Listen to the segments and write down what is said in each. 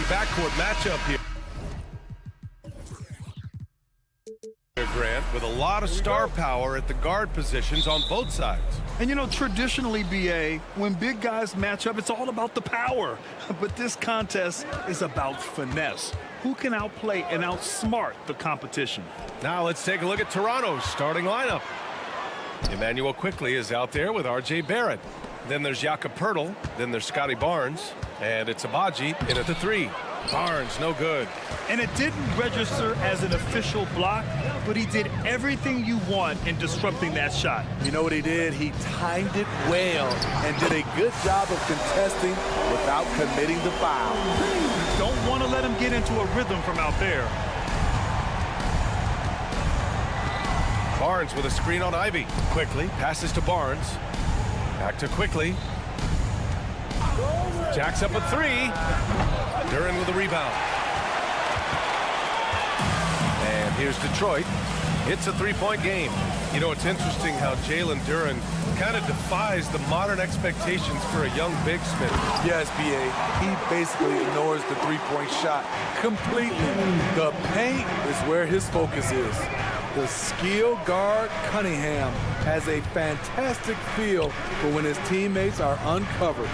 backcourt matchup here. Grant, with a lot of star power at the guard positions on both sides. And you know, traditionally, BA, when big guys match up, it's all about the power. But this contest is about finesse. Who can outplay and outsmart the competition? Now let's take a look at Toronto's starting lineup. Emmanuel Quickley is out there with R.J. Barrett. Then there's Jakob Poeltl. Then there's Scotty Barnes. And it's Abaji in at the 3. Barnes, no good. And it didn't register as an official block, but he did everything you want in disrupting that shot. You know what he did? He timed it well and did a good job of contesting without committing the foul. You don't want to let him get into a rhythm from out there. Barnes with a screen on Ivy. Quickly passes to Barnes. Back to Quickly. Jacks up a 3. Duren with a rebound. And here's Detroit. It's a 3-point game. You know, it's interesting how Jalen Duren kind of defies the modern expectations for a young big Smith. Yes, B.A. He basically ignores the three-point shot completely. The paint is where his focus is. The skill guard Cunningham has a fantastic feel for when his teammates are uncovered.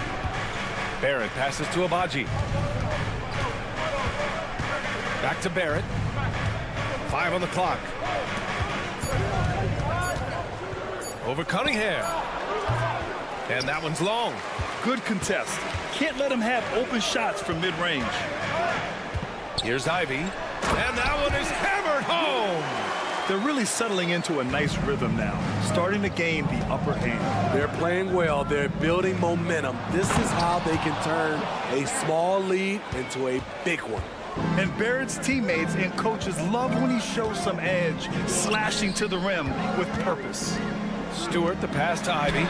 Barrett passes to Abaji. Back to Barrett. 5 on the clock. Over Cunningham. And that one's long. Good contest. Can't let him have open shots from mid-range. Here's Ivy. And that one is hammered home. They're really settling into a nice rhythm now, starting to gain the upper hand. They're playing well. They're building momentum. This is how they can turn a small lead into a big one. And Barrett's teammates and coaches love when he shows some edge, slashing to the rim with purpose. Stewart, the pass to Ivy.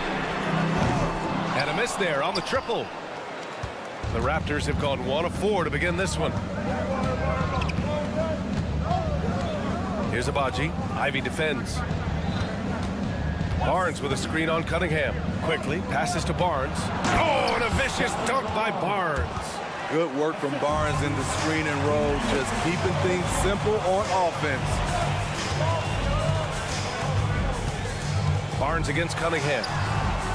And a miss there on the triple. The Raptors have gone 1 of 4 to begin this one. Here's Abaji. Ivy defends. Barnes with a screen on Cunningham. Quickly passes to Barnes. Oh, and a vicious dunk by Barnes. Good work from Barnes in the screen and roll, just keeping things simple on offense. Barnes against Cunningham.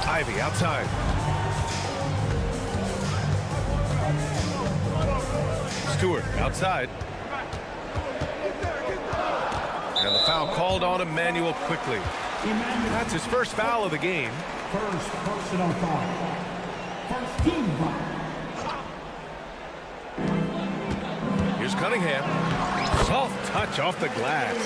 Ivy outside. Stewart outside. And the foul called on Emmanuel Quickley. That's his first foul of the game. First personal foul. First team foul. Here's Cunningham. Soft touch off the glass.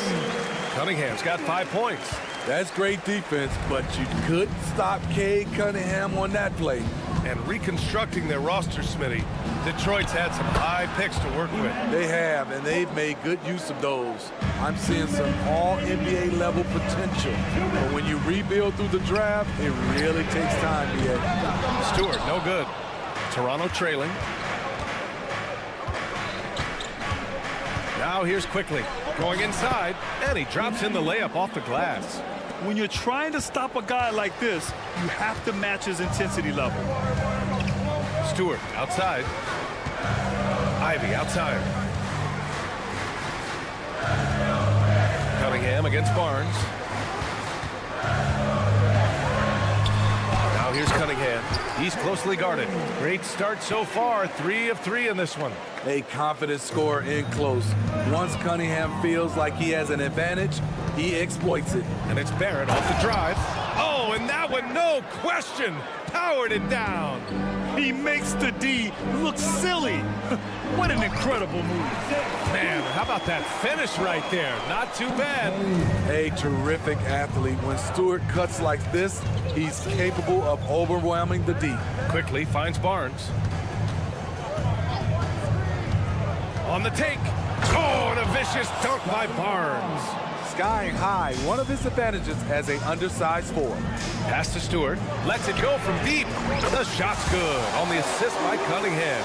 Cunningham's got 5 points. That's great defense, but you couldn't stop Cade Cunningham on that play. And reconstructing their roster, Smitty, Detroit's had some high picks to work with. They have, and they've made good use of those. I'm seeing some all-NBA level potential. But when you rebuild through the draft, it really takes time, B.A. Stewart, no good. Toronto trailing. Now here's Quickley. Going inside, and he drops in the layup off the glass. When you're trying to stop a guy like this, you have to match his intensity level. Stewart outside. Ivy outside. Cunningham against Barnes. Now here's Cunningham. He's closely guarded. Great start so far. 3 of 3 in this one. A confident scorer in close. Once Cunningham feels like he has an advantage, he exploits it. And it's Barrett off the drive. Oh, and that one, no question, powered it down. He makes the D look silly. What an incredible move. Man, how about that finish right there? Not too bad. A terrific athlete. When Stewart cuts like this, he's capable of overwhelming the D. Quickly finds Barnes. On the take. Oh, and a vicious dunk by Barnes. Skying high, one of his advantages as an undersized forward. Pass to Stewart. Lets it go from deep. The shot's good on the assist by Cunningham.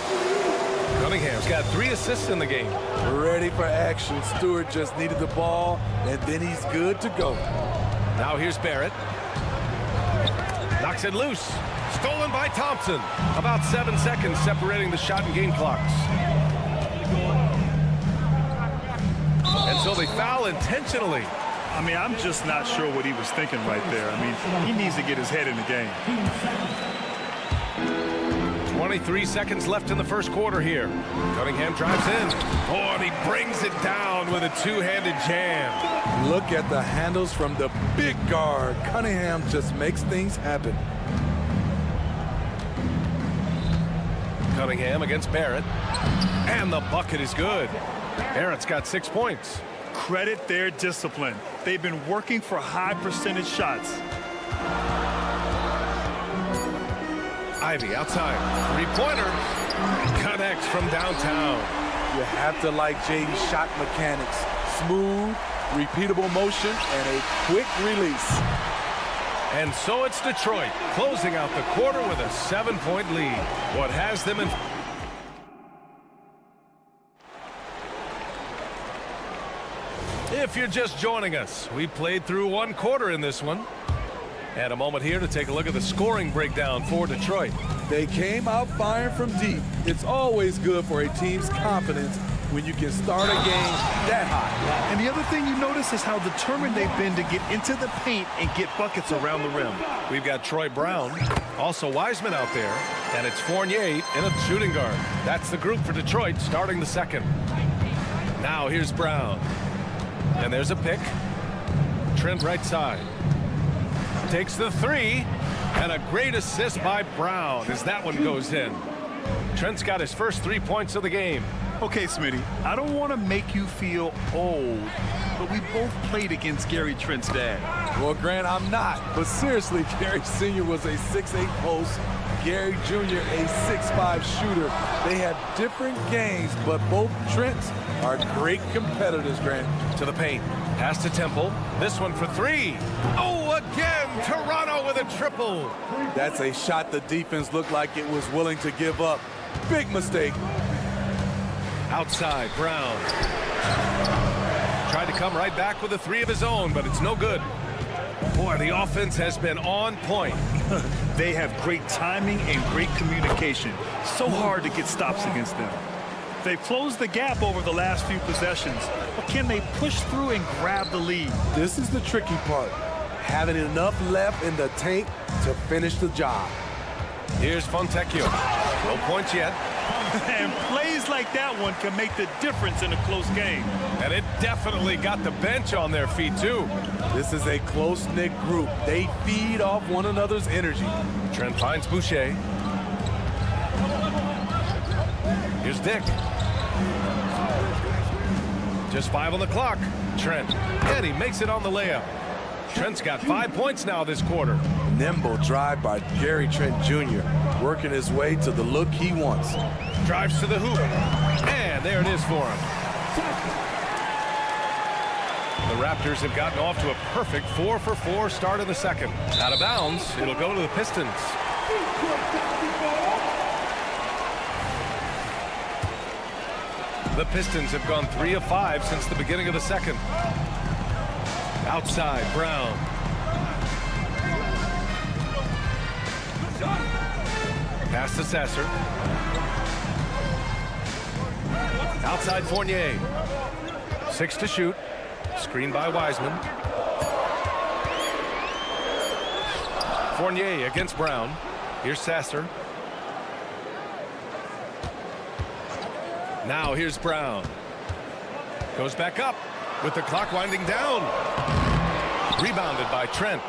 Cunningham's got 3 assists in the game. Ready for action. Stewart just needed the ball, and then he's good to go. Now here's Barrett. Knocks it loose. Stolen by Thompson. About 7 seconds separating the shot and game clocks. So they foul intentionally. I mean, I'm just not sure what he was thinking right there. I mean, he needs to get his head in the game. 23 seconds left in the first quarter here. Cunningham drives in. Oh, and he brings it down with a two-handed jam. Look at the handles from the big guard. Cunningham just makes things happen. Cunningham against Barrett. And the bucket is good. Barrett's got 6 points. Credit their discipline. They've been working for high percentage shots. Ivy outside. Three-pointer. Connects from downtown. You have to like JD's shot mechanics. Smooth, repeatable motion, and a quick release. And so it's Detroit closing out the quarter with a 7-point lead. What has them in... If you're just joining us, we played through one quarter in this one. And a moment here to take a look at the scoring breakdown for Detroit. They came out firing from deep. It's always good for a team's confidence when you can start a game that hot. And the other thing you notice is how determined they've been to get into the paint and get buckets around the rim. We've got Troy Brown, also Wiseman out there, and it's Fournier in a shooting guard. That's the group for Detroit starting the second. Now here's Brown. And there's a pick. Trent right side. Takes the three, and a great assist by Brown as that one goes in. Trent's got his first 3 points of the game. Okay, Smitty, I don't want to make you feel old, but we both played against Gary Trent's dad. Well, Grant, I'm not. But seriously, Gary Sr. was a 6'8" post. Gary Jr. a 6'5" shooter. They have different games, but both Trents are great competitors, Grant. To the paint. Pass to Temple. This one for three. Oh, again, Toronto with a triple. That's a shot the defense looked like it was willing to give up. Big mistake. Outside, Brown. Tried to come right back with a three of his own, but it's no good. Boy, the offense has been on point. They have great timing and great communication. So hard to get stops against them. They've closed the gap over the last few possessions, but can they push through and grab the lead? This is the tricky part. Having enough left in the tank to finish the job. Here's Fontecchio. No points yet. And plays like that one can make the difference in a close game. And it definitely got the bench on their feet, too. This is a close-knit group. They feed off one another's energy. Trent finds Boucher. Here's Dick. Just 5 on the clock. Trent. And he makes it on the layup. Trent's got 5 points now this quarter. Nimble drive by Gary Trent Jr. working his way to the look he wants. Drives to the hoop. And there it is for him. The Raptors have gotten off to a perfect 4-for-4 start in the second. Out of bounds, it'll go to the Pistons. The Pistons have gone 3 of 5 since the beginning of the second. Outside, Brown. Pass to Sasser. Outside, Fournier. 6 to shoot. Screen by Wiseman. Fournier against Brown. Here's Sasser. Now here's Brown. Goes back up with the clock winding down. Rebounded by Trent.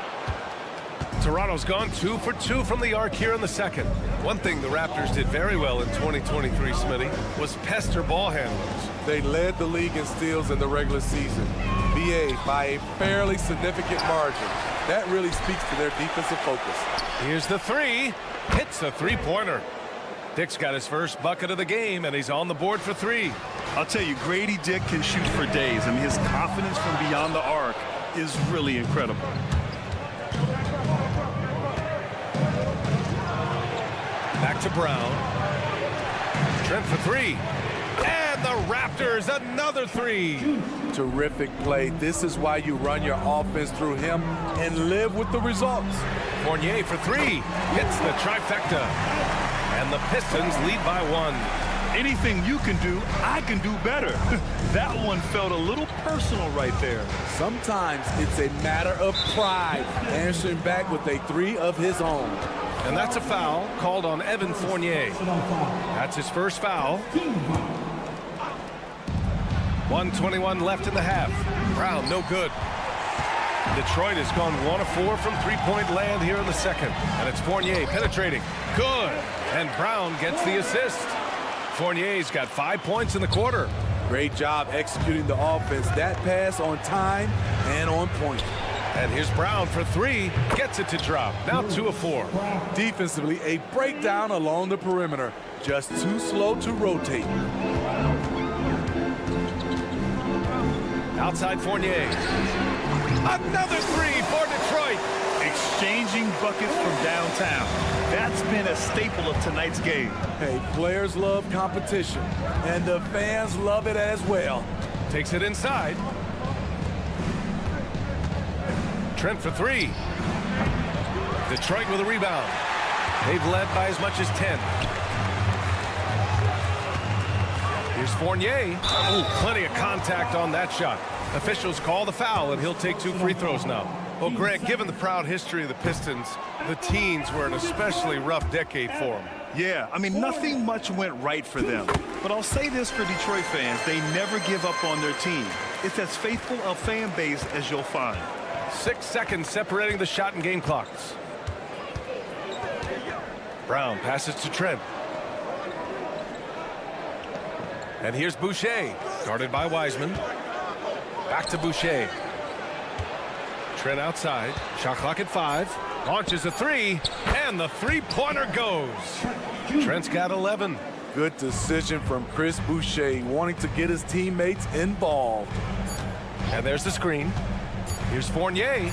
Toronto's gone 2 for 2 from the arc here in the second. One thing the Raptors did very well in 2023, Smitty, was pester ball handlers. They led the league in steals in the regular season. BA by a fairly significant margin. That really speaks to their defensive focus. Here's the three. Hits a three-pointer. Dick's got his first bucket of the game, and he's on the board for 3. I'll tell you, Grady Dick can shoot for days. I mean, his confidence from beyond the arc is really incredible. Back to Brown. Trent for 3. And the Raptors, another 3. Terrific play. This is why you run your offense through him and live with the results. Fournier for 3. Hits the trifecta. And the Pistons lead by 1. Anything you can do, I can do better. That one felt a little personal right there. Sometimes it's a matter of pride, answering back with a three of his own. And that's a foul called on Evan Fournier. That's his first foul. 1:21 left in the half. Brown, no good. Detroit has gone 1 of 4 from three-point land here in the second. And it's Fournier penetrating. Good. And Brown gets the assist. Fournier's got 5 points in the quarter. Great job executing the offense. That pass on time and on point. And here's Brown for 3. Gets it to drop. Now 2 of 4. Defensively, a breakdown along the perimeter. Just too slow to rotate. Outside Fournier. Another 3 for Detroit. Exchanging buckets from downtown. That's been a staple of tonight's game. Hey, players love competition, and the fans love it as well. Takes it inside. Trent for 3. Detroit with a rebound. They've led by as much as 10. Here's Fournier. Oh, plenty of contact on that shot. Officials call the foul, and he'll take 2 free throws now. Well, Grant, given the proud history of the Pistons, the teens were an especially rough decade for them. Yeah, I mean, nothing much went right for them. But I'll say this for Detroit fans, they never give up on their team. It's as faithful a fan base as you'll find. 6 seconds separating the shot and game clocks. Brown passes to Trent. And here's Boucher, guarded by Wiseman. Back to Boucher. Trent outside. Shot clock at 5. Launches a 3. And the three-pointer goes. Trent's got 11. Good decision from Chris Boucher, wanting to get his teammates involved. And there's the screen. Here's Fournier.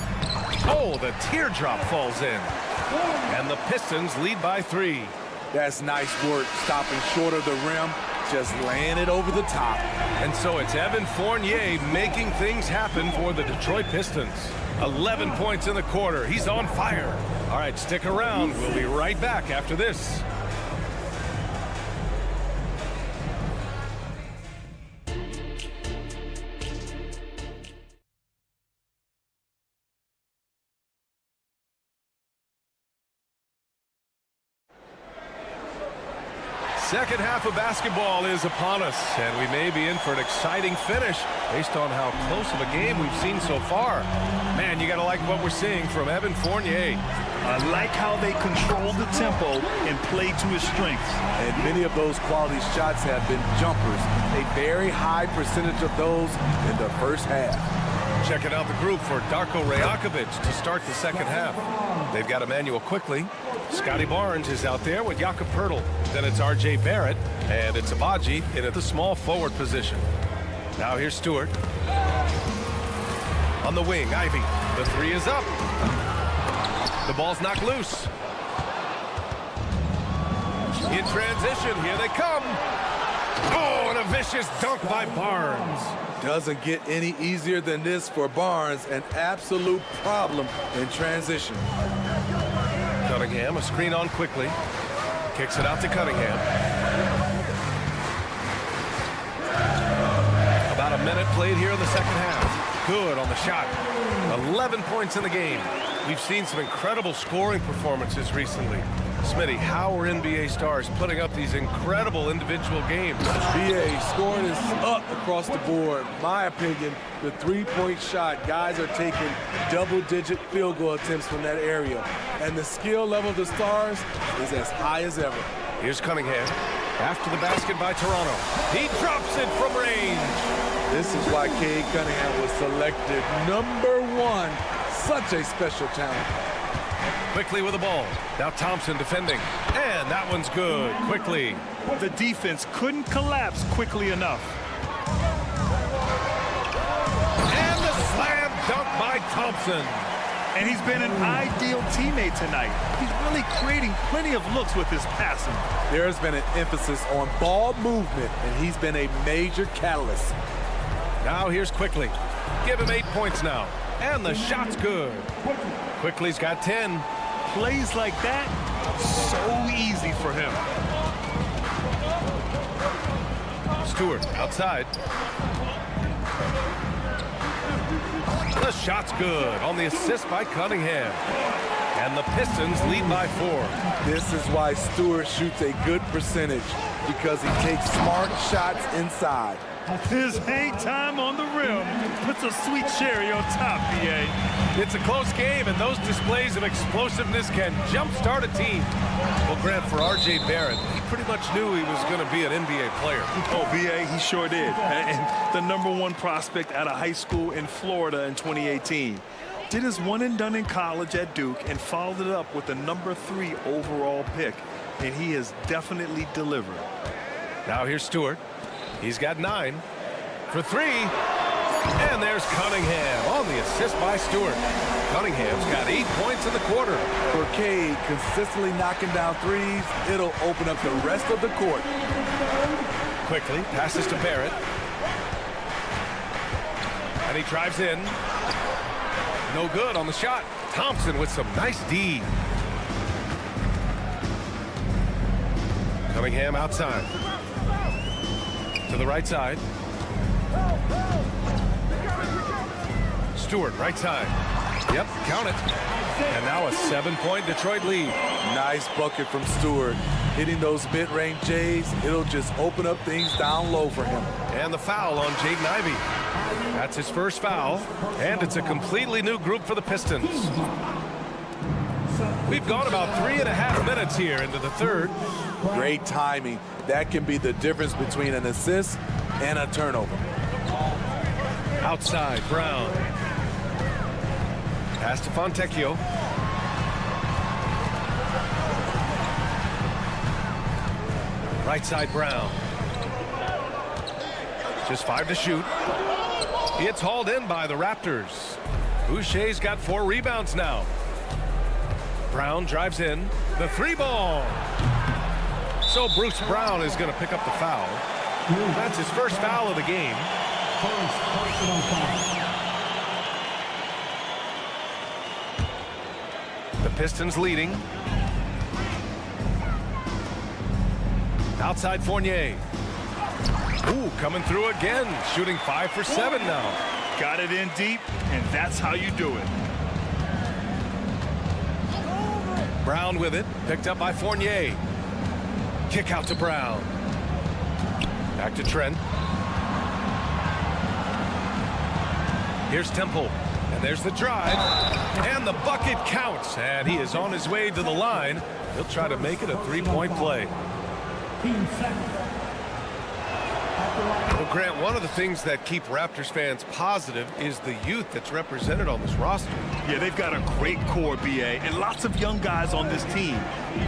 Oh, the teardrop falls in. And the Pistons lead by 3. That's nice work, stopping short of the rim, just laying it over the top. And so it's Evan Fournier making things happen for the Detroit Pistons. 11 points in the quarter. He's on fire. All right, stick around. We'll be right back after this. Second half of basketball is upon us, and we may be in for an exciting finish based on how close of a game we've seen so far. Man, you got to like what we're seeing from Evan Fournier. I like how they control the tempo and play to his strengths. And many of those quality shots have been jumpers. A very high percentage of those in the first half. Checking out the group for Darko Rajakovic to start the second half. They've got Emmanuel Quickley. Scotty Barnes is out there with Jakob Poeltl. Then it's R.J. Barrett, and it's Abaji in at the small forward position. Now here's Stewart. On the wing, Ivy. The 3 is up. The ball's knocked loose. In transition, here they come. Oh, and a vicious dunk by Barnes. Doesn't get any easier than this for Barnes. An absolute problem in transition. Cunningham, a screen on quickly. Kicks it out to Cunningham. About a minute played here in the second half. Good on the shot. 11 points in the game. We've seen some incredible scoring performances recently. Smitty, how are NBA stars putting up these incredible individual games? BA, scoring is up across the board. My opinion, the three-point shot, guys are taking double-digit field goal attempts from that area. And the skill level of the stars is as high as ever. Here's Cunningham. After the basket by Toronto. He drops it from range. This is why Cade Cunningham was selected #1. Such a special talent. Quickly with the ball. Now Thompson defending. And that one's good. Quickly. The defense couldn't collapse quickly enough. And the slam dunk by Thompson. And he's been an ideal teammate tonight. He's really creating plenty of looks with his passing. There's been an emphasis on ball movement, and he's been a major catalyst. Now here's Quickly. Give him 8 points now. And the shot's good. Quickly's got 10. Plays like that, so easy for him. Stewart outside. The shot's good on the assist by Cunningham. And the Pistons lead by 4. This is why Stewart shoots a good percentage, because he takes smart shots inside. His hang time on the rim puts a sweet cherry on top, BA. It's a close game, and those displays of explosiveness can jumpstart a team. Well, Grant, for R.J. Barrett, he pretty much knew he was going to be an NBA player. Oh, BA, he sure did. And the #1 prospect out of high school in Florida in 2018. Did his one and done in college at Duke and followed it up with the #3 overall pick. And he has definitely delivered. Now here's Stewart. He's got 9 for 3. And there's Cunningham on the assist by Stewart. Cunningham's got 8 points in the quarter. For Cade, consistently knocking down threes, it'll open up the rest of the court. Quickly passes to Barrett. And he drives in. No good on the shot. Thompson with some nice D. Cunningham outside. To the right side. Stewart, right side. Yep, count it. And now a 7-point Detroit lead. Nice bucket from Stewart. Hitting those mid-range J's, it'll just open up things down low for him. And the foul on Jaden Ivey. That's his first foul. And it's a completely new group for the Pistons. We've gone about 3.5 minutes here into the third. Great timing. That can be the difference between an assist and a turnover. Outside, Brown. Pass to Fontecchio. Right side, Brown. Just 5 to shoot. It's hauled in by the Raptors. Boucher's got 4 rebounds now. Brown drives in. The 3-ball. So Bruce Brown is going to pick up the foul. That's his first foul of the game. Personal foul. The Pistons leading. Outside Fournier. Ooh, coming through again. Shooting 5 for 7 now. Got it in deep, and that's how you do it. Brown with it. Picked up by Fournier. Kick out to Brown. Back to Trent. Here's Temple. And there's the drive. And the bucket counts. And he is on his way to the line. He'll try to make it a 3-point play. Team second. Well, Grant, one of the things that keep Raptors fans positive is the youth that's represented on this roster. Yeah, they've got a great core, BA, and lots of young guys on this team.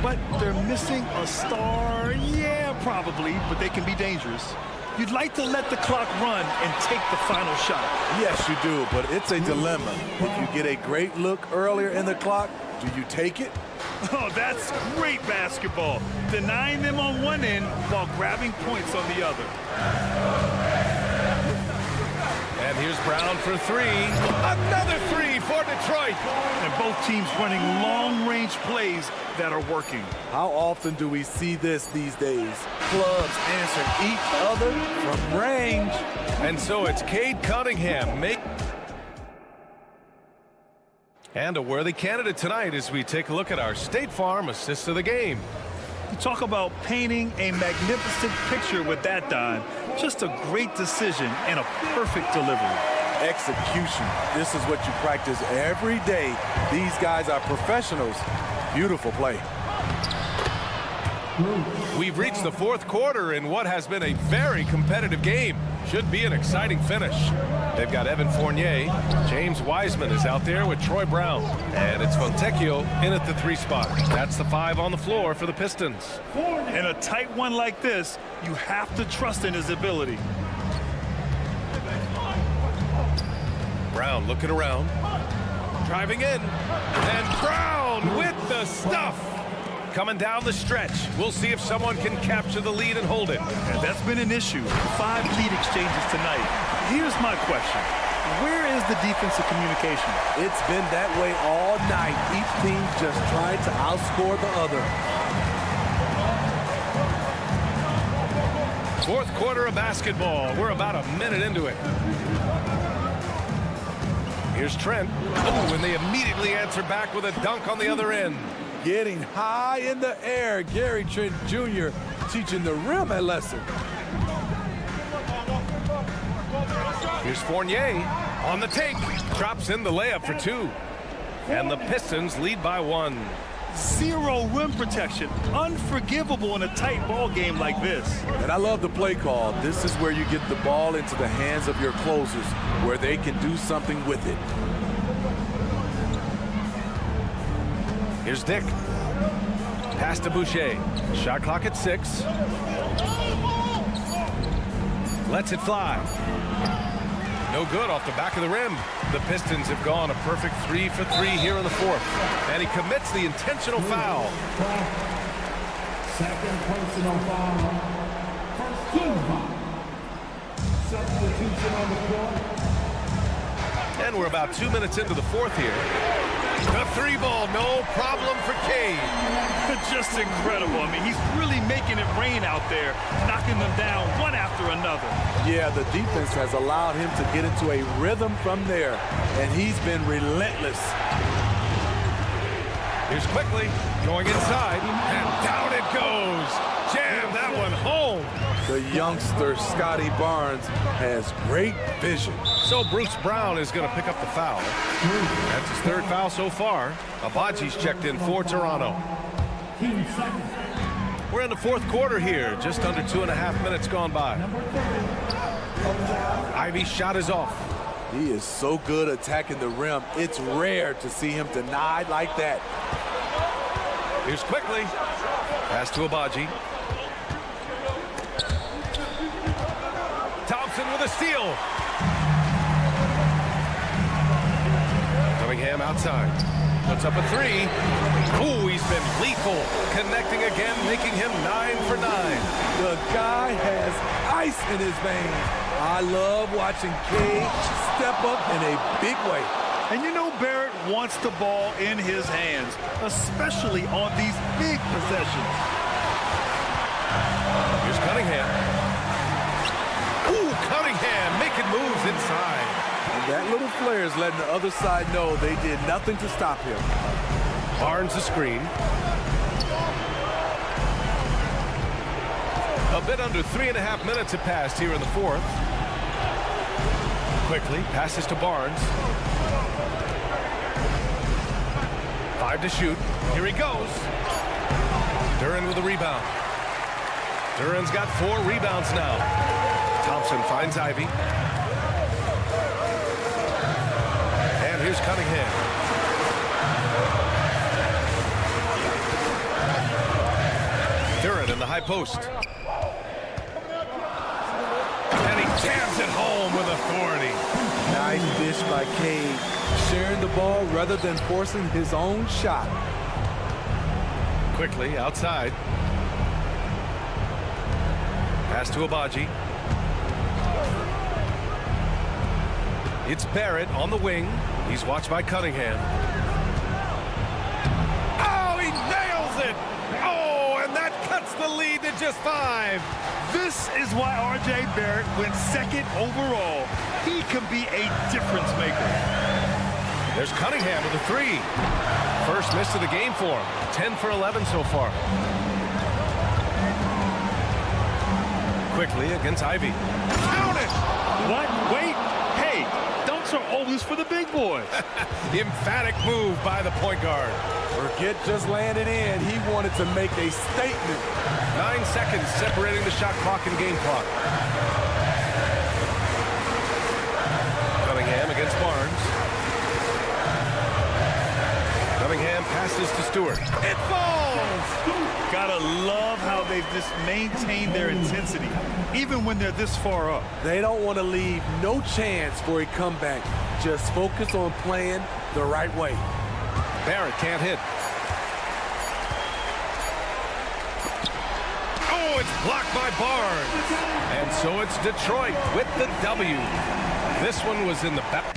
But they're missing a star. Yeah, probably, but they can be dangerous. You'd like to let the clock run and take the final shot. Yes, you do, but it's a dilemma. If you get a great look earlier in the clock, do you take it? Oh, that's great basketball. Denying them on one end while grabbing points on the other. And here's Brown for 3. Another 3 for Detroit. And both teams running long-range plays that are working. How often do we see this these days? Clubs answering each other from range. And so it's Cade Cunningham and a worthy candidate tonight as we take a look at our State Farm assist of the game. You talk about painting a magnificent picture with that dime. Just a great decision and a perfect delivery. Execution. This is what you practice every day. These guys are professionals. Beautiful play. We've reached the fourth quarter in what has been a very competitive game. Should be an exciting finish. They've got Evan Fournier. James Wiseman is out there with Troy Brown. And it's Fontecchio in at the 3 spot. That's the 5 on the floor for the Pistons. In a tight one like this, you have to trust in his ability. Brown looking around. Driving in. And Brown with the stuff. Coming down the stretch. We'll see if someone can capture the lead and hold it. And that's been an issue. 5 lead exchanges tonight. Here's my question. Where is the defensive communication? It's been that way all night. Each team just trying to outscore the other. Fourth quarter of basketball. We're about a minute into it. Here's Trent. Oh, and they immediately answer back with a dunk on the other end. Getting high in the air. Gary Trent Jr. teaching the rim a lesson. Here's Fournier on the take. Drops in the layup for two. And the Pistons lead by 1. Zero rim protection. Unforgivable in a tight ball game like this. And I love the play call. This is where you get the ball into the hands of your closers, where they can do something with it. Here's Dick. Pass to Boucher. Shot clock at 6. Lets it fly. No good off the back of the rim. The Pistons have gone a perfect 3 for 3 here in the fourth. And he commits the intentional foul. Second personal foul. First team foul. Substitution on the court. And we're about 2 minutes into the fourth here. The 3-ball, no problem for Cade. Just incredible. I mean, he's really making it rain out there, knocking them down one after another. Yeah, the defense has allowed him to get into a rhythm from there, and he's been relentless. Here's Quickly going inside, and down it goes. Jam that one home. The youngster, Scotty Barnes, has great vision. So Bruce Brown is going to pick up the foul. That's his 3rd foul so far. Abaji's checked in for Toronto. We're in the fourth quarter here. Just under 2.5 minutes gone by. Ivy's shot is off. He is so good attacking the rim. It's rare to see him denied like that. Here's Quickly. Pass to Abaji. Thompson with a steal. Cunningham outside. Puts up a 3. Oh, he's been lethal. Connecting again, making him 9 for 9. The guy has ice in his veins. I love watching Cade step up in a big way. And you know Barrett wants the ball in his hands, especially on these big possessions. Here's Cunningham. Ooh, Cunningham making moves inside. And that little flare is letting the other side know they did nothing to stop him. Barnes the screen. A bit under 3.5 minutes have passed here in the fourth. Quickly passes to Barnes. 5 to shoot. Here he goes. Duran with a rebound. Duran's got 4 rebounds now. Thompson finds Ivy. And here's Cunningham. Duran in the high post. And he jams it home with authority. Nice dish by Cade, sharing the ball rather than forcing his own shot. Quickly outside. Pass to Abaji. It's Barrett on the wing. He's watched by Cunningham. Oh, he nails it! Oh, and that cuts the lead to just 5. This is why R.J. Barrett went 2nd overall. He can be a difference maker. There's Cunningham with a 3. First miss of the game for him. 10 for 11 so far. Quickly against Ivy. Count it! What? Wait. Hey, dunks are always for the big boys. Emphatic move by the point guard. Forget just laying it in. He wanted to make a statement. 9 seconds separating the shot clock and game clock. Cunningham against Barnes. Cunningham passes to Stewart. It falls! Gotta love how they've just maintained their intensity, even when they're this far up. They don't want to leave no chance for a comeback. Just focus on playing the right way. Barrett can't hit. Oh, it's blocked by Barnes. And so it's Detroit with the W. This one was in the back.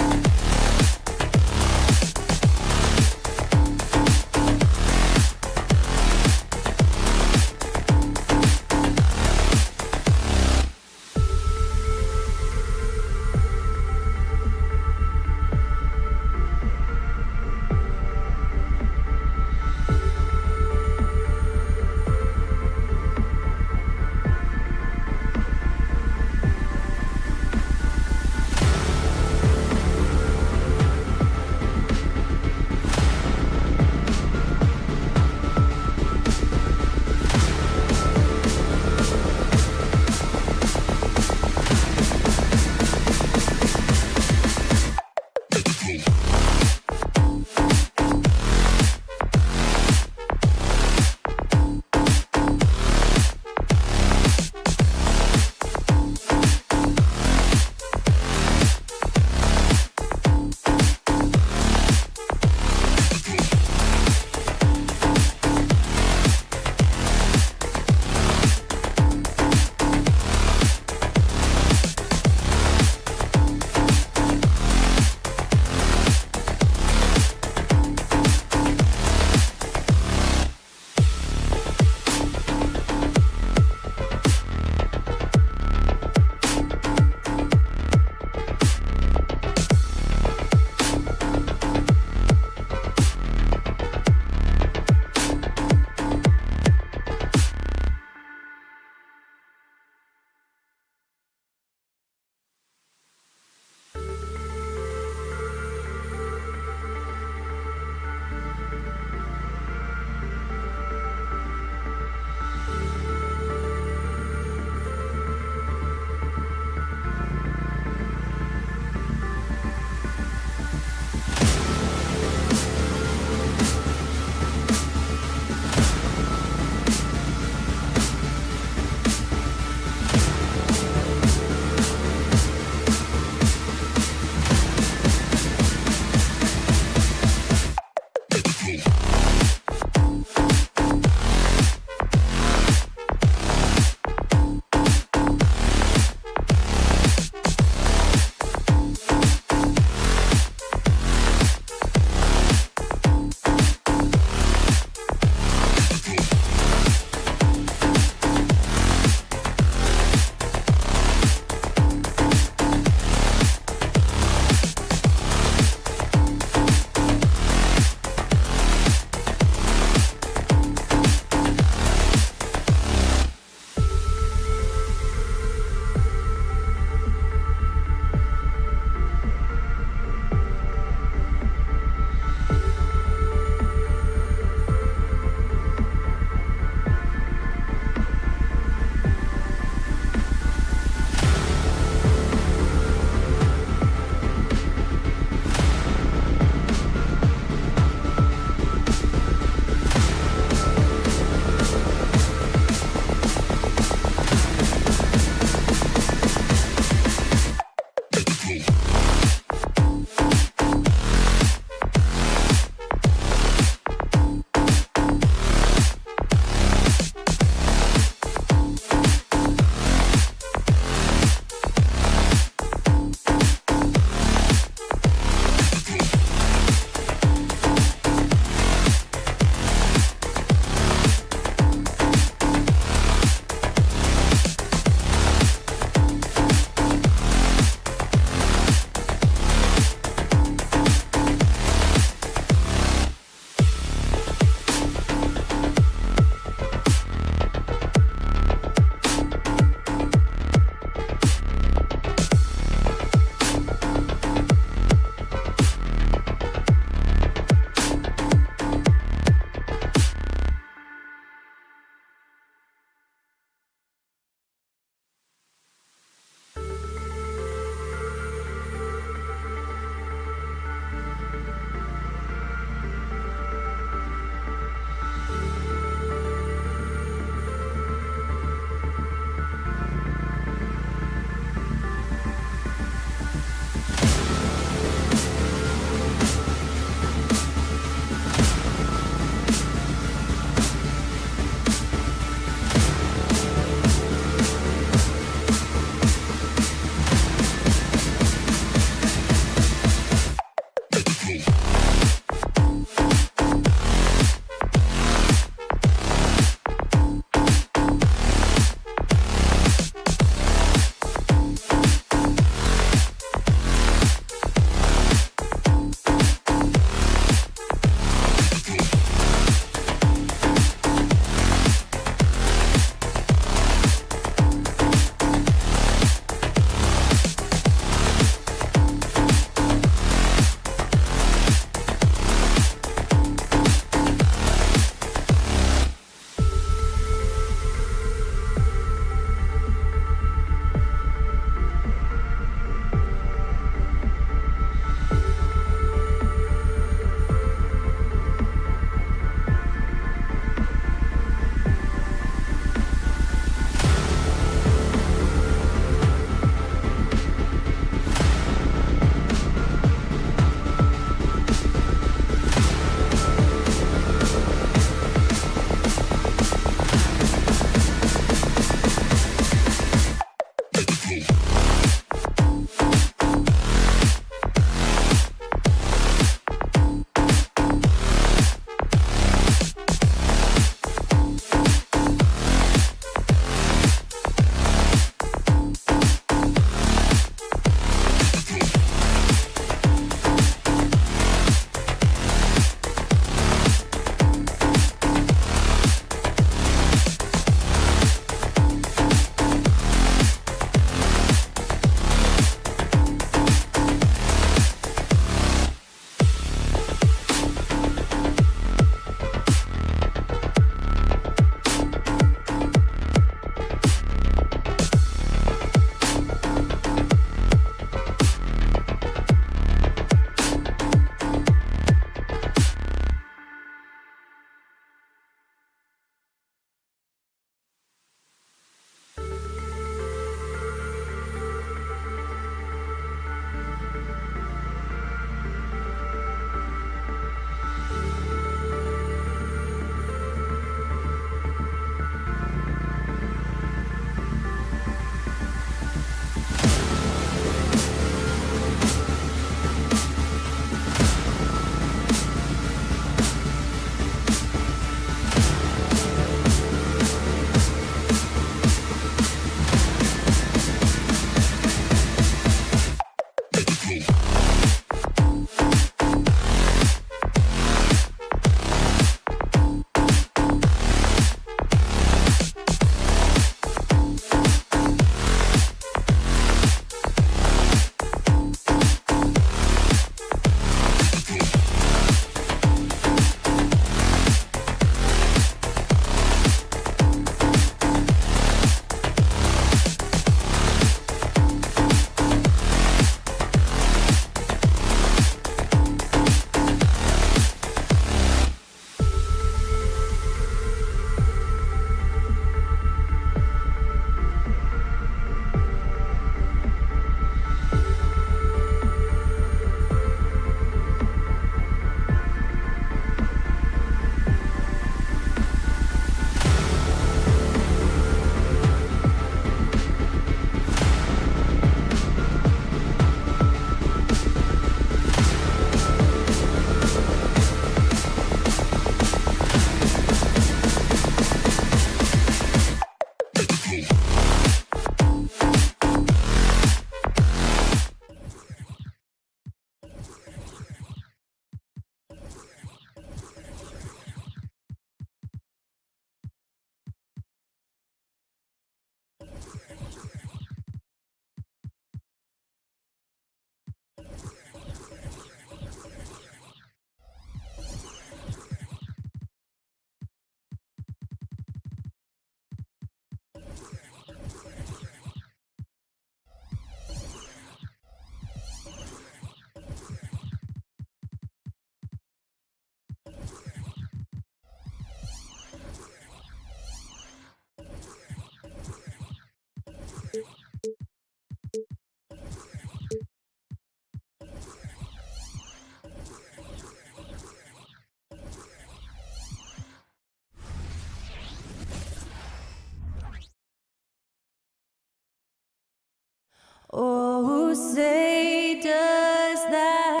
Oh, say does that.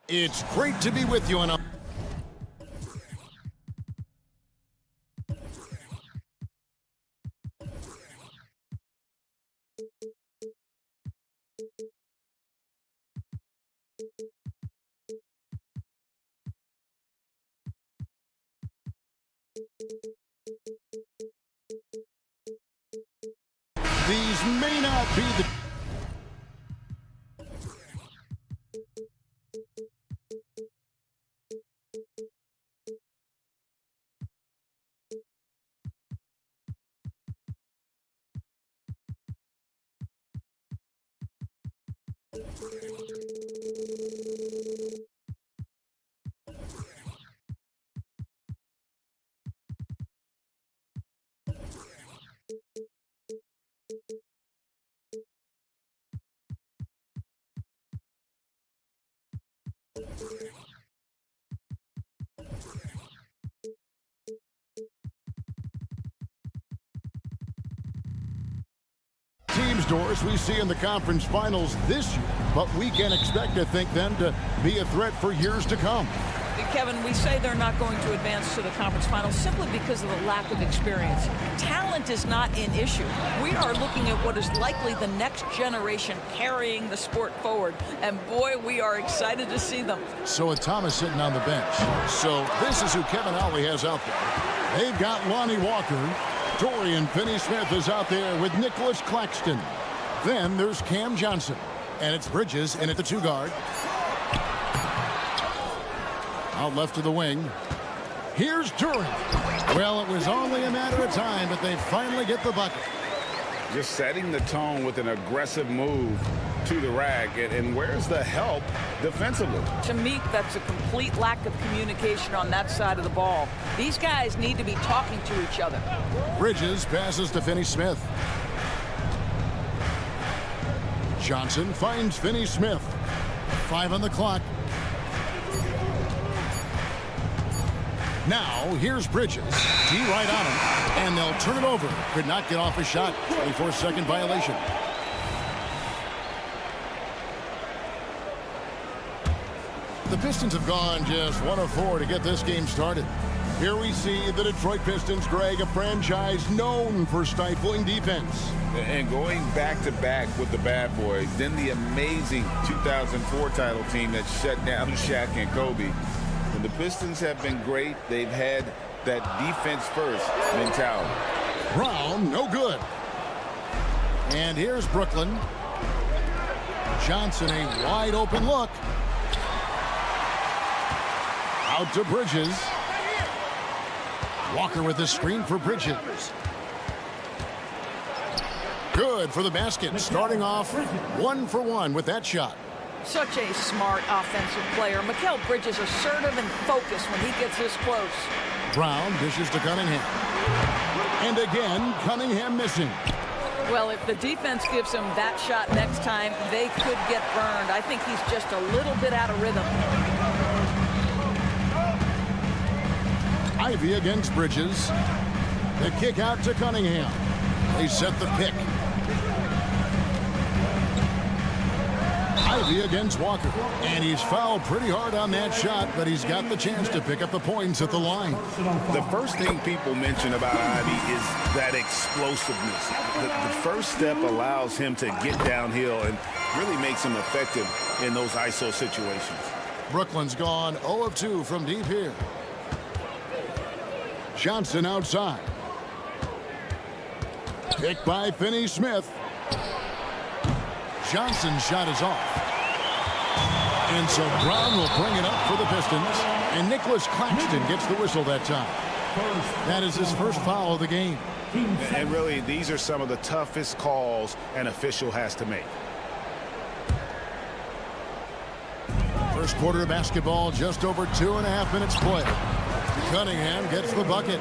It's great to be with you on a... These may not be the... teams, Doris, we see in the conference finals this year, but we can expect to think them to be a threat for years to come. Kevin, we say they're not going to advance to the conference finals simply because of the lack of experience. Talent is not an issue. We are looking at what is likely the next generation carrying the sport forward, and boy, we are excited to see them. So with Thomas sitting on the bench. So this is who Kevin Ollie has out there. They've got Lonnie Walker. Dorian Finney-Smith is out there with Nicholas Claxton. Then there's Cam Johnson. And it's Bridges in at the 2 guard. Out left to the wing. Here's Duran. Well, it was only a matter of time, but they finally get the bucket. Just setting the tone with an aggressive move to the rack. And where's the help defensively? To me, that's a complete lack of communication on that side of the ball. These guys need to be talking to each other. Bridges passes to Finney-Smith. Johnson finds Finney-Smith. 5 on the clock. Now, here's Bridges. D right on him, and they'll turn it over. Could not get off a shot. 24-second violation. The Pistons have gone just 1 of 4 to get this game started. Here we see the Detroit Pistons, Greg, a franchise known for stifling defense. And going back-to-back with the bad boys, then the amazing 2004 title team that shut down Shaq and Kobe. And the Pistons have been great. They've had that defense-first mentality. Brown, no good. And here's Brooklyn. Johnson, a wide-open look. Out to Bridges. Walker with the screen for Bridges. Good for the basket. Starting off 1 for 1 with that shot. Such a smart offensive player. Mikal Bridges assertive and focused when he gets this close. Brown dishes to Cunningham. And again, Cunningham missing. Well, if the defense gives him that shot next time, they could get burned. I think he's just a little bit out of rhythm. Ivy against Bridges. The kick out to Cunningham. They set the pick. Ivy against Walker. And he's fouled pretty hard on that shot, but he's got the chance to pick up the points at the line. The first thing people mention about Ivy is that explosiveness. The first step allows him to get downhill and really makes him effective in those ISO situations. Brooklyn's gone 0 of 2 from deep here. Johnson outside. Picked by Finney-Smith. Johnson's shot is off. And so Brown will bring it up for the Pistons. And Nicholas Claxton gets the whistle that time. That is his first foul of the game. And really, these are some of the toughest calls an official has to make. First quarter of basketball, just over 2.5 minutes play. Cunningham gets the bucket.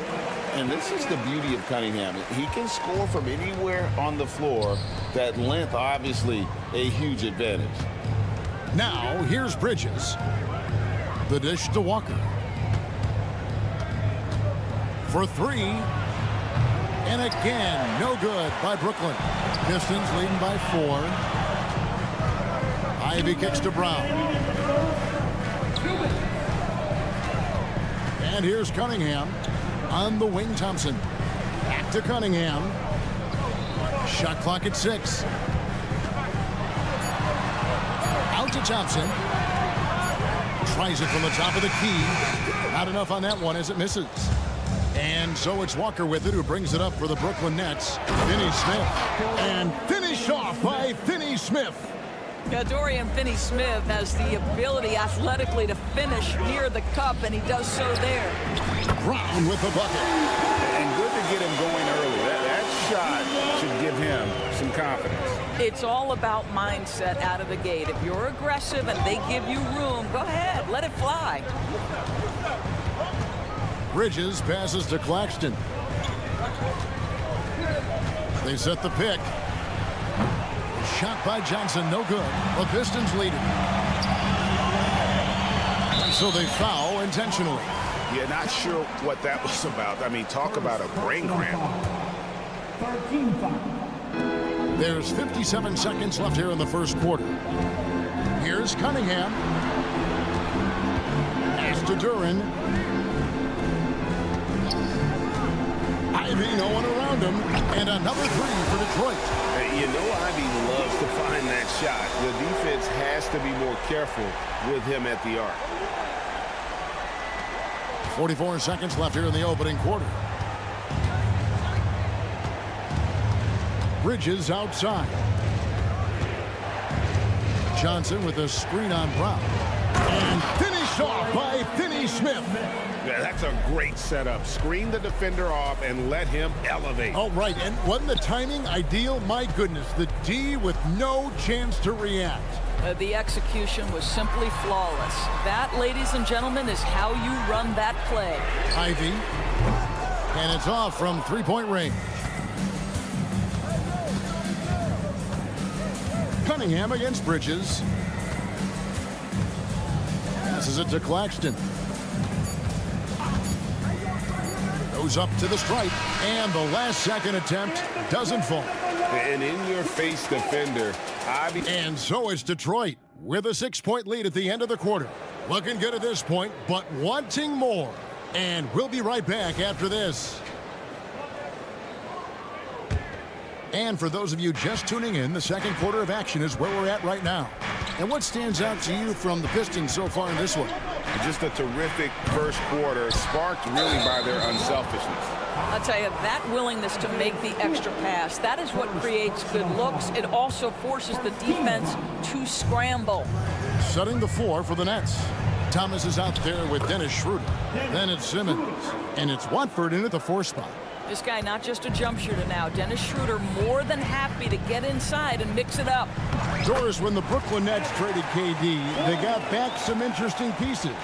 And this is the beauty of Cunningham. He can score from anywhere on the floor. That length, obviously, a huge advantage. Now, here's Bridges. The dish to Walker. For 3. And again, no good by Brooklyn. Pistons leading by 4. Ivy kicks to Brown. And here's Cunningham on the wing. Thompson back to Cunningham. Shot clock at 6. Out to Thompson. Tries it from the top of the key. Not enough on that one as it misses. And so it's Walker with it, who brings it up for the Brooklyn Nets. Finney Smith. And finished off by Finney Smith. Dorian Finney-Smith has the ability athletically to finish near the cup, and he does so there. Brown with the bucket. And good to get him going early. That shot should give him some confidence. It's all about mindset out of the gate. If you're aggressive and they give you room, go ahead, let it fly. Bridges passes to Claxton. They set the pick. Shot by Johnson, no good. The Pistons lead it. So they foul intentionally. Yeah, not sure what that was about. I mean, talk about a brain cramp. 13 foul. There's 57 seconds left here in the first quarter. Here's Cunningham. Pass to Duran. Ivy, no one around him. And another 3 for Detroit. You know Ivy loves to find that shot. The defense has to be more careful with him at the arc. 44 seconds left here in the opening quarter. Bridges outside. Johnson with a screen on Brown. And finished off by Finney-Smith. Yeah, that's a great setup. Screen the defender off and let him elevate. Oh, right. And wasn't the timing ideal? My goodness. The D with no chance to react. The execution was simply flawless. That, ladies and gentlemen, is how you run that play. Ivy. And it's off from three-point range. Cunningham against Bridges. Passes it to Claxton. Goes up to the stripe, and the last second attempt doesn't fall. An in-your-face defender. And so it's Detroit with a 6-point lead at the end of the quarter. Looking good at this point, but wanting more. And we'll be right back after this. And for those of you just tuning in, the second quarter of action is where we're at right now. And what stands out to you from the Pistons so far in this one? Just a terrific first quarter, sparked really by their unselfishness. I'll tell you, that willingness to make the extra pass, that is what creates good looks. It also forces the defense to scramble. Setting the floor for the Nets. Thomas is out there with Dennis Schroeder. Then it's Simmons. And it's Watford in at the 4 spot. This guy, not just a jump shooter now. Dennis Schroeder more than happy to get inside and mix it up. Doris, when the Brooklyn Nets traded KD, they got back some interesting pieces,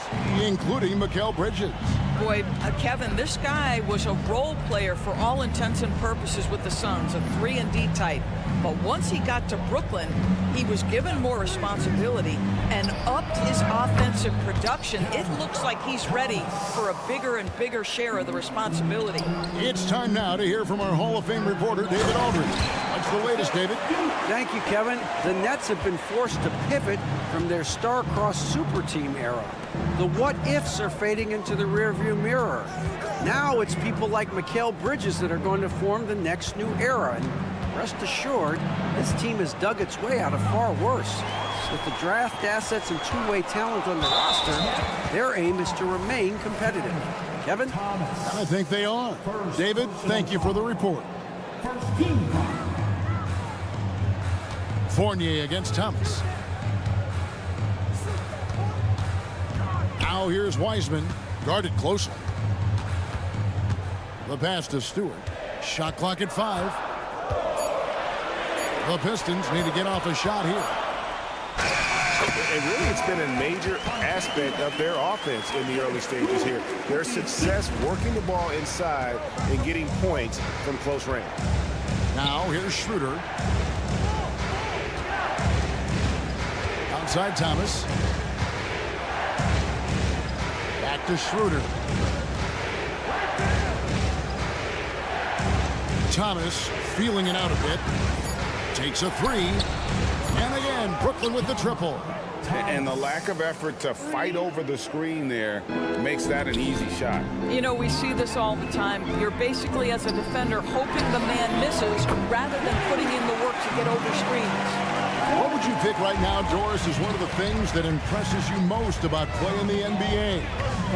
including Mikal Bridges. Boy, Kevin, this guy was a role player for all intents and purposes with the Suns, a 3-and-D type. But once he got to Brooklyn, he was given more responsibility and upped his offensive production. It looks like he's ready for a bigger and bigger share of the responsibility. It's time now to hear from our Hall of Fame reporter, David Aldridge. What's the latest, David? Thank you, Kevin. The Nets have been forced to pivot from their star-crossed super team era. The what-ifs are fading into the rearview mirror. Now it's people like Mikal Bridges that are going to form the next new era. And rest assured, this team has dug its way out of far worse. With the draft assets and two-way talent on the roster, their aim is to remain competitive. Kevin? I think they are. David, thank you for the report. First team foul. Fournier against Thomas. Now here's Wiseman, guarded closely. The pass to Stewart. Shot clock at 5. The Pistons need to get off a shot here. And really, it's been a major aspect of their offense in the early stages here. Their success working the ball inside and getting points from close range. Now here's Schroeder. Outside Thomas. Back to Schroeder. Thomas feeling it out a bit. Takes a three. And again, Brooklyn with the triple. And the lack of effort to fight over the screen there makes that an easy shot. You know, we see this all the time. You're basically, as a defender, hoping the man misses rather than putting in the work to get over screens. What would you pick right now, Doris, is one of the things that impresses you most about playing the NBA?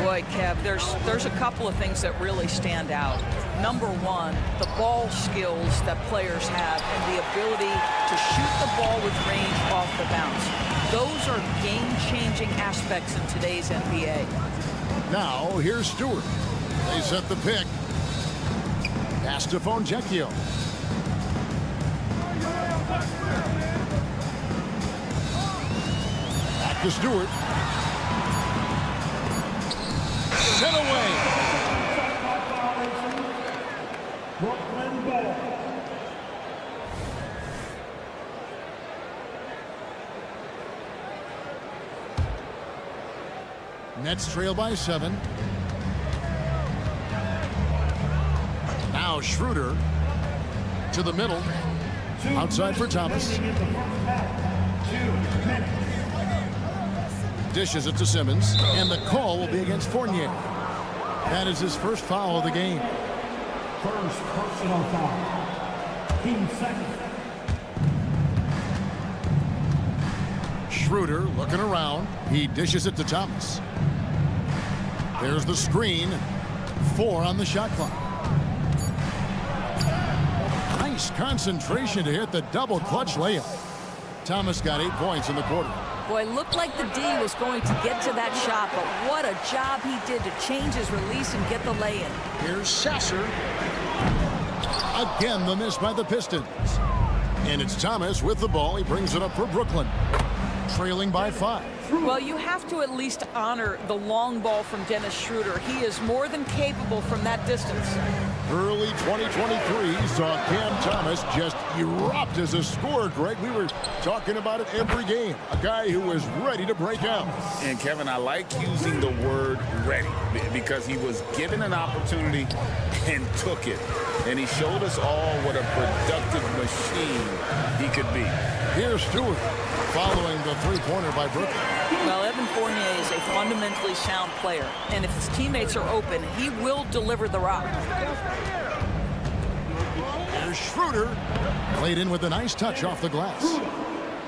Boy, Kev, there's a couple of things that really stand out. Number one, the ball skills that players have and the ability to shoot the ball with range off the bounce. Those are game-changing aspects in today's NBA. Now, here's Stewart. They set the pick. Pass to Fonjecchio. Back to Stewart. Sent away. Brooklyn ball. Nets trail by 7. Now Schroeder to the middle. Outside for Thomas. Dishes it to Simmons. And the call will be against Fournier. That is his first foul of the game. First personal foul. Team second. Schroeder looking around. He dishes it to Thomas. There's the screen. 4 on the shot clock. Nice concentration to hit the double clutch layup. Thomas got 8 points in the quarter. Boy, looked like the D was going to get to that shot, but what a job he did to change his release and get the lay-in. Here's Sasser. Again, the miss by the Pistons. And it's Thomas with the ball. He brings it up for Brooklyn. Trailing by 5. Well, you have to at least honor the long ball from Dennis Schroeder. He is more than capable from that distance. Early 2023 saw Cam Thomas just erupt as a scorer, Greg. We were talking about it every game. A guy who was ready to break out. And Kevin, I like using the word ready because he was given an opportunity and took it. And he showed us all what a productive machine he could be. Here's Stewart following the three-pointer by Brooklyn. Well, Evan Fournier is a fundamentally sound player, and if his teammates are open, he will deliver the rock. Here's Schroeder. Played in with a nice touch off the glass.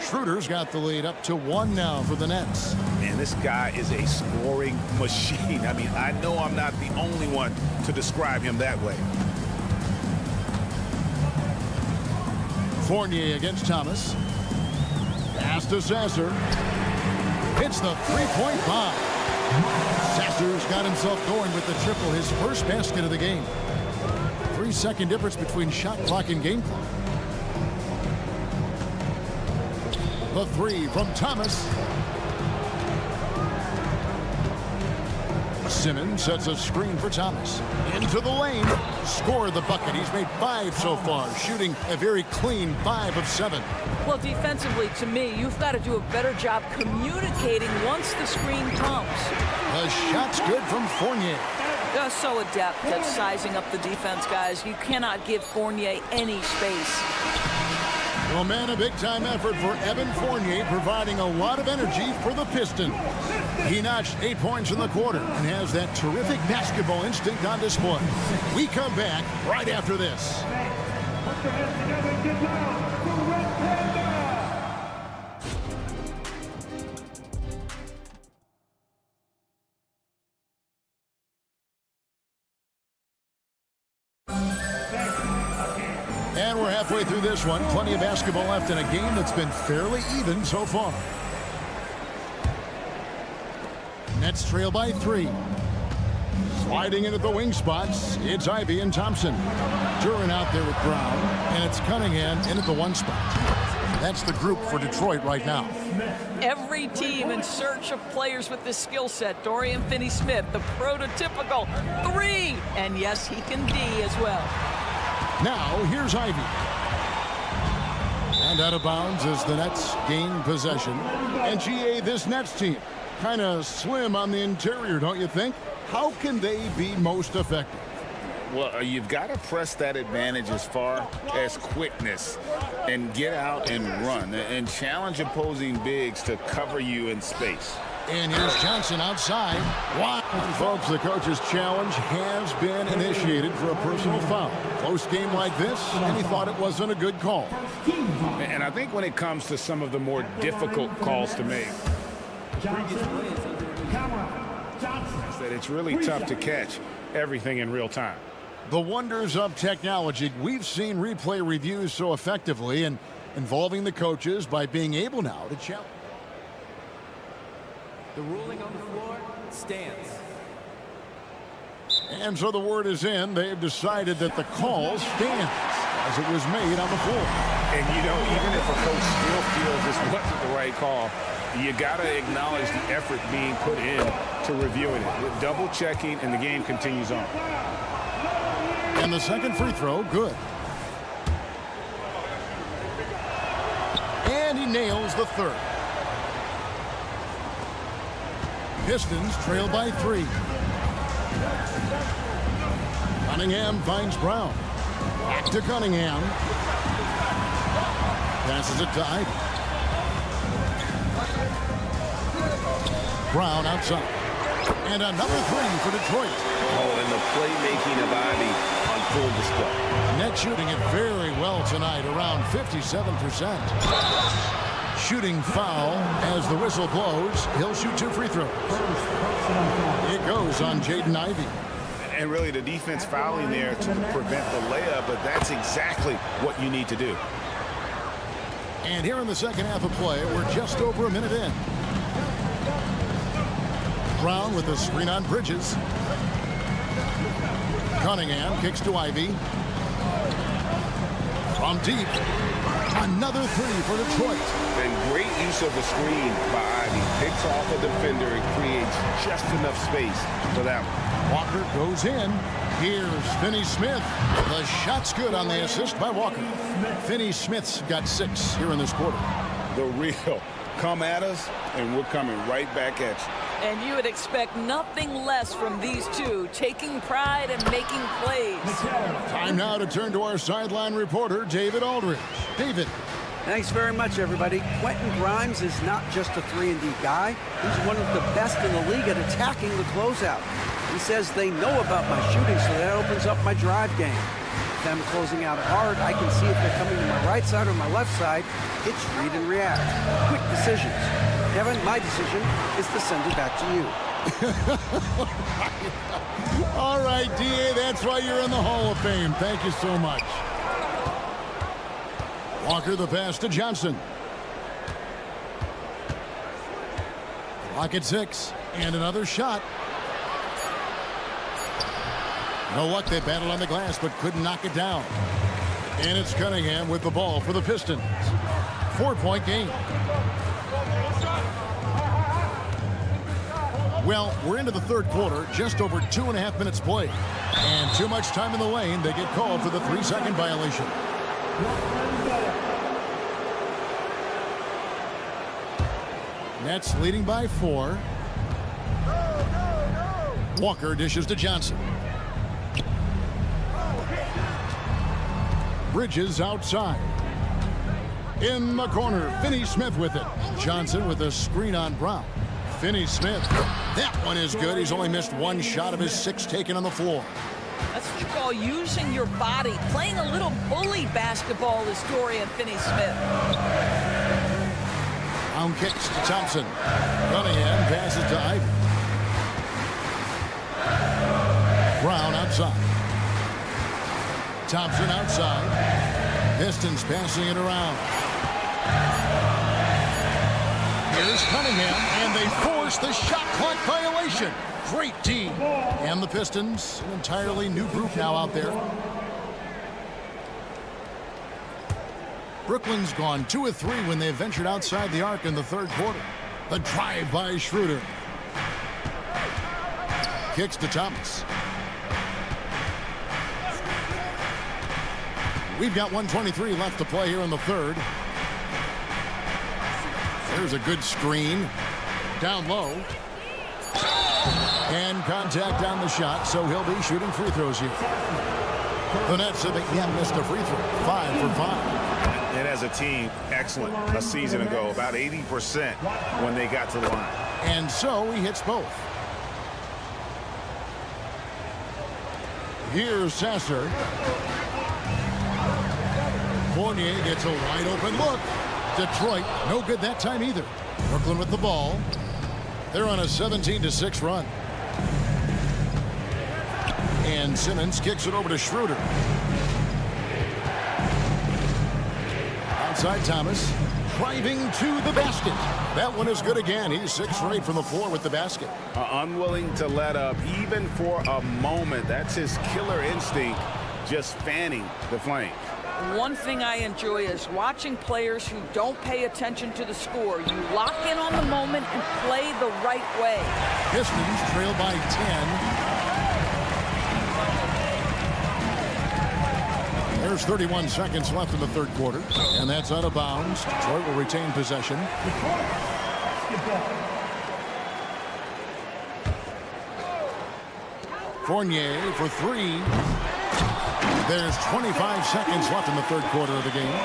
Schroeder's got the lead up to 1 now for the Nets. Man, this guy is a scoring machine. I mean, I know I'm not the only one to describe him that way. Fournier against Thomas. Pass to Sasser. Hits the three-point bomb. Sasser's got himself going with the triple, his first basket of the game. 3-second difference between shot clock and game clock. The three from Thomas. Simmons sets a screen for Thomas. Into the lane. Scored the bucket. He's made 5 so far, shooting a very clean 5 of 7. Well, defensively, to me, you've got to do a better job communicating once the screen comes. The shot's good from Fournier. They're so adept at sizing up the defense, guys. You cannot give Fournier any space. Well, man, a big-time effort for Evan Fournier, providing a lot of energy for the Pistons. He notched 8 points in the quarter and has that terrific basketball instinct on display. We come back right after this. And we're halfway through this one. Plenty of basketball left in a game that's been fairly even so far. Nets trail by 3. Sliding into the wing spots, it's Ivy and Thompson. Duran out there with Brown, and it's Cunningham in at the 1 spot. That's the group for Detroit right now. Every team in search of players with this skill set. Dorian Finney-Smith, the prototypical 3. And yes, he can D as well. Now, here's Ivy. And out of bounds as the Nets gain possession. And GA, this Nets team, kind of slim on the interior, don't you think? How can they be most effective? Well, you've got to press that advantage as far as quickness and get out and run and challenge opposing bigs to cover you in space. And here's Johnson outside. Wow. Folks, the coach's challenge has been initiated for a personal foul. Close game like this, and he thought it wasn't a good call. And I think when it comes to some of the more difficult calls to make, that it's really tough to catch everything in real time. The wonders of technology. We've seen replay reviews so effectively and involving the coaches by being able now to challenge. The ruling on the floor stands. And so the word is in. They've decided that the call stands as it was made on the floor. And, you know, even if a coach still feels this wasn't the right call, you got to acknowledge the effort being put in to reviewing it. With double checking, and the game continues on. And the second free throw, good. And he nails the third. Pistons trail by 3. Cunningham finds Brown. Back to Cunningham. Passes it to Ivy. Brown outside. And another 3 for Detroit. Oh, and the playmaking of Ivy on full display. Net shooting it very well tonight, around 57%. Shooting foul as the whistle blows. He'll shoot 2 free throws. It goes on Jaden Ivey. And really the defense fouling there to prevent the layup, but that's exactly what you need to do. And here in the second half of play, we're just over a minute in. Brown with the screen on Bridges. Cunningham kicks to Ivy. From deep. Another 3 for Detroit. And great use of the screen by Ivy. Picks off a defender and creates just enough space for that one. Walker goes in. Here's Finney-Smith. The shot's good on the assist by Walker. Finney-Smith's got 6 here in this quarter. The real come at us, and we're coming right back at you. And you would expect nothing less from these two, taking pride and making plays. Time now to turn to our sideline reporter, David Aldridge. David. Thanks very much, everybody. Quentin Grimes is not just a 3-and-D guy. He's one of the best in the league at attacking the closeout. He says they know about my shooting, so that opens up my drive game. If I'm closing out hard, I can see if they're coming to my right side or my left side. It's read and react. Quick decisions. Kevin, my decision is to send it back to you. All right, D.A., that's why you're in the Hall of Fame. Thank you so much. Walker the pass to Johnson. Clock at 6. And another shot. No luck. They battled on the glass, but couldn't knock it down. And it's Cunningham with the ball for the Pistons. 4-point game. Well, we're into the third quarter, just over 2.5 minutes played. And too much time in the lane, they get called for the 3-second violation. Nets leading by 4. Walker dishes to Johnson. Bridges outside. In the corner, Finney-Smith with it. Johnson with a screen on Brown. Finney-Smith. That one is good. He's only missed 1 shot of his 6 taken on the floor. That's what you call using your body. Playing a little bully basketball is Dorian Finney-Smith. Brown kicks to Thompson. Cunningham passes to Ivy. Brown outside. Thompson outside. Pistons passing it around. Here's Cunningham, and they force the shot clock violation. Great team. And the Pistons, an entirely new group now out there. Brooklyn's gone 2 of 3 when they ventured outside the arc in the third quarter. The drive by Schroeder. Kicks to Thomas. We've got 1:23 left to play here in the third. There's a good screen. Down low. And contact on the shot, so he'll be shooting free throws here. The Nets have again missed a free throw. 5 for 5. And as a team, excellent a season ago. About 80% when they got to the line. And so he hits both. Here's Sasser. Fournier gets a wide open look. Detroit, no good that time either. Brooklyn with the ball. They're on a 17-6 run. And Simmons kicks it over to Schroeder. Outside Thomas. Driving to the basket. That one is good again. He's 6 for 8 from the floor with the basket. Unwilling to let up even for a moment. That's his killer instinct, just fanning the flame. One thing I enjoy is watching players who don't pay attention to the score. You lock in on the moment and play the right way. Pistons trail by 10. There's 31 seconds left in the third quarter, and that's out of bounds. Detroit will retain possession. Fournier for 3. There's 25 seconds left in the third quarter of the game.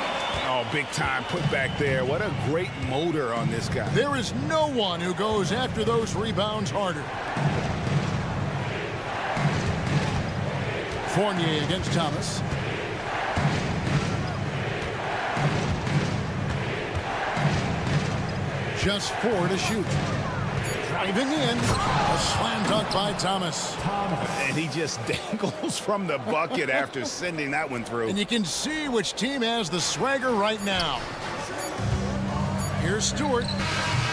Oh, big time put back there. What a great motor on this guy. There is no one who goes after those rebounds harder. Fournier against Thomas. Just 4 to shoot. Driving in. A slam dunk by Thomas. And he just dangles from the bucket after sending that one through. And you can see which team has the swagger right now. Here's Stewart.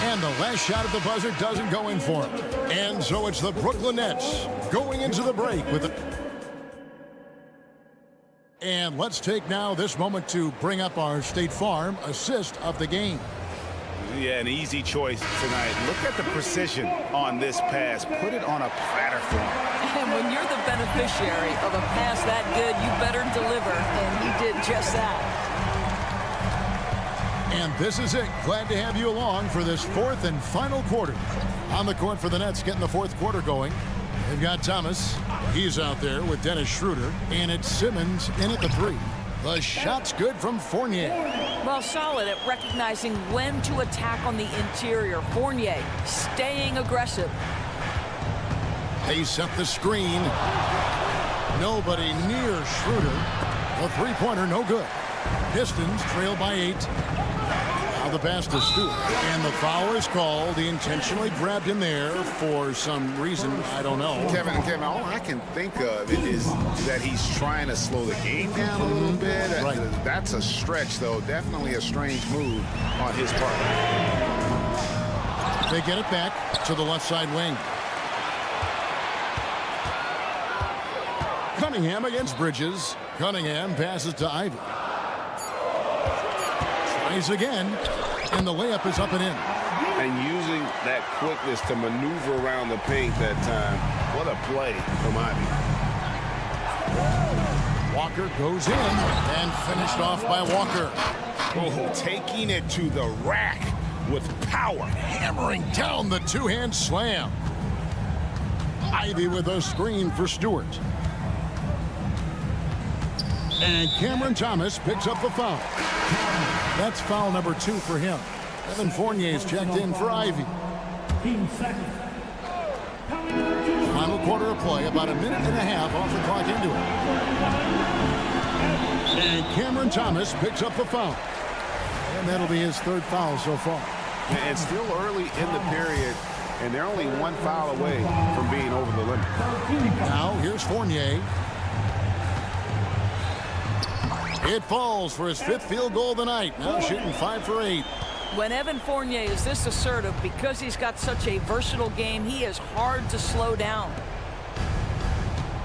And the last shot at the buzzer doesn't go in for him. And so it's the Brooklyn Nets going into the break with the... And let's take now this moment to bring up our State Farm assist of the game. Yeah, an easy choice tonight. Look at the precision on this pass. Put it on a platter for him. And when you're the beneficiary of a pass that good, you better deliver. And he did just that. And this is it. Glad to have you along for this fourth and final quarter. On the court for the Nets, getting the fourth quarter going. They've got Thomas. He's out there with Dennis Schroeder. And it's Simmons in at the 3. The shot's good from Fournier. Well, solid at recognizing when to attack on the interior. Fournier staying aggressive. They set the screen. Nobody near Schroeder. The three-pointer, no good. Pistons trail by 8. Now the pass to Stewart. And the foul is called. He intentionally grabbed him there for some reason. I don't know. Kevin, all I can think of is that he's trying to slow the game down a little bit. Right. That's a stretch, though. Definitely a strange move on his part. They get it back to the left side wing. Cunningham against Bridges. Cunningham passes to Ivy. Tries again, and the layup is up and in. And using that quickness to maneuver around the paint that time. What a play from Ivy. Walker goes in and finished off by Walker. Oh, taking it to the rack with power. Hammering down the two-hand slam. Ivy with a screen for Stewart. And Cameron Thomas picks up the foul. That's foul number 2 for him. Evan Fournier's checked in for Ivy. Final quarter of play, about a minute and a half off the clock into it. And Cameron Thomas picks up the foul. And that'll be his 3rd foul so far. And it's still early in the period, and they're only 1 foul away from being over the limit. Now here's Fournier. It falls for his 5th field goal of the night. Now shooting 5 for 8. When Evan Fournier is this assertive, because he's got such a versatile game, he is hard to slow down.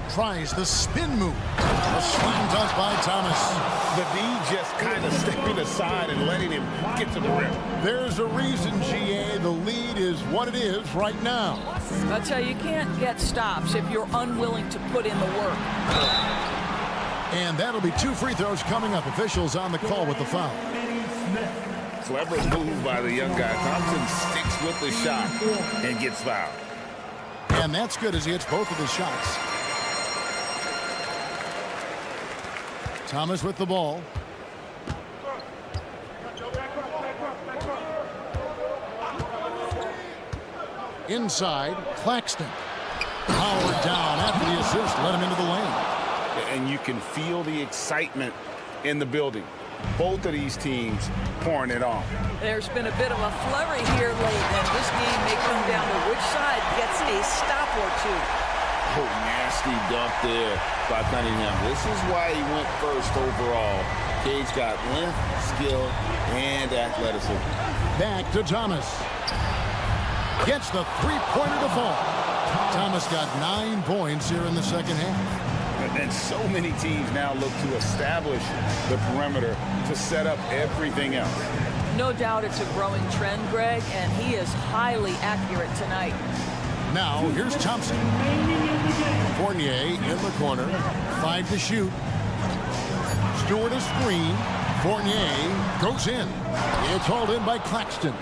Tries the spin move. A slam dunk by Thomas. The D just kind of stepping aside and letting him get to the rim. There's a reason, GA. The lead is what it is right now. That's how you can't get stops if you're unwilling to put in the work. And that'll be 2 free throws coming up. Officials on the call with the foul. Clever move by the young guy. Thompson sticks with the shot and gets fouled. And that's good as he hits both of his shots. Thomas with the ball. Inside, Claxton. Powered down after the assist, let him into the lane. And you can feel the excitement in the building. Both of these teams pouring it on. There's been a bit of a flurry here late, and this game may come down to which side gets a stop or two. Oh, nasty dunk there by Cunningham. This is why he went first overall. Cage got length, skill, and athleticism. Back to Thomas. Gets the three-pointer to fall. Thomas got 9 points here in the second half. And so many teams now look to establish the perimeter to set up everything else. No doubt it's a growing trend, Greg, and he is highly accurate tonight. Now, here's Thompson. Fournier in the corner. 5 to shoot. Stewart a screen. Fournier goes in. It's hauled in by Claxton.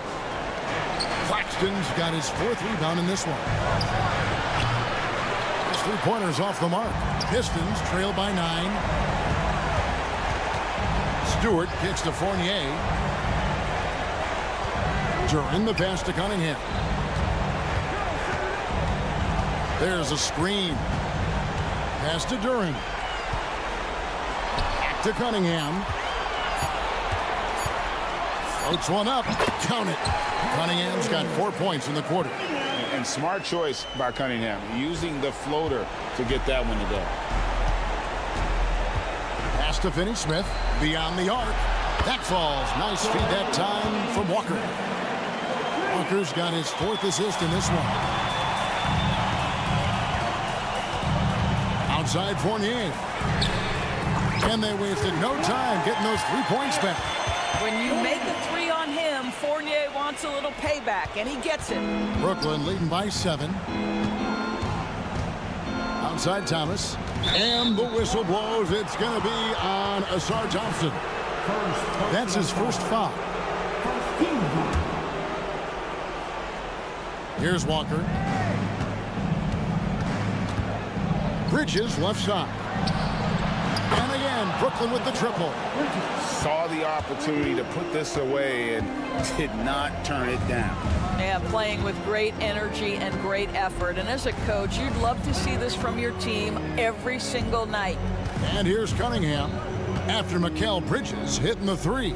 Claxton's got his 4th rebound in this one. His three-pointer's off the mark. Pistons trail by 9. Stewart kicks to Fournier. Duran the pass to Cunningham. There's a screen. Pass to Duran. Back to Cunningham. Floats one up. Count it. Cunningham's got 4 points in the quarter. And smart choice by Cunningham, using the floater to get that one to go. Pass to Finney-Smith. Beyond the arc. That falls. Nice feed that time from Walker. Walker's got his 4th assist in this one. Outside Fournier. And they wasted no time getting those 3 points back. When you make a 3 on him, Fournier wants a little payback, and he gets it. Brooklyn leading by 7. Outside Thomas. And the whistle blows. It's going to be on Asar Thompson. That's his first foul. Here's Walker. Bridges left side. And again, Brooklyn with the triple. Saw the opportunity to put this away and did not turn it down. Yeah, playing with great energy and great effort. And as a coach, you'd love to see this from your team every single night. And here's Cunningham after Mikal Bridges hitting the 3.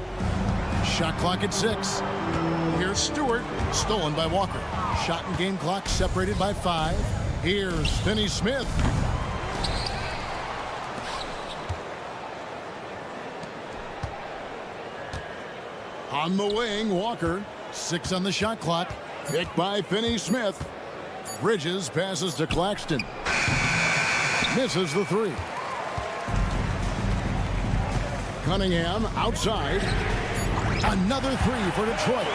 Shot clock at 6. Here's Stewart, stolen by Walker. Shot and game clock separated by 5. Here's Finney-Smith. On the wing, Walker. 6 on the shot clock. Picked by Finney-Smith. Bridges passes to Claxton. Misses the 3. Cunningham outside. Another 3 for Detroit.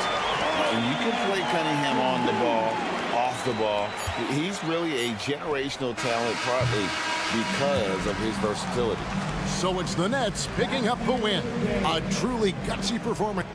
And you can play Cunningham on the ball, off the ball. He's really a generational talent, partly because of his versatility. So it's the Nets picking up the win. A truly gutsy performance.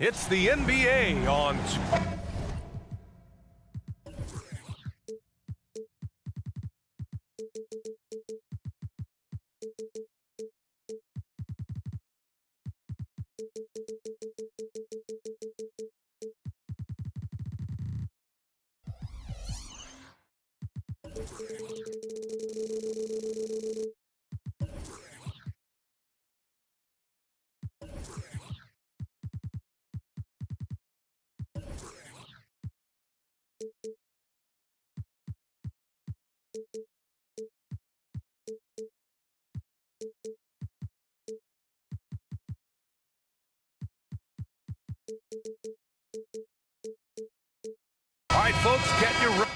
It's the NBA on... All right, folks, get your...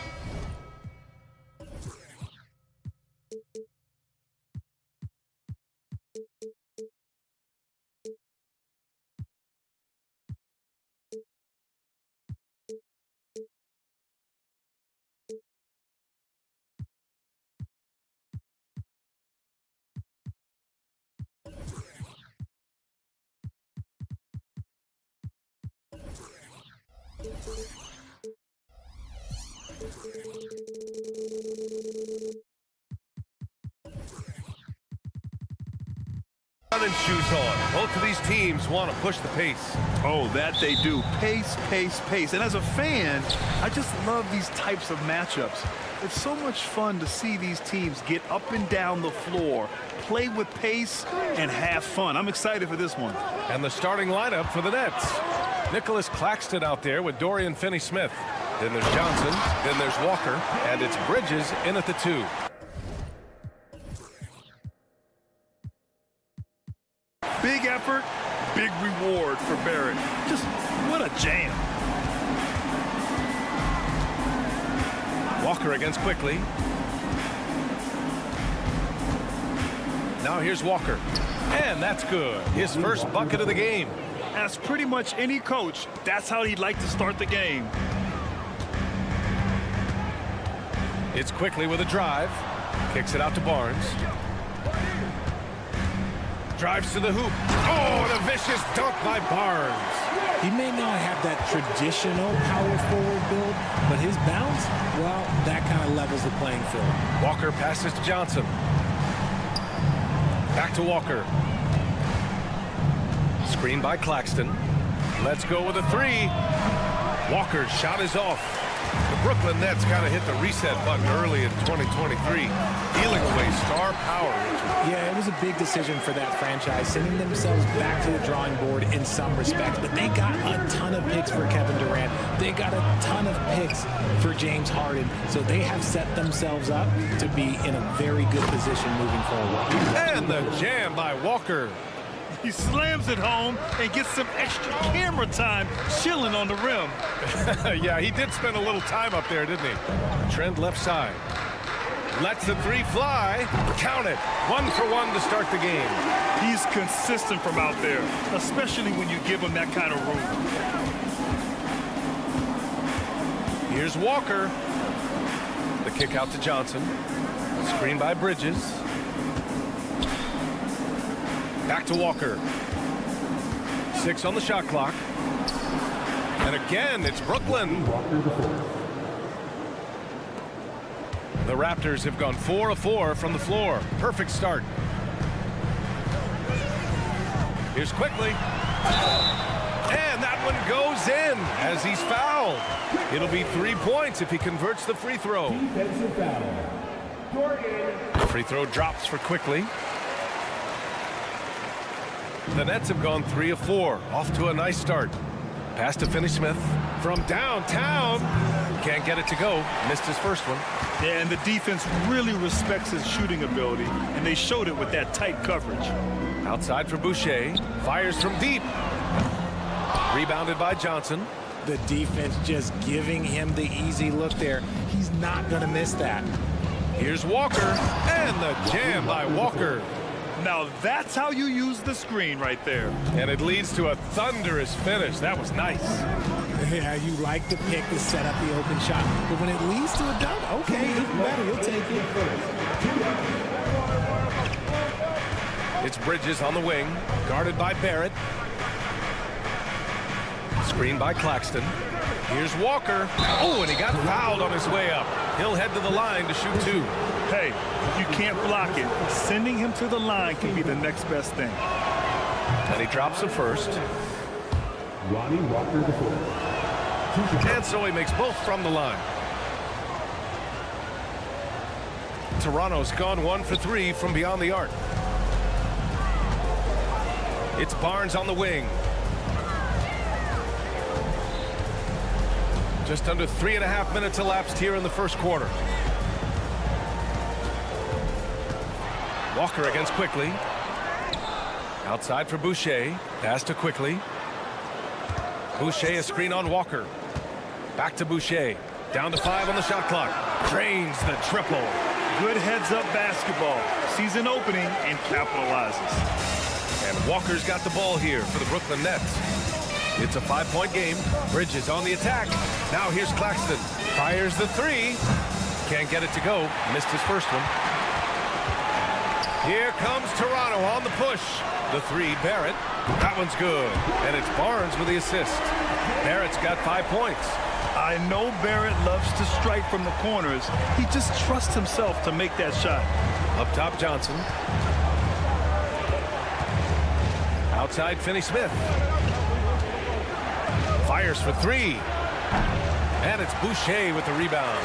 running shoes on. Both of these teams want to push the pace. Oh, that they do. Pace, pace, pace. And as a fan, I just love these types of matchups. It's so much fun to see these teams get up and down the floor, play with pace, and have fun. I'm excited for this one. And the starting lineup for the Nets. Nicholas Claxton out there with Dorian Finney-Smith. Then there's Johnson, then there's Walker, and it's Bridges in at the 2. Big effort, big reward for Barrett. Just what a jam. Walker against Quickly. Now here's Walker. And that's good. His first bucket of the game. As pretty much any coach, that's how he'd like to start the game. It's Quickly with a drive. Kicks it out to Barnes. Drives to the hoop. Oh, and a vicious dunk by Barnes. He may not have that traditional power forward build, but his bounce, well, that kind of levels the playing field. Walker passes to Johnson. Back to Walker. Screen by Claxton. Let's go with a 3. Walker's shot is off. The Brooklyn Nets kind of hit the reset button early in 2023, dealing away star power. Yeah, it was a big decision for that franchise, sending themselves back to the drawing board in some respects. But they got a ton of picks for Kevin Durant. They got a ton of picks for James Harden. So they have set themselves up to be in a very good position moving forward. And the jam by Walker. He slams it home and gets some extra camera time chilling on the rim. Yeah, he did spend a little time up there, didn't he? Trend left side. Lets the 3 fly. Count it. 1 for 1 to start the game. He's consistent from out there, especially when you give him that kind of room. Here's Walker. The kick out to Johnson. Screen by Bridges. Back to Walker. 6 on the shot clock. And again, it's Brooklyn. The Raptors have gone 4 of 4 from the floor. Perfect start. Here's Quickly. And that one goes in as he's fouled. It'll be 3 points if he converts the free throw. The free throw drops for Quickly. The Nets have gone 3 of 4. Off to a nice start. Pass to Finney-Smith from downtown. Can't get it to go. Missed his first one. Yeah, and the defense really respects his shooting ability, and they showed it with that tight coverage. Outside for Boucher. Fires from deep. Rebounded by Johnson. The defense just giving him the easy look there. He's not going to miss that. Here's Walker. And the jam by Walker. Now that's how you use the screen right there. And it leads to a thunderous finish. That was nice. Yeah, you like to pick to set up the open shot. But when it leads to a dunk, okay, even better. You'll take it. It's Bridges on the wing, guarded by Barrett. Screen by Claxton. Here's Walker. Oh, and he got fouled on his way up. He'll head to the line to shoot 2. Hey, if you can't block it, sending him to the line can be the next best thing. And he drops the first. Ronnie Walker the fourth. And so he makes both from the line. Toronto's gone 1 for 3 from beyond the arc. It's Barnes on the wing. Just under 3.5 minutes elapsed here in the first quarter. Walker against Quickly. Outside for Boucher. Pass to Quickly. Boucher a screen on Walker. Back to Boucher. Down to 5 on the shot clock. Drains the triple. Good heads-up basketball. Sees an opening and capitalizes. And Walker's got the ball here for the Brooklyn Nets. It's a 5-point game. Bridges on the attack. Now here's Claxton. Fires the 3. Can't get it to go. Missed his first one. Here comes Toronto on the push. The 3, Barrett. That one's good. And it's Barnes with the assist. Barrett's got 5 points. I know Barrett loves to strike from the corners. He just trusts himself to make that shot. Up top, Johnson. Outside, Finney-Smith. Fires for 3. And it's Boucher with the rebound.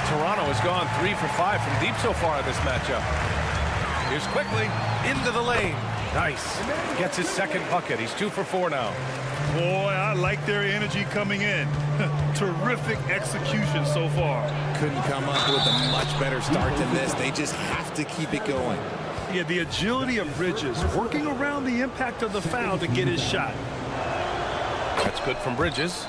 Toronto has gone 3 for 5 from deep so far in this matchup. Here's Quickly into the lane. Nice. Gets his second bucket. He's 2 for 4 now. Boy, I like their energy coming in. Terrific execution so far. Couldn't come up with a much better start than this. They just have to keep it going. Yeah, the agility of Bridges, working around the impact of the foul to get his shot. That's good from Bridges.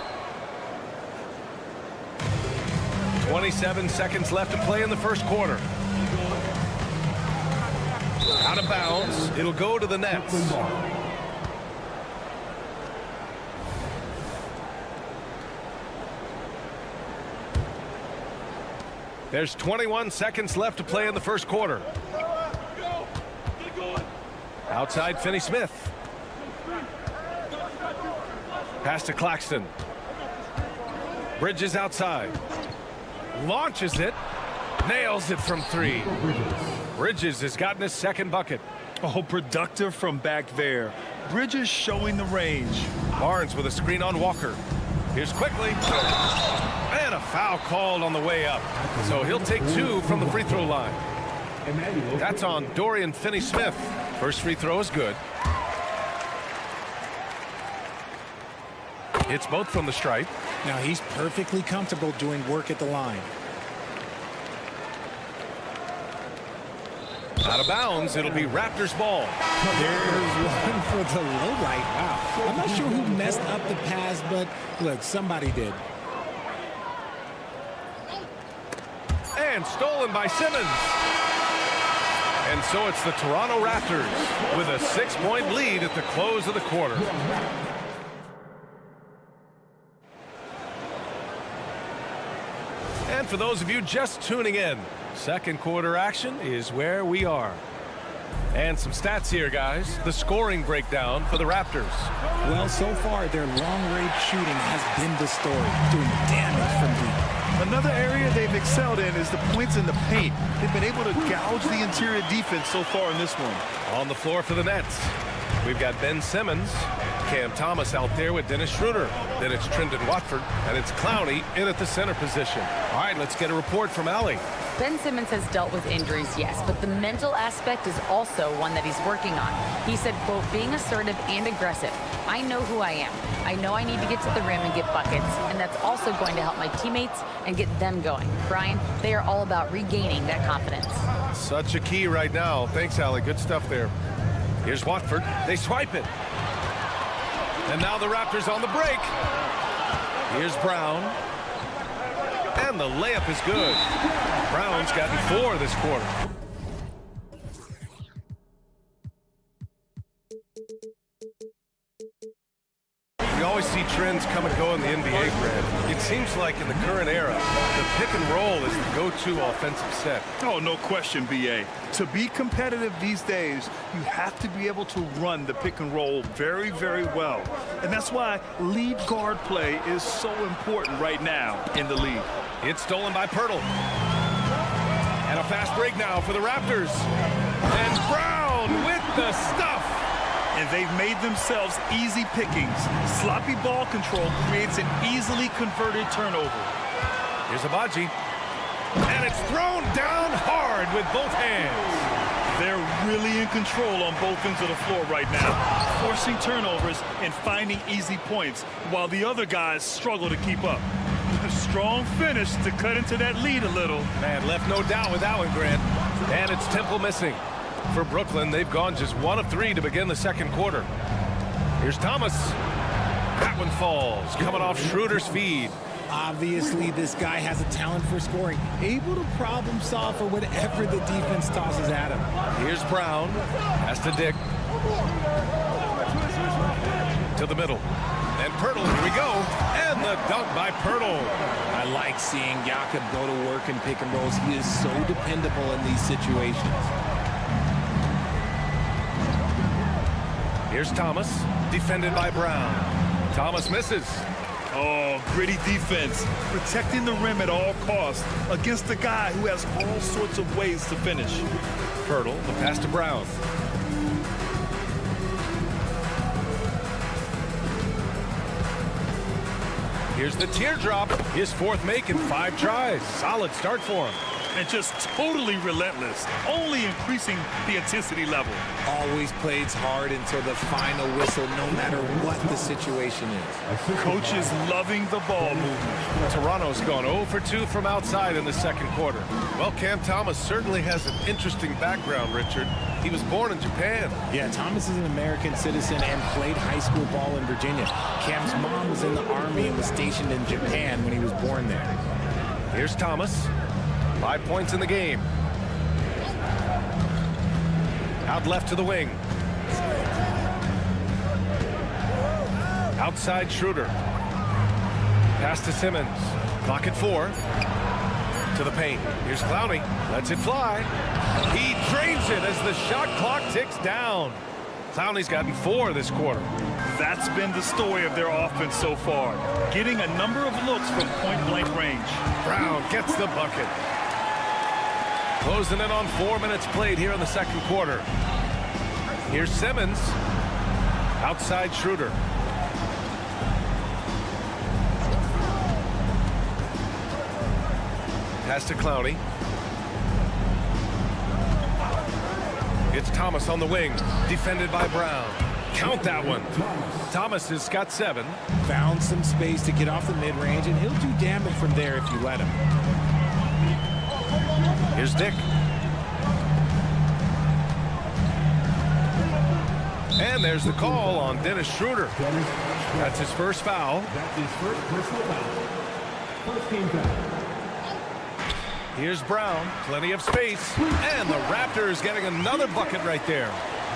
27 seconds left to play in the first quarter. Out of bounds. It'll go to the Nets. There's 21 seconds left to play in the first quarter. Outside, Finney-Smith. Pass to Claxton. Bridges outside. Launches it. Nails it from 3. Bridges has gotten his second bucket. Oh, productive from back there. Bridges showing the range. Barnes with a screen on Walker. Here's Quickly. And a foul called on the way up. So he'll take 2 from the free throw line. That's on Dorian Finney-Smith. First free throw is good. Hits both from the stripe. Now he's perfectly comfortable doing work at the line. Out of bounds, it'll be Raptors ball. There's one for the low light. Wow. I'm not sure who messed up the pass, but look, somebody did. And stolen by Simmons. And so it's the Toronto Raptors with a 6-point lead at the close of the quarter. And for those of you just tuning in, second quarter action is where we are. And some stats here, guys. The scoring breakdown for the Raptors. Well, so far, their long-range shooting has been the story, doing damage from deep. Another area they've excelled in is the points in the paint. They've been able to gouge the interior defense so far in this one. On the floor for the Nets, we've got Ben Simmons, Cam Thomas out there with Dennis Schroeder. Then it's Trendon Watford, and it's Clowney in at the center position. All right, let's get a report from Allie. Ben Simmons has dealt with injuries, yes, but the mental aspect is also one that he's working on. He said, quote, being assertive and aggressive. I know who I am. I know I need to get to the rim and get buckets, and that's also going to help my teammates and get them going. Brian, they are all about regaining that confidence. Such a key right now. Thanks, Allie. Good stuff there. Here's Watford. They swipe it. And now the Raptors on the break. Here's Brown. And the layup is good. Brown's gotten 4 this quarter. We always see trends come and go in the NBA, Brad. It seems like in the current era, the pick and roll is the go-to offensive set. Oh, no question, B.A. To be competitive these days, you have to be able to run the pick and roll very, very well. And that's why lead guard play is so important right now in the league. It's stolen by Pirtle. And a fast break now for the Raptors. And Brown with the stuff. And they've made themselves easy pickings. Sloppy ball control creates an easily converted turnover. Here's Abaji. And it's thrown down hard with both hands. They're really in control on both ends of the floor right now, forcing turnovers and finding easy points while the other guys struggle to keep up. A strong finish to cut into that lead a little. Man, left no doubt with that one, Grant. And it's Temple missing. For Brooklyn, they've gone just 1 of 3 to begin the second quarter. Here's Thomas. That one falls, coming off Schroeder's feed. Obviously, this guy has a talent for scoring, able to problem solve for whatever the defense tosses at him. Here's Brown. Has to Dick. To the middle. And Pirtle, here we go. And the dunk by Pirtle. I like seeing Jakob go to work in pick and rolls. He is so dependable in these situations. Here's Thomas, defended by Brown. Thomas misses. Oh, gritty defense, protecting the rim at all costs against a guy who has all sorts of ways to finish. Pirtle, the pass to Brown. Here's the teardrop, his 4th make in 5 tries. Solid start for him. And just totally relentless, only increasing the intensity level. Always plays hard until the final whistle, no matter what the situation is. Coach is loving the ball movement. Toronto's gone 0 for 2 from outside in the second quarter. Well, Cam Thomas certainly has an interesting background, Richard. He was born in Japan. Yeah, Thomas is an American citizen and played high school ball in Virginia. Cam's mom was in the Army and was stationed in Japan when he was born there. Here's Thomas. 5 points in the game. Out left to the wing. Outside Schroeder. Pass to Simmons. Clock at 4. To the paint. Here's Clowney. Lets it fly. He drains it as the shot clock ticks down. Clowney's gotten 4 this quarter. That's been the story of their offense so far. Getting a number of looks from point-blank range. Brown gets the bucket. Closing in on 4 minutes played here in the second quarter. Here's Simmons. Outside Schroeder. Pass to Clowney. It's Thomas on the wing. Defended by Brown. Count that one. Thomas has got 7. Found some space to get off the mid-range, and he'll do damage from there if you let him. Here's Dick. And there's the call on Dennis Schroeder. That's his first foul. That's his first personal foul. First team foul. Here's Brown. Plenty of space. And the Raptors getting another bucket right there.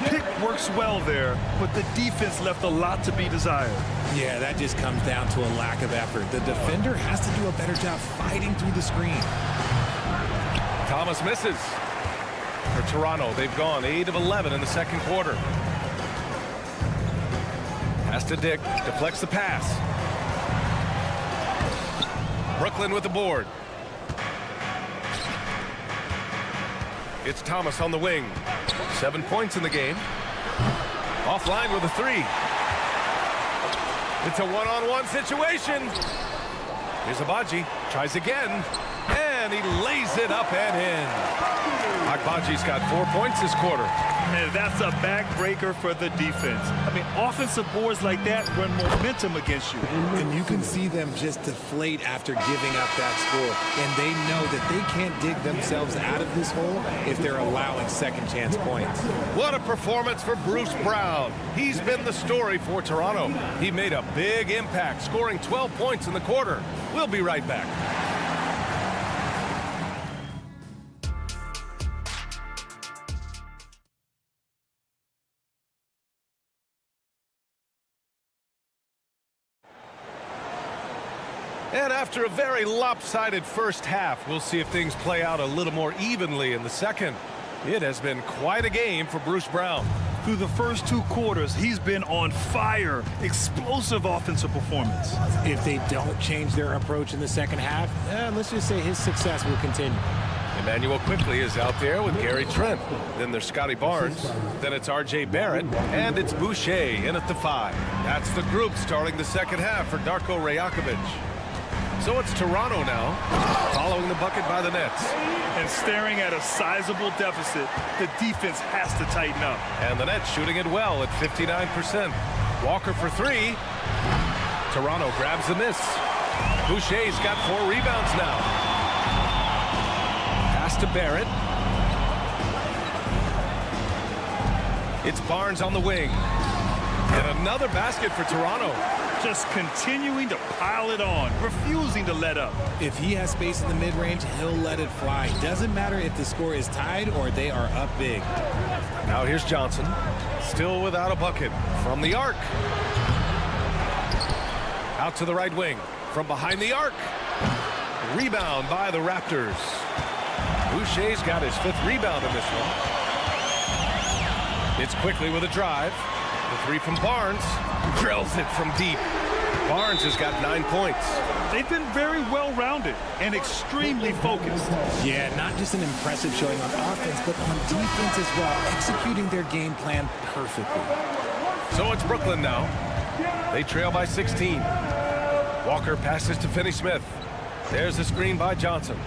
Pick works well there, but the defense left a lot to be desired. Yeah, that just comes down to a lack of effort. The defender has to do a better job fighting through the screen. Thomas misses. For Toronto, they've gone 8 of 11 in the second quarter. Pass to Dick. Deflects the pass. Brooklyn with the board. It's Thomas on the wing. 7 points in the game. Offline with a 3. It's a one-on-one situation. Here's Abaji. Tries again. And he lays it up and in. Agbaji's got 4 points this quarter. Man, that's a backbreaker for the defense. I mean, offensive boards like that run momentum against you. And you can see them just deflate after giving up that score. And they know that they can't dig themselves out of this hole if they're allowing second chance points. What a performance for Bruce Brown. He's been the story for Toronto. He made a big impact, scoring 12 points in the quarter. We'll be right back. And after a very lopsided first half, we'll see if things play out a little more evenly in the second. It has been quite a game for Bruce Brown. Through the first 2 quarters, he's been on fire. Explosive offensive performance. If they don't change their approach in the second half, let's just say his success will continue. Emmanuel quickly is out there with Gary Trent. Then there's Scotty Barnes. Then it's R.J. Barrett. And it's Boucher in at the 5. That's the group starting the second half for Darko Rajakovic. So it's Toronto now, following the bucket by the Nets. And staring at a sizable deficit, the defense has to tighten up. And the Nets shooting it well at 59%. Walker for 3. Toronto grabs the miss. Boucher's got 4 rebounds now. Pass to Barrett. It's Barnes on the wing. And another basket for Toronto. Just continuing to pile it on, refusing to let up. If he has space in the mid-range, he'll let it fly. Doesn't matter if the score is tied or they are up big. Now here's Johnson, still without a bucket from the arc. Out to the right wing, from behind the arc. Rebound by the Raptors. Boucher's got his 5th rebound in this one. It's quickly with a drive. The 3 from Barnes. Drills it from deep. Barnes has got 9 points. They've been very well-rounded and extremely focused. Yeah, not just an impressive showing on offense, but on defense as well, executing their game plan perfectly. So it's Brooklyn now. They trail by 16. Walker passes to Finney-Smith. There's the screen by Johnson.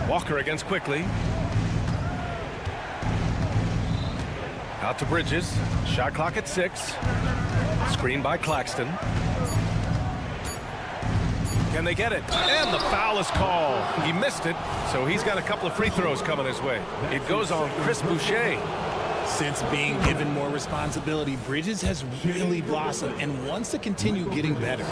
Walker against Quickly. Out to Bridges. Shot clock at 6. Screen by Claxton. Can they get it? And the foul is called. He missed it, so he's got a couple of free throws coming his way. It goes on Chris Boucher. Since being given more responsibility, Bridges has really blossomed and wants to continue getting better.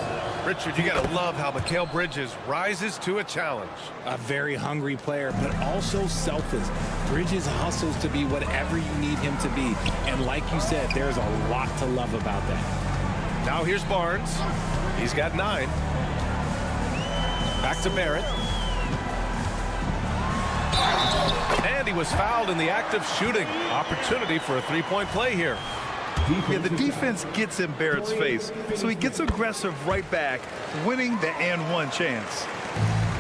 Richard, you got to love how Mikal Bridges rises to a challenge. A very hungry player, but also selfless. Bridges hustles to be whatever you need him to be. And like you said, there's a lot to love about that. Now here's Barnes. He's got 9. Back to Barrett. And he was fouled in the act of shooting. Opportunity for a 3-point play here. Yeah, the defense gets in Barrett's face, so he gets aggressive right back, winning the and-one chance.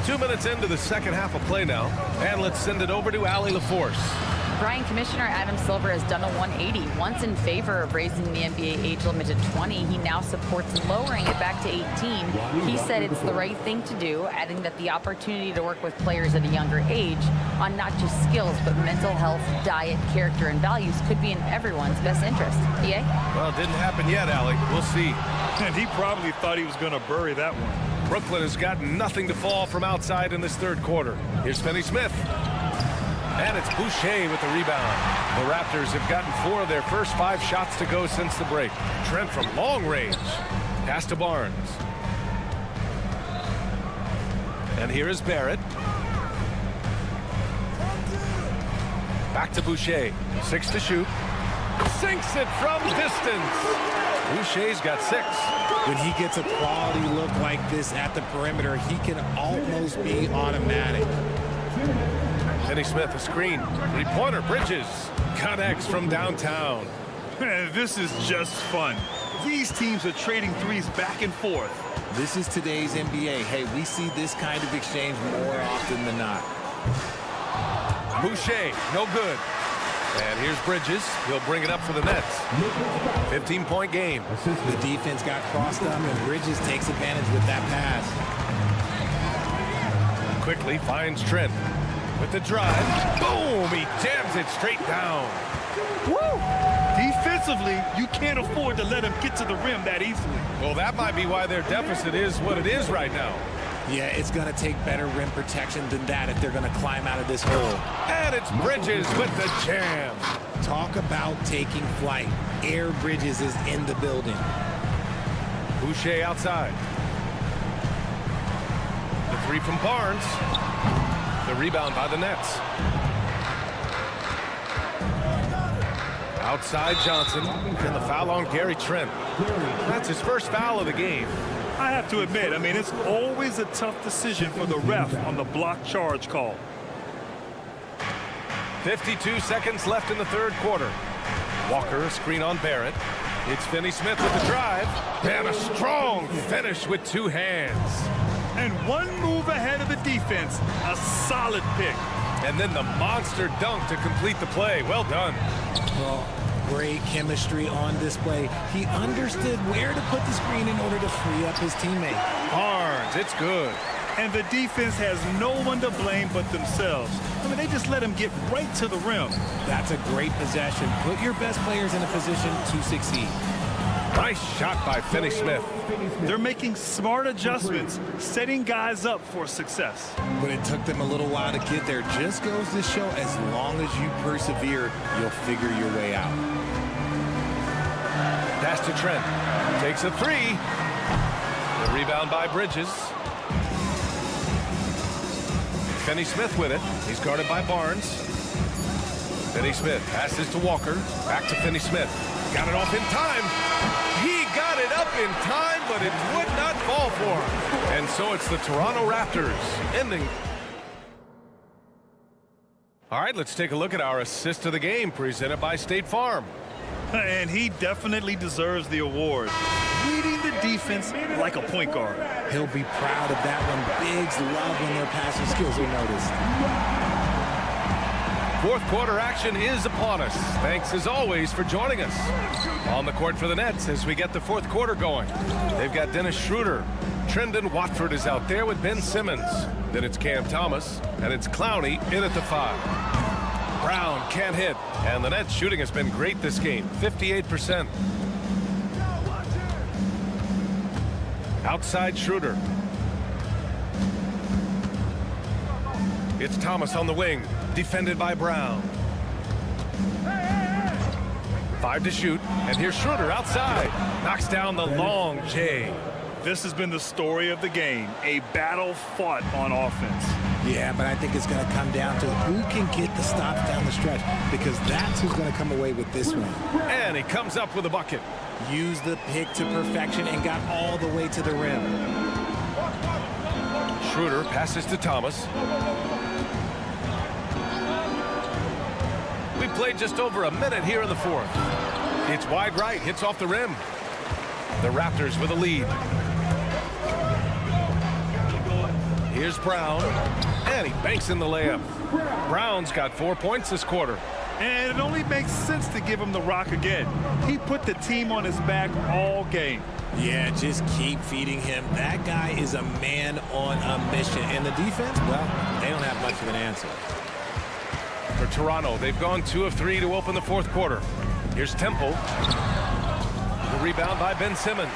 2 minutes into the second half of play now, and let's send it over to Allie LaForce. Brian, Commissioner Adam Silver has done a 180. Once in favor of raising the NBA age limit to 20, he now supports lowering it back to 18. He said it's the right thing to do, adding that the opportunity to work with players at a younger age on not just skills, but mental health, diet, character, and values could be in everyone's best interest. EA? Well, it didn't happen yet, Allie. We'll see. And he probably thought he was going to bury that one. Brooklyn has got nothing to fall from outside in this third quarter. Here's Finney-Smith. And it's Boucher with the rebound. The Raptors have gotten 4 of their first 5 shots to go since the break. Trent from long range. Pass to Barnes. And here is Barrett. Back to Boucher. 6 to shoot. Sinks it from distance. Boucher's got 6. When he gets a quality look like this at the perimeter, he can almost be automatic. Finney-Smith, a screen. 3-pointer, Bridges. Connects from downtown. This is just fun. These teams are trading threes back and forth. This is today's NBA. Hey, we see this kind of exchange more often than not. Boucher, no good. And here's Bridges. He'll bring it up for the Nets. 15-point game. The defense got crossed up, and Bridges takes advantage with that pass. Quickly finds Trent. With the drive, boom, he jams it straight down. Woo! Defensively, you can't afford to let him get to the rim that easily. Well, that might be why their deficit is what it is right now. Yeah, it's going to take better rim protection than that if they're going to climb out of this hole. And it's Bridges with the jam. Talk about taking flight. Air Bridges is in the building. Boucher outside. The 3 from Barnes. The rebound by the Nets. Outside Johnson, and the foul on Gary Trent. That's his first foul of the game. I have to admit, I mean, it's always a tough decision for the ref on the block charge call. 52 seconds left in the third quarter. Walker, a screen on Barrett. It's Finney Smith with the drive. And a strong finish with two hands. And one move ahead of the defense. A solid pick. And then the monster dunk to complete the play. Well done. Well, great chemistry on display. He understood where to put the screen in order to free up his teammate. Barnes, it's good. And the defense has no one to blame but themselves. I mean, they just let him get right to the rim. That's a great possession. Put your best players in a position to succeed. Nice shot by Finney Smith. They're making smart adjustments, setting guys up for success. But it took them a little while to get there. Just goes to show, as long as you persevere, you'll figure your way out. Pass to Trent. Takes a three. The rebound by Bridges. Finney Smith with it. He's guarded by Barnes. Finney Smith passes to Walker. Back to Finney Smith. Got it off in time. He got it up in time, but it would not fall for him. And so it's the Toronto Raptors ending. All right, let's take a look at our assist of the game presented by State Farm. And he definitely deserves the award. Leading the defense like a point guard. He'll be proud of that one. Bigs love when their passing skills are noticed. Fourth quarter action is upon us. Thanks as always for joining us. On the court for the Nets as we get the fourth quarter going. They've got Dennis Schroeder. Trendon Watford is out there with Ben Simmons. Then it's Cam Thomas, and it's Clowney in at the 5. Brown can't hit, and the Nets shooting has been great this game, 58%. Outside Schroeder. It's Thomas on the wing, defended by Brown. 5 to shoot, and here's Schroeder outside. Knocks down the long J. This has been the story of the game, a battle fought on offense. Yeah, but I think it's going to come down to who can get the stops down the stretch, because that's who's going to come away with this one. And he comes up with a bucket. Used the pick to perfection and got all the way to the rim. Schroeder passes to Thomas. We played just over a minute here in the fourth. It's wide right, hits off the rim. The Raptors with a lead. Here's Brown, and he banks in the layup. Brown's got 4 points this quarter. And it only makes sense to give him the rock again. He put the team on his back all game. Yeah, just keep feeding him. That guy is a man on a mission. And the defense, well, they don't have much of an answer. For Toronto, they've gone 2 of 3 to open the fourth quarter. Here's Temple. The rebound by Ben Simmons.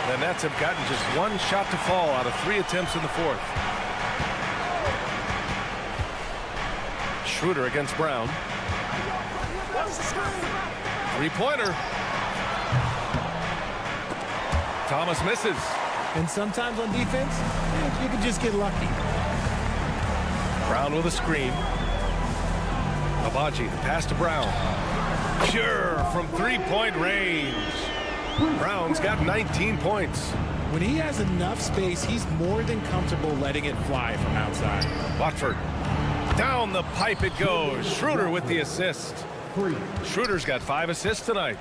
The Nets have gotten just one shot to fall out of 3 attempts in the fourth. Schroeder against Brown. Three-pointer. Thomas misses. And sometimes on defense, you can just get lucky. Brown with a screen. Abaji, the pass to Brown. Pure from three-point range. Brown's got 19 points. When he has enough space, he's more than comfortable letting it fly from outside. Watford. Down the pipe it goes. Schroeder with the assist. Schroeder's got 5 assists tonight.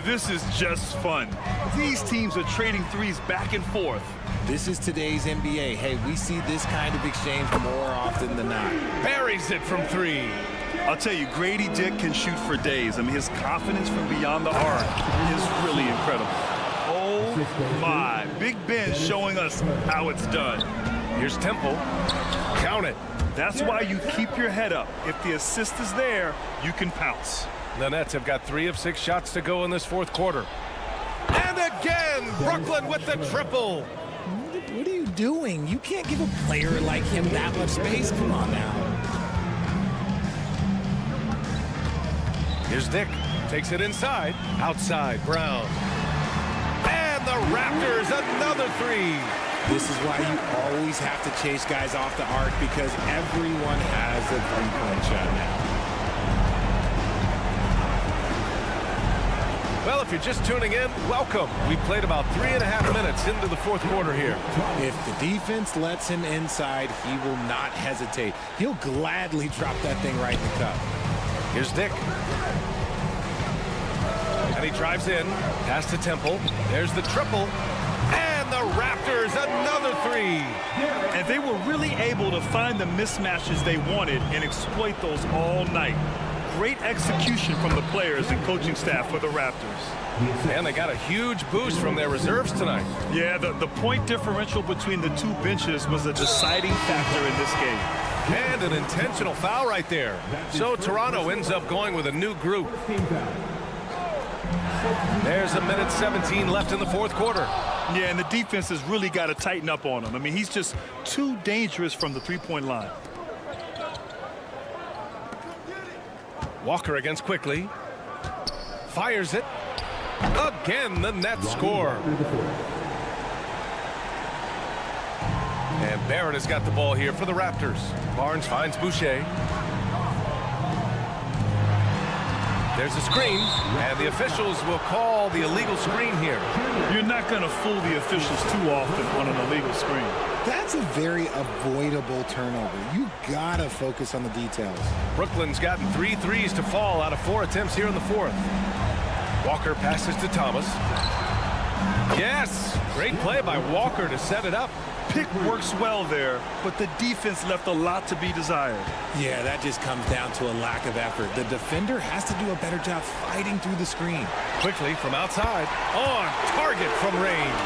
This is just fun. These teams are trading threes back and forth. This is today's NBA. Hey, we see this kind of exchange more often than not. Buries it from 3. I'll tell you, Grady Dick can shoot for days. I mean, his confidence from beyond the arc is really incredible. Oh, my. Big Ben showing us how it's done. Here's Temple. Count it. That's why you keep your head up. If the assist is there, you can pounce. The Nets have got 3 of 6 shots to go in this fourth quarter. And again, Brooklyn with the triple. What are you doing? You can't give a player like him that much space. Come on now. Here's Dick. Takes it inside. Outside, Brown. And the Raptors, another 3. This is why you always have to chase guys off the arc, because everyone has a three-point shot now. Well, if you're just tuning in, welcome. We played about 3.5 minutes into the fourth quarter here. If the defense lets him inside, he will not hesitate. He'll gladly drop that thing right in the cup. Here's Dick. And he drives in. Pass to Temple. There's the triple. And the Raptors, another three. And they were really able to find the mismatches they wanted and exploit those all night. Great execution from the players and coaching staff for the Raptors. And they got a huge boost from their reserves tonight. Yeah, the point differential between the two benches was a deciding factor in this game. And an intentional foul right there. So Toronto ends up going with a new group. There's 1:17 left in the fourth quarter. Yeah, and the defense has really got to tighten up on him. I mean, he's just too dangerous from the three-point line. Walker against Quickly. Fires it. Again, the net score. And Barrett has got the ball here for the Raptors. Barnes finds Boucher. There's a screen, and the officials will call the illegal screen here. You're not going to fool the officials too often on an illegal screen. That's a very avoidable turnover. You gotta focus on the details. Brooklyn's gotten 3 threes to fall out of 4 attempts here in the fourth. Walker passes to Thomas. Yes, great play by Walker to set it up. Pick works well there, but the defense left a lot to be desired. Yeah, that just comes down to a lack of effort. The defender has to do a better job fighting through the screen. Quickly from outside. On target from range.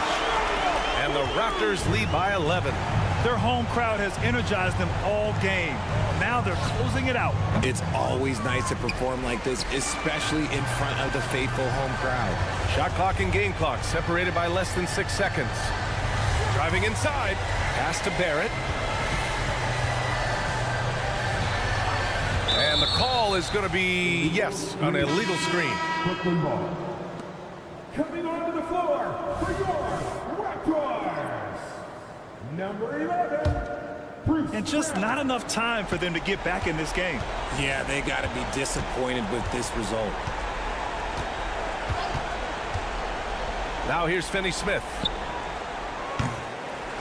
And the Raptors lead by 11. Their home crowd has energized them all game. Now they're closing it out. It's always nice to perform like this, especially in front of the faithful home crowd. Shot clock and game clock separated by less than 6 seconds. Driving inside. Pass to Barrett. And the call is going to be, yes, an illegal screen. Brooklyn ball. Coming onto the floor for your Raptors, number 11. And just not enough time for them to get back in this game. Yeah, they got to be disappointed with this result. Now here's Finney-Smith.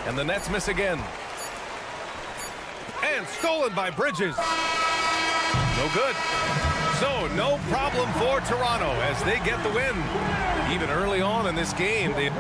And the Nets miss again. And stolen by Bridges. No good. So no problem for Toronto as they get the win. Even early on in this game, they...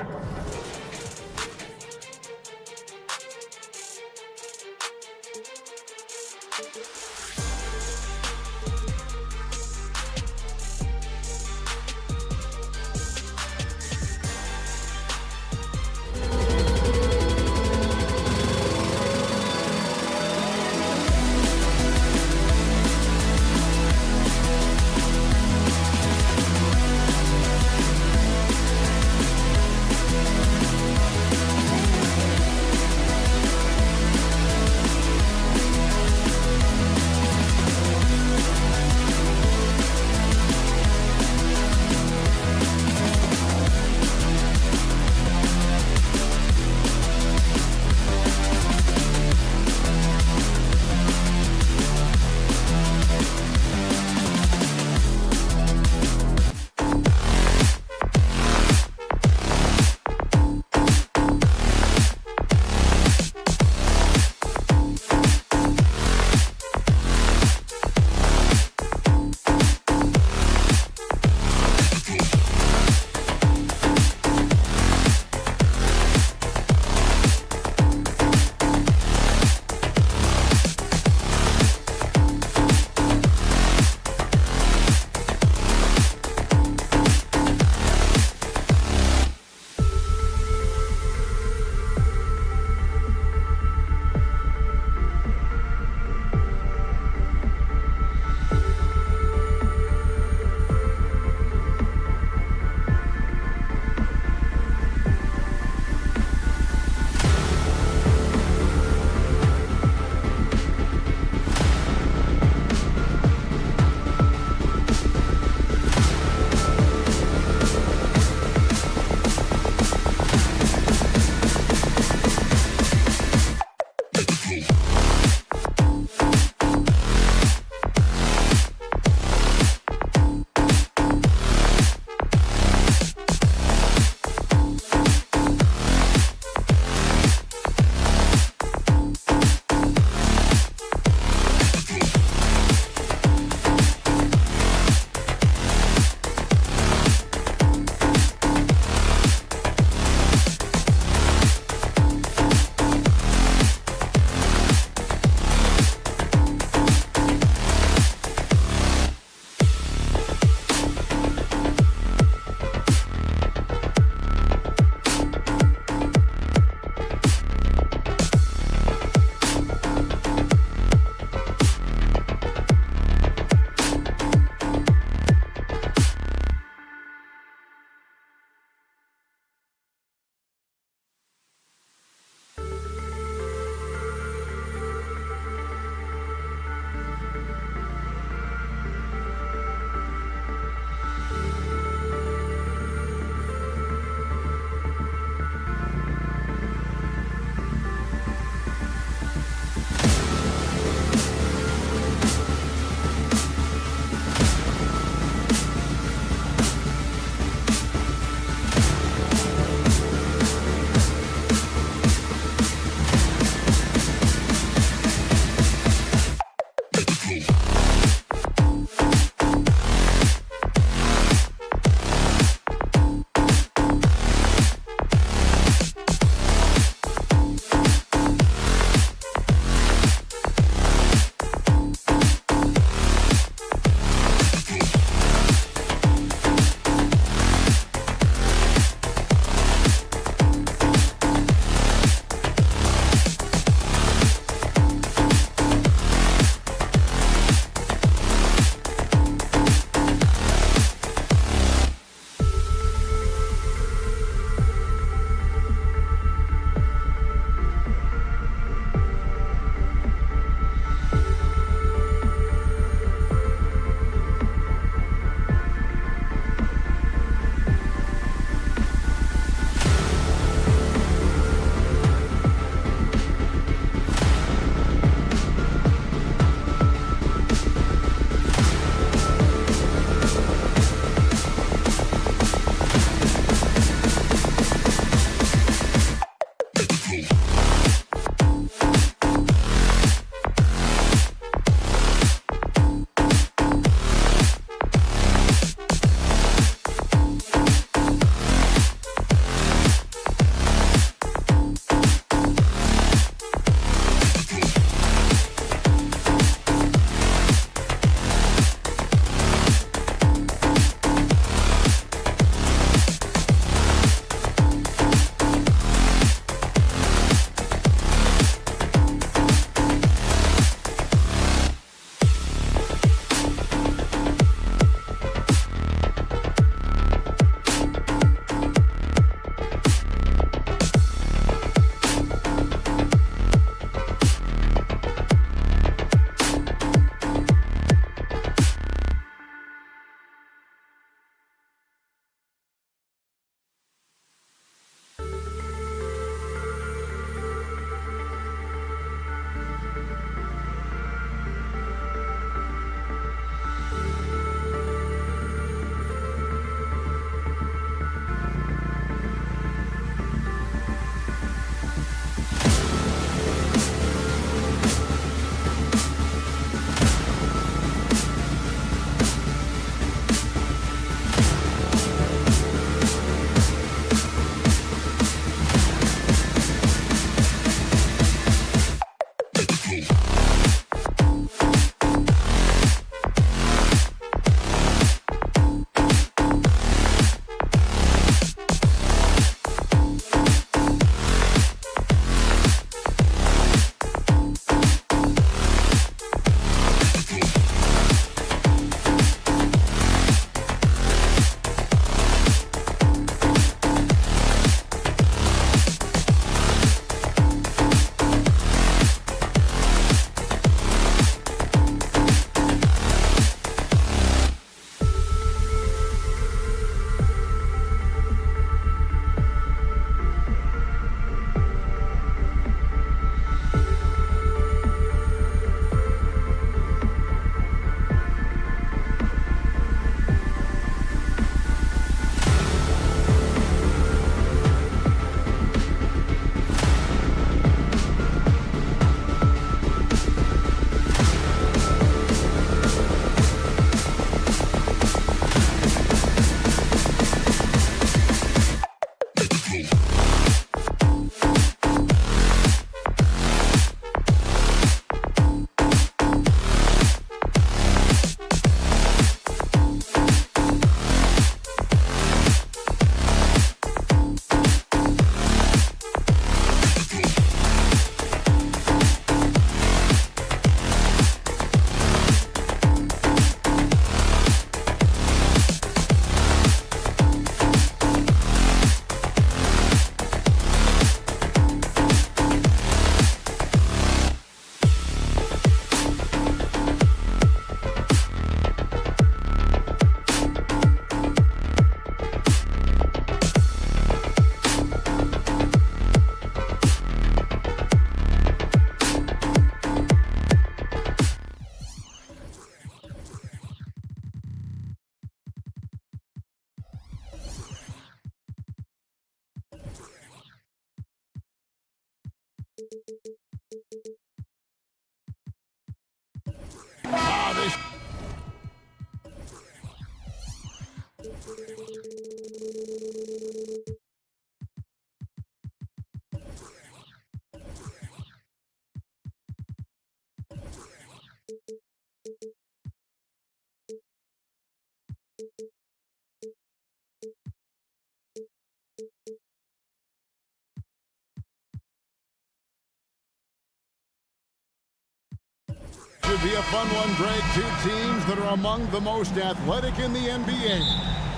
Should be a fun one, Greg. Two teams that are among the most athletic in the NBA.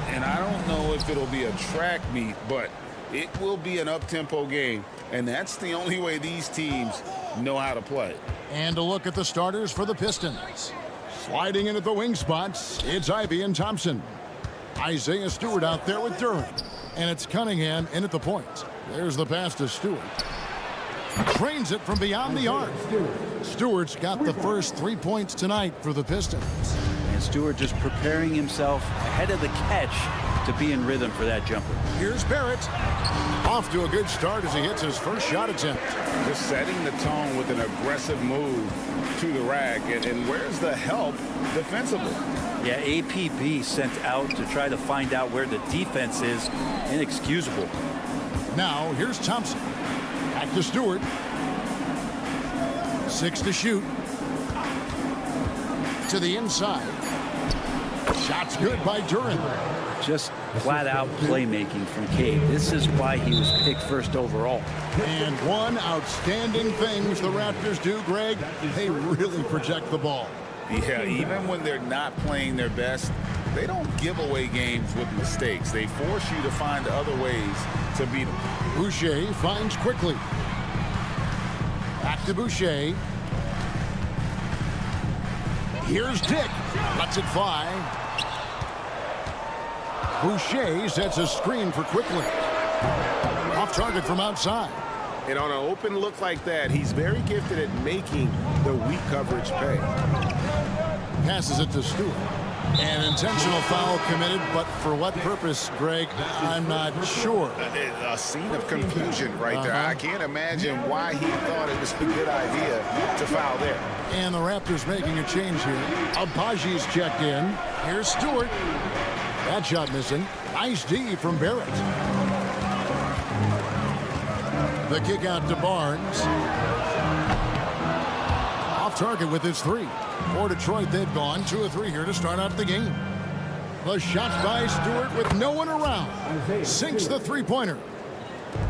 And I don't know if it'll be a track meet, but it will be an up-tempo game. And that's the only way these teams know how to play. And a look at the starters for the Pistons. Sliding in at the wing spots, it's Ivy and Thompson. Isaiah Stewart out there with Durant. And it's Cunningham in at the point. There's the pass to Stewart. Trains it from beyond the arc. Stewart's got the first 3 points tonight for the Pistons. And Stewart just preparing himself ahead of the catch to be in rhythm for that jumper. Here's Barrett. Off to a good start as he hits his first shot attempt. Just setting the tone with an aggressive move to the rack. And where's the help defensively? Yeah, APB sent out to try to find out where the defense is. Inexcusable. Now, here's Thompson. Back to Stewart. 6 to shoot. To the inside. Shot's good by Durant. Just flat-out playmaking from Cade. This is why he was picked first overall. And one outstanding thing the Raptors do, Greg, they really protect the ball. Yeah, even when they're not playing their best, they don't give away games with mistakes. They force you to find other ways to beat them. Boucher finds quickly. Back to Boucher. Here's Dick. Lets it fly. Boucher sets a screen for quickly. Off target from outside. And on an open look like that, he's very gifted at making the weak coverage pay. Passes it to Stewart. An intentional foul committed, but for what purpose, Greg, I'm not sure. A scene of confusion right there. I can't imagine why he thought it was a good idea to foul there. And the Raptors making a change here. Abaji's checked in. Here's Stewart. That shot missing. Nice D from Barrett. The kick out to Barnes. target with his 3. For Detroit, they've gone 2 of 3 here to start out the game. The shot by Stewart with no one around. Sinks the three-pointer.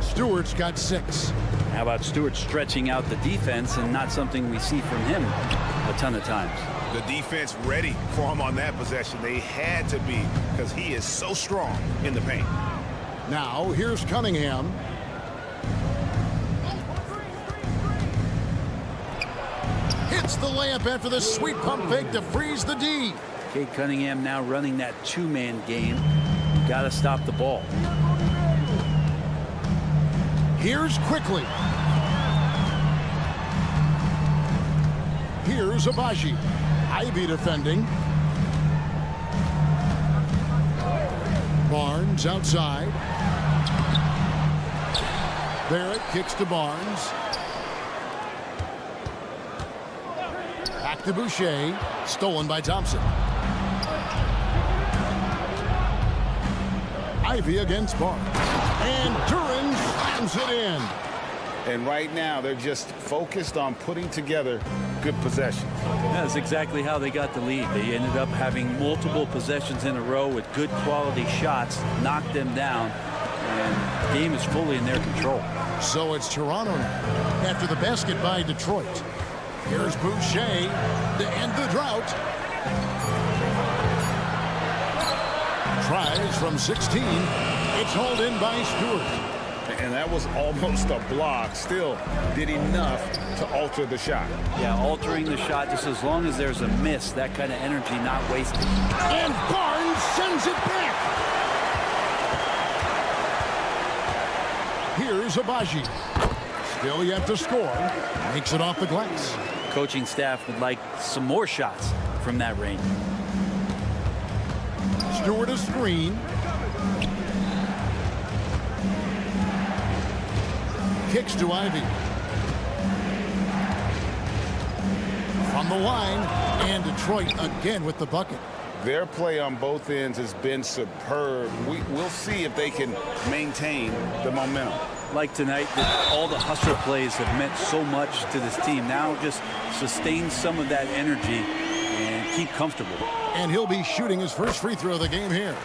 Stewart's got 6. How about Stewart stretching out the defense, and not something we see from him a ton of times. The defense ready for him on that possession. They had to be, because he is so strong in the paint. Now, here's Cunningham. Hits the layup after the sweet pump fake to freeze the D. Cade Cunningham now running that 2-man game. Got to stop the ball. Here's Quickly. Here's Abaji. Ivy defending. Barnes outside. Barrett kicks to Barnes. Back to Boucher. Stolen by Thompson. Ivy against Barnes. And Duran slams it in. And right now, they're just focused on putting together good possessions. That's exactly how they got the lead. They ended up having multiple possessions in a row with good quality shots, knocked them down, and the game is fully in their control. So it's Toronto now, after the basket by Detroit. Here's Boucher to end the drought. Tries from 16. It's hauled in by Stewart. And that was almost a block. Still did enough to alter the shot. Yeah, altering the shot just as long as there's a miss. That kind of energy not wasted. And Barnes sends it back. Here's Abaji. Still yet to score. Makes it off the glass. Coaching staff would like some more shots from that range. Stewart a screen. Kicks to Ivy. From the line, and Detroit again with the bucket. Their play on both ends has been superb. We'll see if they can maintain the momentum. Like tonight, all the hustle plays have meant so much to this team. Now just sustain some of that energy and keep comfortable. And he'll be shooting his first free throw of the game here.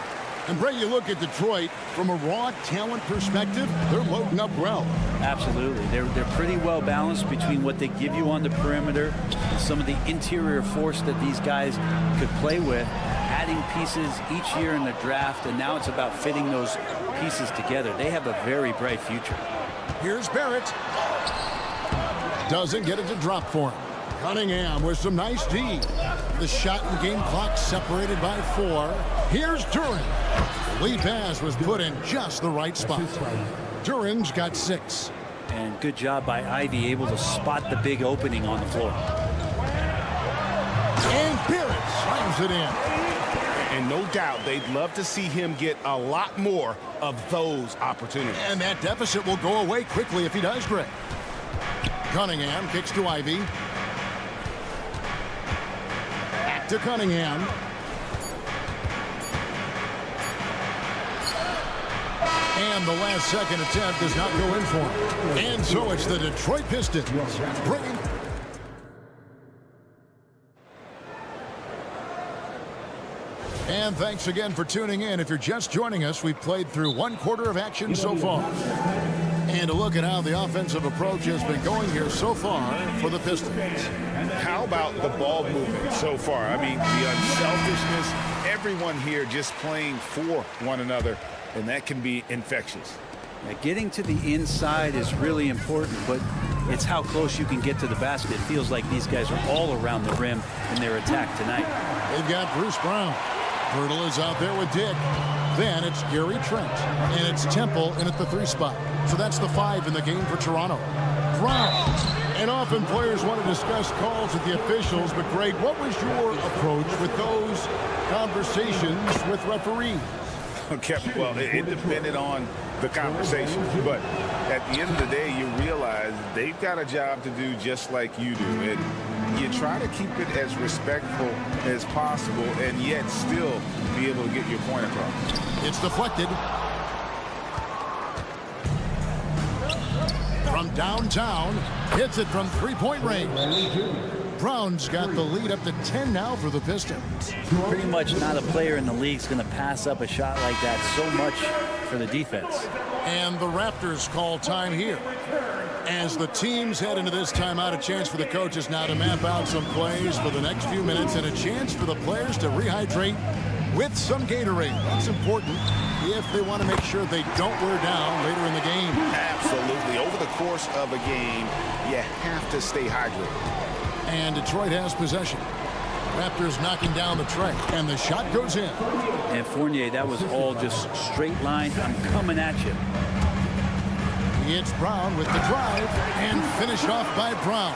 And Bray, you look at Detroit from a raw talent perspective, they're loading up well. Absolutely. They're pretty well balanced between what they give you on the perimeter and some of the interior force that these guys could play with, adding pieces each year in the draft, and now it's about fitting those pieces together. They have a very bright future. Here's Barrett. Doesn't get it to drop for him. Cunningham with some nice D. The shot and game clock separated by 4. Here's Duran. The lead pass was put in just the right spot. Duran's got 6. And good job by Ivy, able to spot the big opening on the floor. And Barrett slams it in. And no doubt they'd love to see him get a lot more of those opportunities. And that deficit will go away quickly if he does, Greg. Cunningham kicks to Ivy. Back to Cunningham. And the last second attempt does not go in for him. And so it's the Detroit Pistons bringing. And thanks again for tuning in. If you're just joining us, we've played through 1 quarter of action so far. And a look at how the offensive approach has been going here so far for the Pistons. How about the ball movement so far? I mean, the unselfishness, everyone here just playing for one another, and that can be infectious. Now, getting to the inside is really important, but it's how close you can get to the basket. It feels like these guys are all around the rim in their attack tonight. They've got Bruce Brown. Hurdle is out there with Dick. Then it's Gary Trent. And it's Temple in at the 3 spot. So that's the 5 in the game for Toronto. Brown. And often players want to discuss calls with the officials. But, Greg, what was your approach with those conversations with referees? Okay, well, it depended on the conversation. But at the end of the day, you realize they've got a job to do just like you do. And you try to keep it as respectful as possible and yet still be able to get your point across. It's deflected. From downtown, hits it from 3-point range. Brown's got the lead up to 10 now for the Pistons. Pretty much not a player in the league is going to pass up a shot like that so much for the defense. And the Raptors call time here. As the teams head into this timeout, a chance for the coaches now to map out some plays for the next few minutes and a chance for the players to rehydrate with some Gatorade. That's important if they want to make sure they don't wear down later in the game. Absolutely. Over the course of a game, you have to stay hydrated. And Detroit has possession. Raptors knocking down the tray, and the shot goes in. And Fournier, that was all just straight line. I'm coming at you. It's Brown with the drive, and finished off by Brown.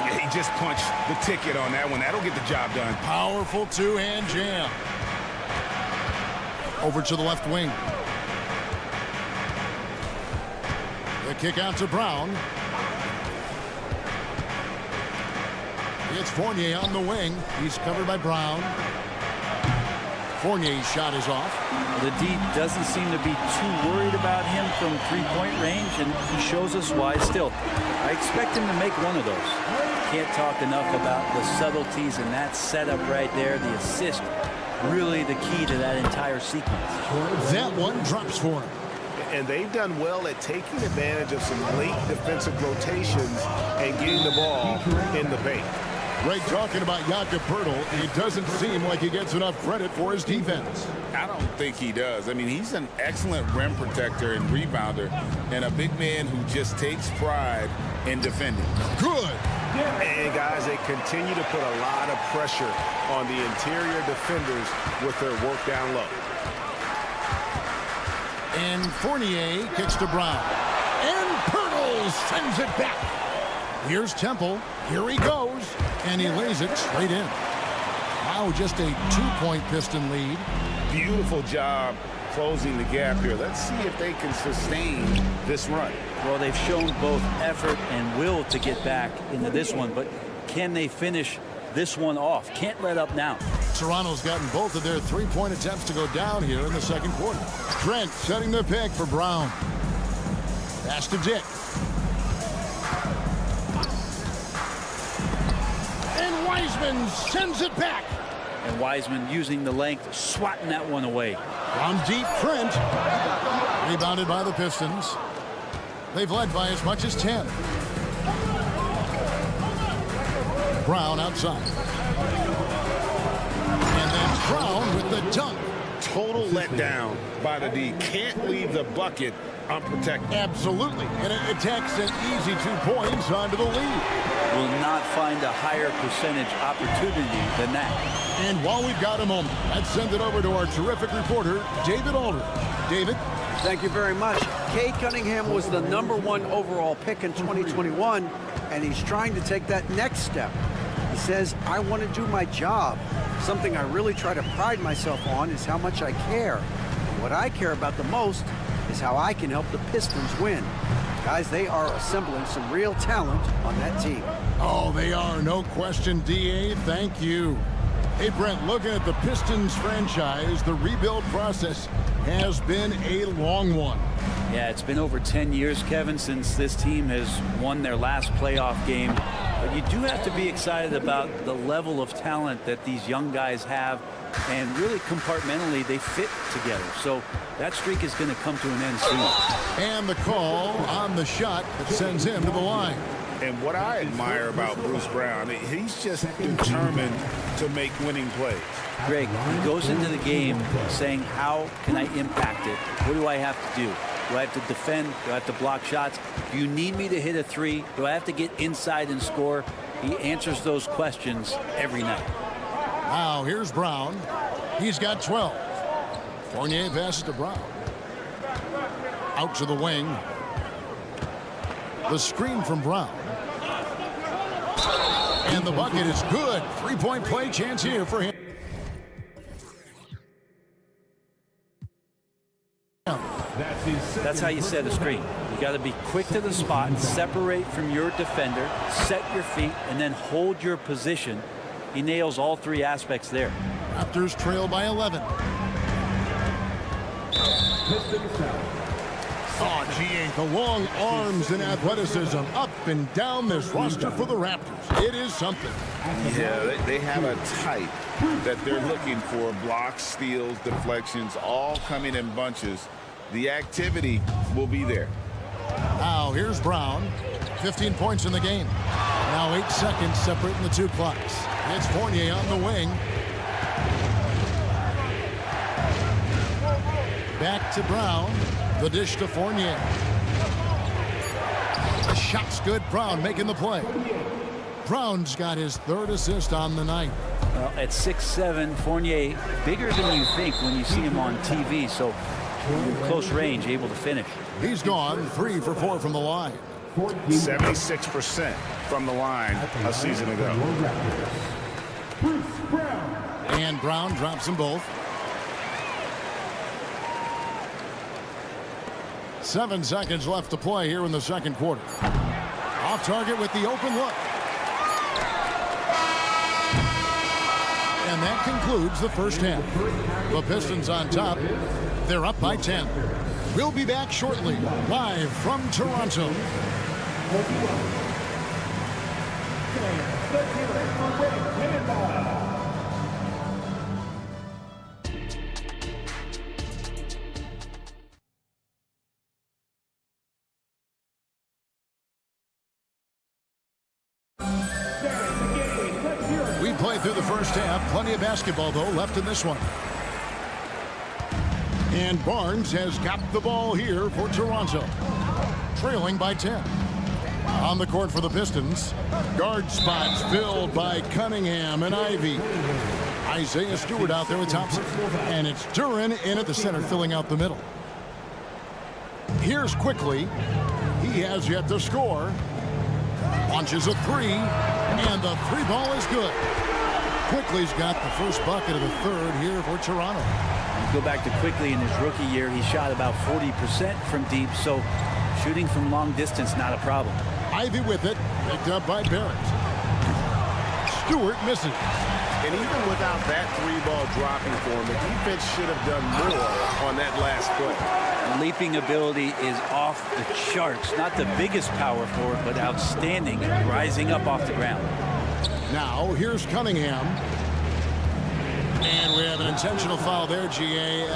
Yeah, he just punched the ticket on that one. That'll get the job done. Powerful two-hand jam. Over to the left wing. The kick out to Brown. It's Fournier on the wing. He's covered by Brown. Fournier's shot is off. The D doesn't seem to be too worried about him from three-point range, and he shows us why still. I expect him to make one of those. Can't talk enough about the subtleties in that setup right there. The assist, really the key to that entire sequence. That one drops for him. And they've done well at taking advantage of some late defensive rotations and getting the ball in the paint. Greg talking about EuroCup. It doesn't seem like he gets enough credit for his defense. I don't think he does. I mean, he's an excellent rim protector and rebounder, and a big man who just takes pride in defending. Good. And guys, they continue to put a lot of pressure on the interior defenders with their work down low. And Fournier kicks to Brown. And Pirtle sends it back. Here's Temple. Here he goes. And he lays it straight in. Now just a 2-point Piston lead. Beautiful job closing the gap here. Let's see if they can sustain this run. Well, they've shown both effort and will to get back into this one, but can they finish this one off? Can't let up now. Toronto's gotten both of their 3-point attempts to go down here in the second quarter. Trent setting the pick for Brown. Pass to Dick. And Wiseman sends it back. And Wiseman using the length, swatting that one away. On deep, Trent. Rebounded by the Pistons. They've led by as much as 10. Brown outside. And then Brown with the dunk. Total letdown by the D. Can't leave the bucket unprotected. Absolutely. And it attacks an easy 2 points onto the lead. Will not find a higher percentage opportunity than that. And while we've got a moment, let's send it over to our terrific reporter, David Aldridge. David? Thank you very much. Cade Cunningham was the #1 overall pick in 2021, and he's trying to take that next step. He says, I want to do my job. Something I really try to pride myself on is how much I care. And what I care about the most is how I can help the Pistons win. Guys, they are assembling some real talent on that team. Oh, they are. No question, D.A. Thank you. Hey, Brent, looking at the Pistons franchise, the rebuild process has been a long one. Yeah, it's been over 10 years, Kevin, since this team has won their last playoff game. But you do have to be excited about the level of talent that these young guys have, and really compartmentally they fit together. So that streak is going to come to an end soon. And the call on the shot that sends him to the line. And what I admire about Bruce Brown, he's just determined to make winning plays. Greg, he goes into the game saying, how can I impact it? What do I have to do? Do I have to defend? Do I have to block shots? Do you need me to hit a three? Do I have to get inside and score? He answers those questions every night. Now here's Brown. He's got 12. Fournier passes to Brown. Out to the wing. The screen from Brown. And the bucket is good. 3-point play chance here for him. That's how you set a screen. You got to be quick to the spot, separate from your defender, set your feet, and then hold your position. He nails all three aspects there. Raptors trail by 11. Oh, GA, the long arms and athleticism up and down this roster for the Raptors. It is something. Yeah, they have a type that they're looking for. Blocks, steals, deflections, all coming in bunches. The activity will be there. Now, here's Brown. 15 points in the game. Now 8 seconds separating the two clocks. It's Fournier on the wing. Back to Brown. The dish to Fournier. The shot's good. Brown making the play. Brown's got his 3rd assist on the night. Well, at 6'7", Fournier, bigger than you think when you see him on TV, so close range, able to finish. He's gone 3 for 4 from the line. 76% from the line a season ago. And Brown drops them both. 7 seconds left to play here in the second quarter. Off target with the open look. And that concludes the first half. The Pistons on top. They're up by 10. We'll be back shortly, live from Toronto. We played through the first half. Plenty of basketball, though, left in this one. And Barnes has got the ball here for Toronto. Trailing by 10. On the court for the Pistons. Guard spots filled by Cunningham and Ivy. Isaiah Stewart out there with Thompson. And it's Duren in at the center, filling out the middle. Here's Quickly. He has yet to score. Launches a 3. And the 3 ball is good. Quickly's got the first bucket of the 3rd here for Toronto. You go back to Quickly in his rookie year, he shot about 40% from deep, so shooting from long distance, not a problem. Ivy with it, picked up by Barrett. Stewart misses. And even without that 3-ball dropping for him, the defense should have done more on that last play. Leaping ability is off the charts. Not the biggest power forward, but outstanding, rising up off the ground. Now, here's Cunningham. And we have an intentional foul there, GA.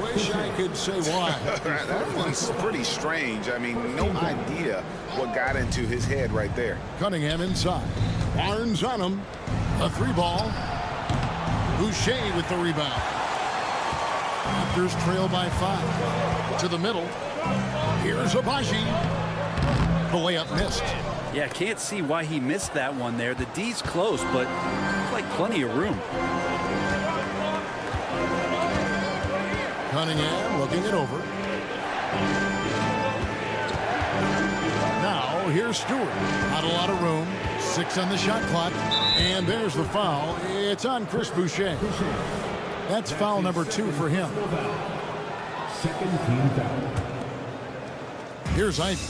Wish I could say why. That one's pretty strange. I mean, no idea what got into his head right there. Cunningham inside. Barnes on him. A 3-ball. Boucher with the rebound. Raptors trail by 5. To the middle. Here's Abaji. The layup missed. Yeah, can't see why he missed that one there. The D's close, but like plenty of room. Cunningham looking it over. Now here's Stewart. Not a lot of room. 6 on the shot clock. And there's the foul. It's on Chris Boucher. That's foul number 2 for him. Second team foul. Here's Ivy.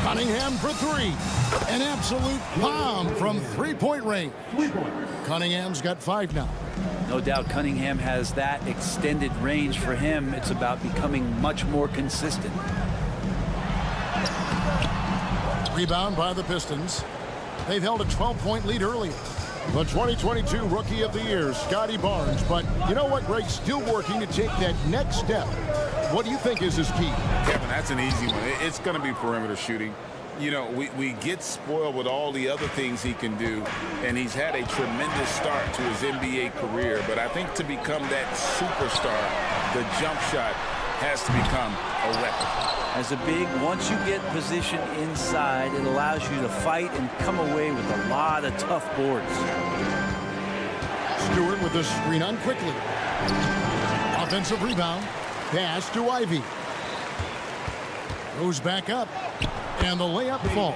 Cunningham for 3. An absolute bomb from 3-point range. Cunningham's got 5 now. No doubt Cunningham has that extended range for him. It's about becoming much more consistent. Rebound by the Pistons. They've held a 12-point lead earlier. The 2022 Rookie of the Year, Scotty Barnes. But you know what, Greg? Still working to take that next step. What do you think is his key? Kevin, that's an easy one. It's going to be perimeter shooting. You know, we get spoiled with all the other things he can do, and he's had a tremendous start to his NBA career. But I think to become that superstar, the jump shot has to become a weapon. As a big, once you get position inside, it allows you to fight and come away with a lot of tough boards. Stewart with the screen on Quickly. Offensive rebound. Pass to Ivy. Goes back up. And the layup falls.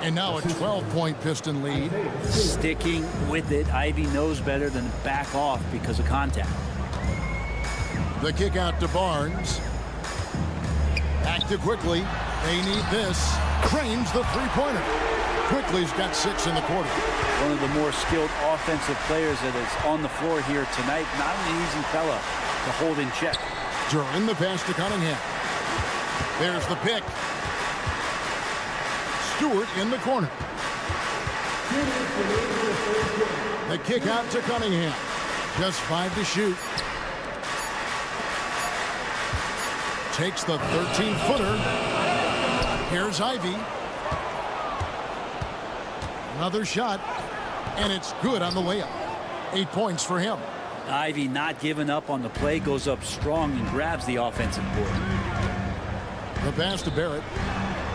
And now a 12-point Piston lead. Sticking with it. Ivy knows better than to back off because of contact. The kick out to Barnes. Back to Quickly. They need this. Cranes the three-pointer. Quickly's got 6 in the quarter. One of the more skilled offensive players that is on the floor here tonight. Not an easy fella to hold in check. During the pass to Cunningham. There's the pick. Stewart in the corner. The kick out to Cunningham. Just 5 to shoot. Takes the 13-footer. Here's Ivy. Another shot. And it's good on the layup. 8 points for him. Ivy not giving up on the play, goes up strong and grabs the offensive board. The pass to Barrett.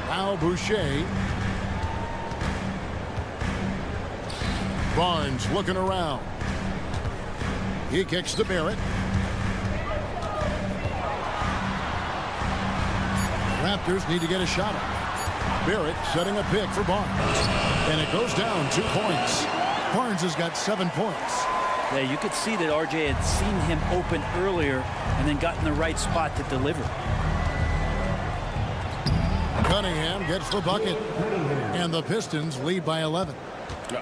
Al Boucher. Barnes looking around. He kicks to Barrett. Raptors need to get a shot off. Barrett setting a pick for Barnes. And it goes down 2 points. Barnes has got 7 points. Yeah, you could see that RJ had seen him open earlier and then got in the right spot to deliver. Cunningham gets the bucket. And the Pistons lead by 11.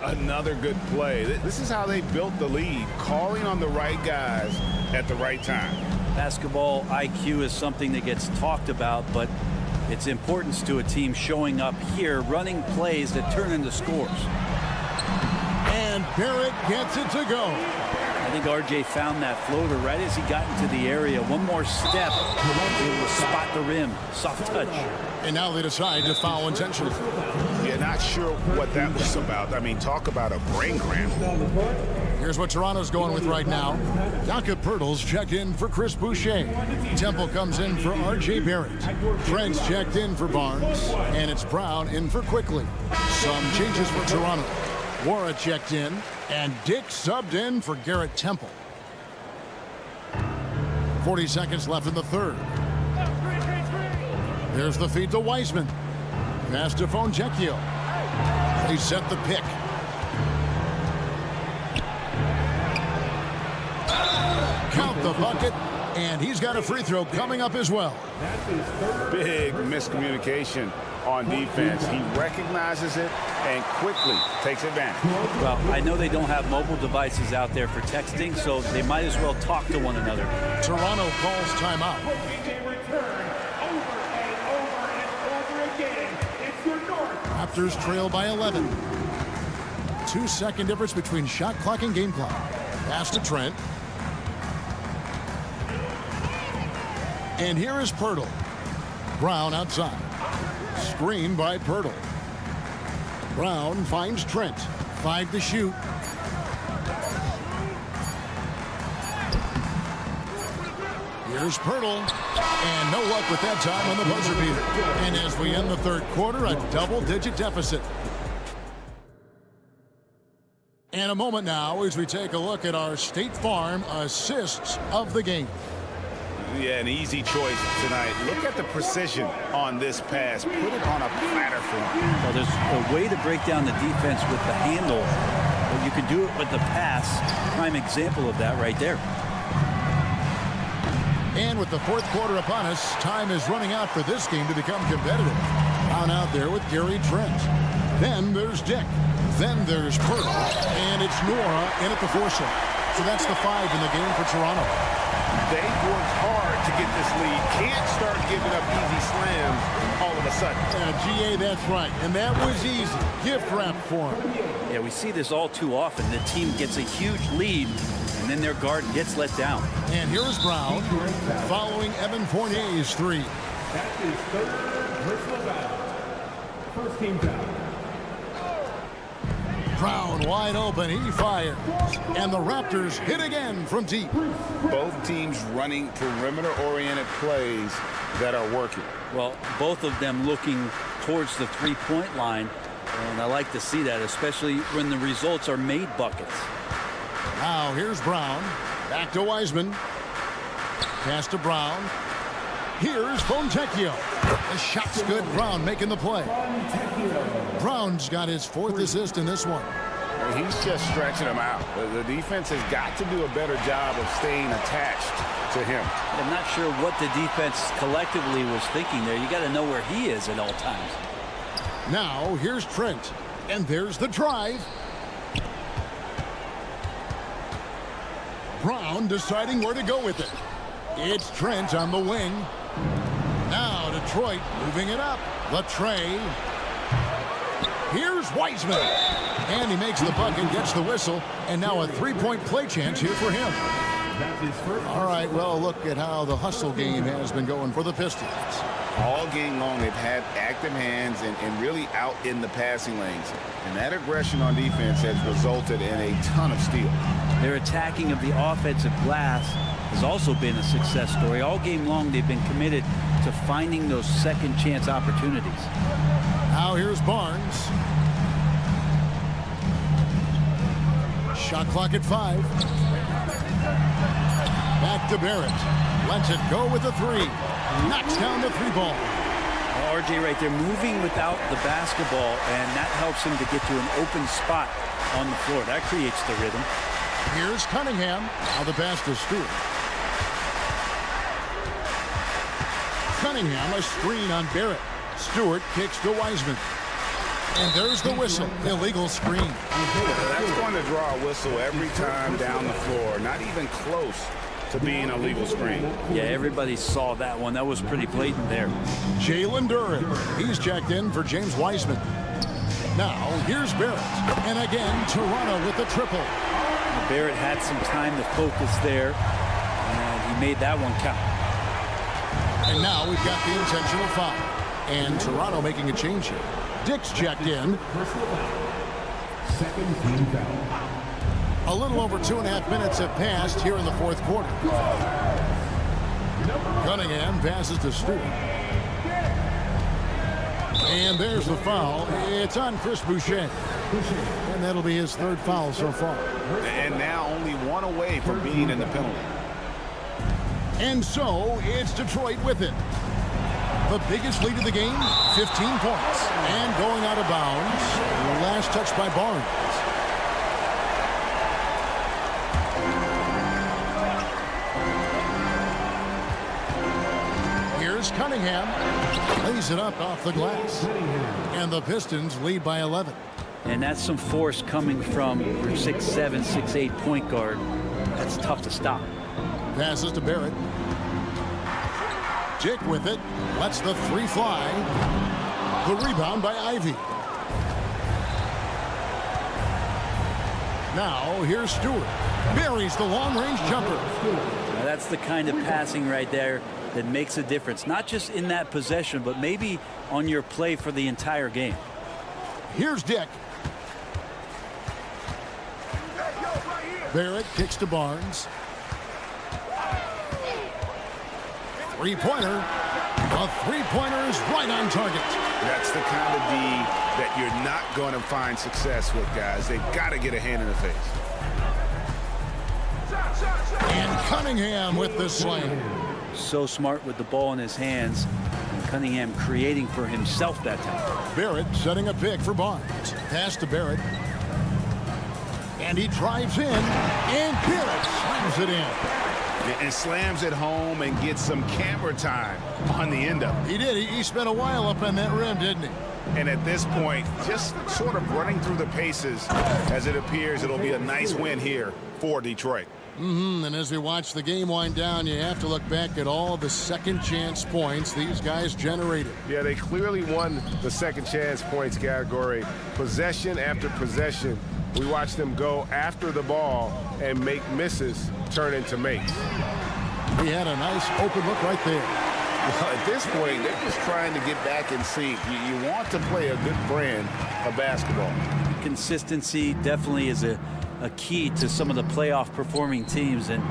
Another good play. This is how they built the lead, calling on the right guys at the right time. Basketball IQ is something that gets talked about, but its importance to a team showing up here, running plays that turn into scores. And Barrett gets it to go. I think RJ found that floater right as he got into the area. One more step, able to spot the rim. Soft touch. And now they decide to foul intentionally. Yeah, not sure what that was about. I mean, talk about a brain cramp. Here's what Toronto's going with right now. Jakob Poeltl's checked in for Chris Boucher. Temple comes in for R.J. Barrett. Trent's checked in for Barnes. And it's Brown in for Quickly. Some changes for Toronto. Wara checked in. And Dick subbed in for Garrett Temple. 40 seconds left in the third. There's the feed to Wiseman. Pass to Fontecchio. They set the pick. Count the bucket, and he's got a free throw coming up as well. Big miscommunication on defense. He recognizes it and quickly takes advantage. Well, I know they don't have mobile devices out there for texting, so they might as well talk to one another. Toronto calls timeout. Raptors trail by 11. 2-second difference between shot clock and game clock. Pass to Trent. And here is Poeltl. Brown outside. Screen by Poeltl. Brown finds Trent. 5 to shoot. Here's Poeltl. And no luck with that time on the buzzer beater. And as we end the third quarter, a double-digit deficit. And a moment now as we take a look at our State Farm assists of the game. Yeah, an easy choice tonight. Look at the precision on this pass. Put it on a platter for him. Well, there's a way to break down the defense with the handle, but you can do it with the pass. Prime example of that right there. And with the fourth quarter upon us, time is running out for this game to become competitive. Brown out there with Gary Trent. Then there's Dick. Then there's Poeltl. And it's Nora in at the 4 slot. So that's the 5 in the game for Toronto. They worked hard to get this lead. Can't start giving up easy slams all of a sudden. GA, that's right. And that was easy. Gift wrap for him. Yeah, we see this all too often. The team gets a huge lead, and then their guard gets let down. And here is Brown following Evan Fournier's 3. That's his third personal foul. First team foul. Brown wide open. He fires. And the Raptors hit again from deep. Both teams running perimeter-oriented plays that are working. Well, both of them looking towards the three-point line, and I like to see that, especially when the results are made buckets. Now here's Brown. Back to Wiseman. Pass to Brown. Here's Fontecchio. The shot's good. Brown making the play. Brown's got his 4th assist in this one. He's just stretching him out. The defense has got to do a better job of staying attached to him. I'm not sure what the defense collectively was thinking there. You got to know where he is at all times. Now here's Trent. And there's the drive. Brown deciding where to go with it. It's Trent on the wing. Now Detroit moving it up. The tray. Here's Wiseman. And he makes the bucket, gets the whistle, and now a three-point play chance here for him. All right, well, look at how the hustle game has been going for the Pistons. All game long, they've had active hands and really out in the passing lanes. And that aggression on defense has resulted in a ton of steals. Their attacking of the offensive glass has also been a success story. All game long, they've been committed to finding those second chance opportunities. Now here's Barnes. Shot clock at 5. Back to Barrett. Lets it go with a 3. Knocks down the 3 ball. RJ right there moving without the basketball, and that helps him to get to an open spot on the floor. That creates the rhythm. Here's Cunningham. Now the pass to Stewart. Cunningham, a screen on Barrett. Stewart kicks to Wiseman. And there's the whistle. Illegal screen. That's going to draw a whistle every time down the floor. Not even close to being a legal screen. Yeah, everybody saw that one. That was pretty blatant there. Jalen Duren. He's checked in for James Wiseman. Now, here's Barrett. And again, Toronto with the triple. Barrett had some time to focus there, and he made that one count. And now we've got the intentional foul. And Toronto making a change here. Dick's checked in. Second team foul. A little over 2.5 minutes have passed here in the fourth quarter. Cunningham passes to Stewart. And there's the foul. It's on Chris Boucher. And that'll be his 3rd foul so far. And now only 1 away from being in the penalty. And so it's Detroit with it. The biggest lead of the game, 15 points. And going out of bounds, last touch by Barnes. Here's Cunningham. Lays it up off the glass. And the Pistons lead by 11. And that's some force coming from your 6'7", 6'8" point guard. That's tough to stop. Passes to Barrett. Dick with it. Lets the 3 fly. The rebound by Ivy. Now here's Stewart. Buries the long-range jumper. Now that's the kind of passing right there that makes a difference. Not just in that possession, but maybe on your play for the entire game. Here's Dick. Barrett kicks to Barnes. 3-pointer. A 3-pointer is right on target. That's the kind of D that you're not going to find success with, guys. They've got to get a hand in the face. And Cunningham with the slam. So smart with the ball in his hands. And Cunningham creating for himself that time. Barrett setting a pick for Barnes. Pass to Barrett. And he drives in. And Barrett slams it in. And slams it home and gets some camera time on the end of it. He did. He spent a while up on that rim, didn't he? And at this point, just sort of running through the paces as it appears it'll be a nice win here for Detroit. And as we watch the game wind down, you have to look back at all the second chance points these guys generated. Yeah, they clearly won the second chance points category. Possession after possession. We watched them go after the ball and make misses turn into makes. He had a nice open look right there. Well, at this point, they're just trying to get back in sync. You want to play a good brand of basketball. Consistency definitely is a key to some of the playoff performing teams, and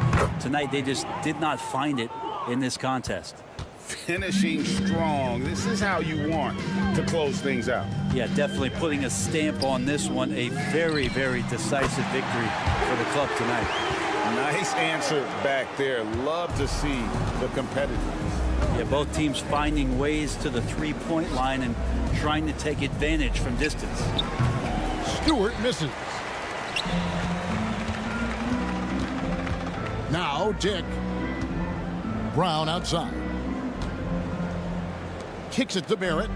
tonight they just did not find it in this contest. Finishing strong. This is how you want to close things out. Yeah, definitely putting a stamp on this one. A very, very decisive victory for the club tonight. Nice answer back there. Love to see the competitiveness. Yeah, both teams finding ways to the three-point line and trying to take advantage from distance. Stewart misses. Now Dick. Brown outside. Kicks it to Barrett.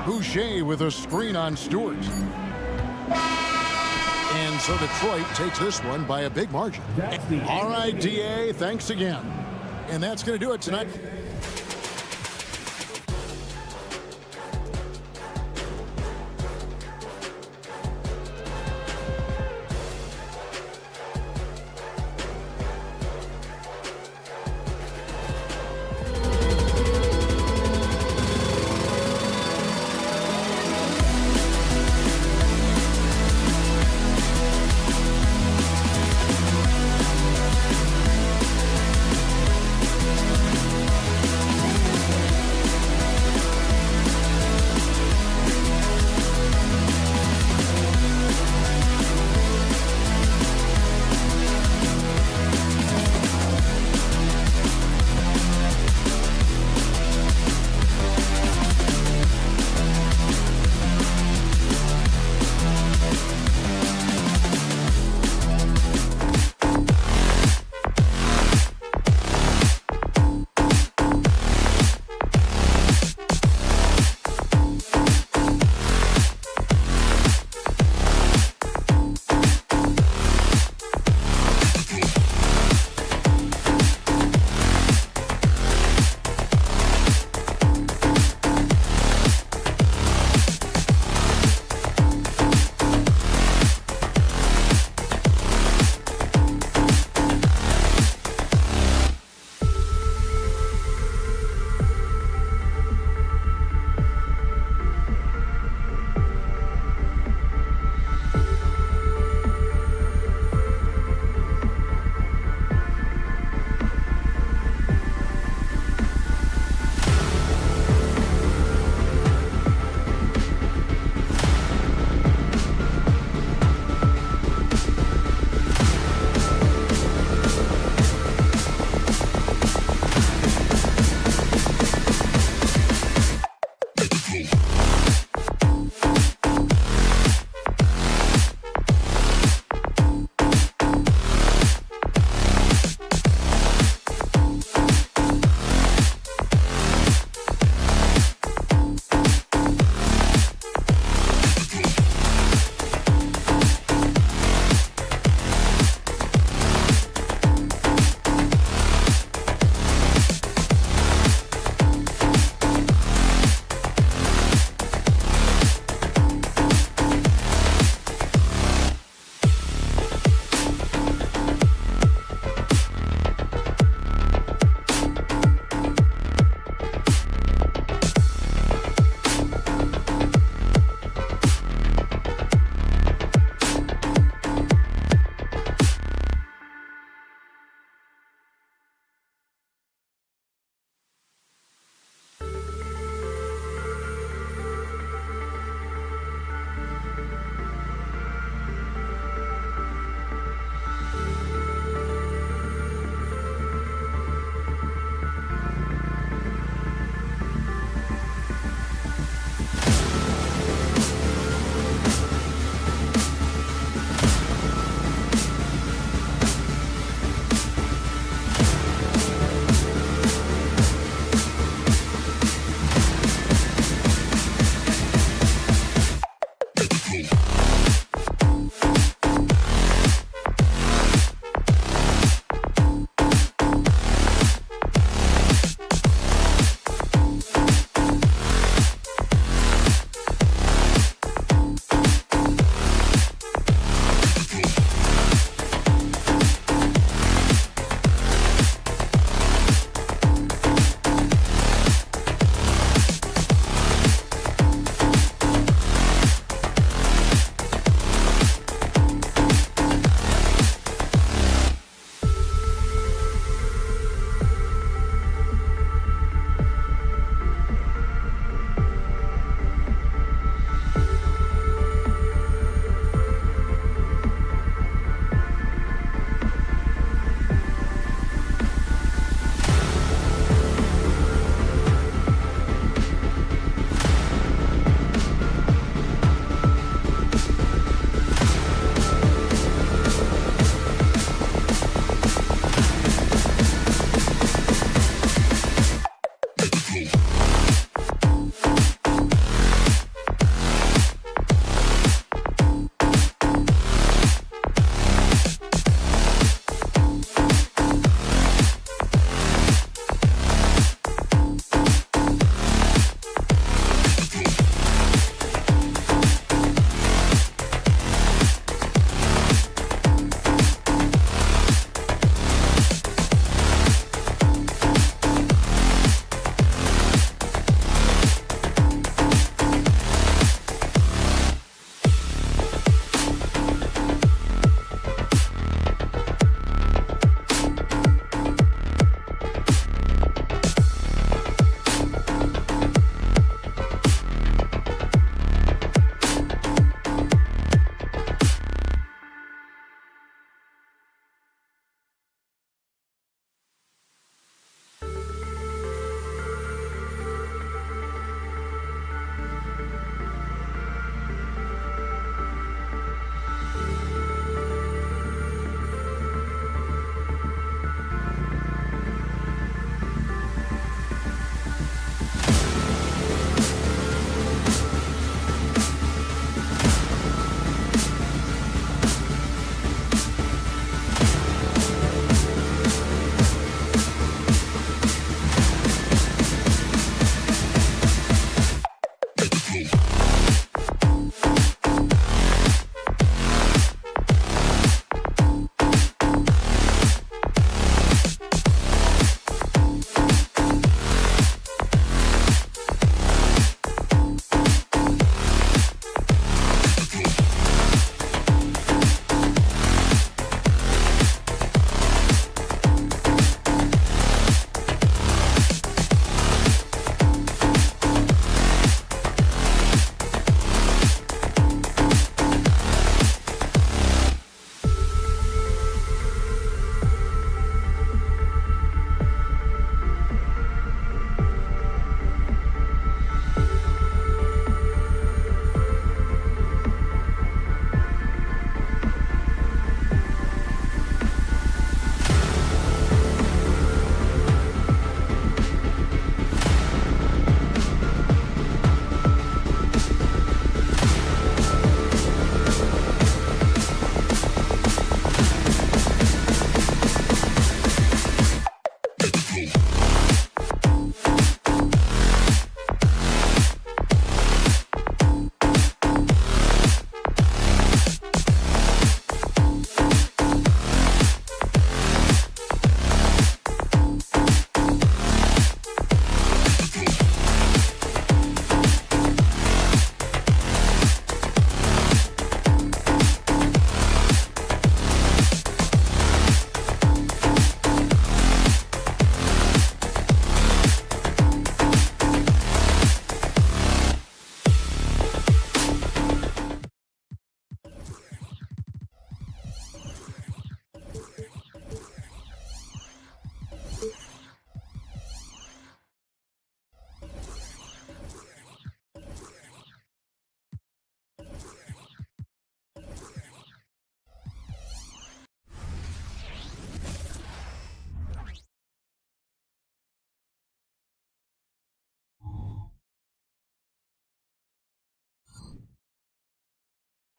Boucher with a screen on Stewart. And so Detroit takes this one by a big margin. All right, DA, thanks again. And that's going to do it tonight.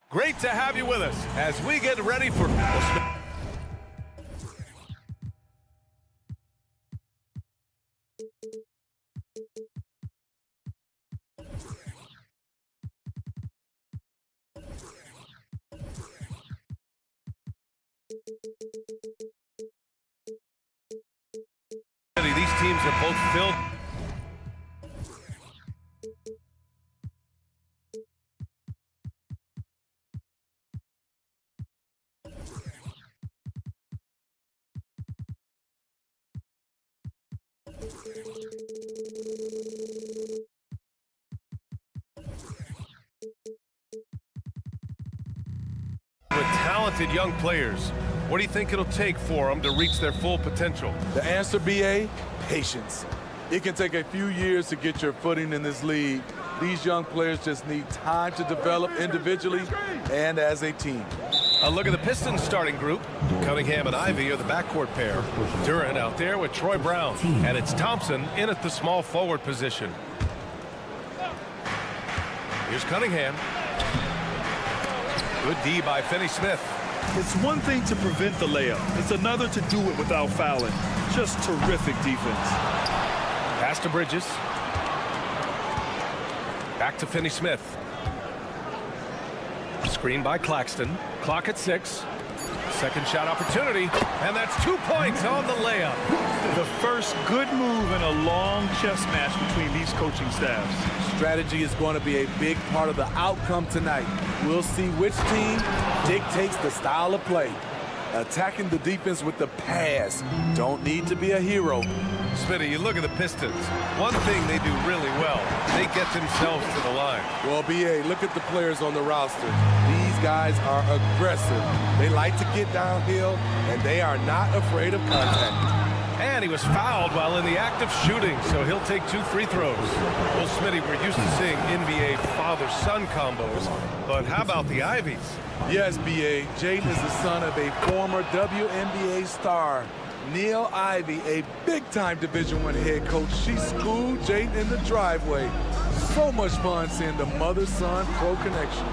Great to have you with us as we get ready for... These teams are both filled. With talented young players, what do you think it'll take for them to reach their full potential? The answer, BA, patience. It can take a few years to get your footing in this league. These young players just need time to develop individually and as a team. A look at the Pistons starting group. Cunningham and Ivy are the backcourt pair. Duran out there with Troy Brown. And it's Thompson in at the small forward position. Here's Cunningham. Good D by Finney-Smith. It's one thing to prevent the layup. It's another to do it without fouling. Just terrific defense. Pass to Bridges. Back to Finney-Smith. Screen by Claxton. Clock at 6. Second shot opportunity. And that's 2 points on the layup. The first good move in a long chess match between these coaching staffs. Strategy is going to be a big part of the outcome tonight. We'll see which team dictates the style of play. Attacking the defense with the pass. Don't need to be a hero. Smitty, you look at the Pistons. One thing they do really well, they get themselves to the line. Well, BA, look at the players on the roster. These guys are aggressive. They like to get downhill, and they are not afraid of contact. And he was fouled while in the act of shooting, so he'll take 2 free throws. Well, Smitty, we're used to seeing NBA father-son combos, but how about the Ivies? Yes, BA. Jaden is the son of a former WNBA star. Neil Ivy, a big-time Division I head coach. She schooled Jaden in the driveway. So much fun seeing the mother-son pro connection.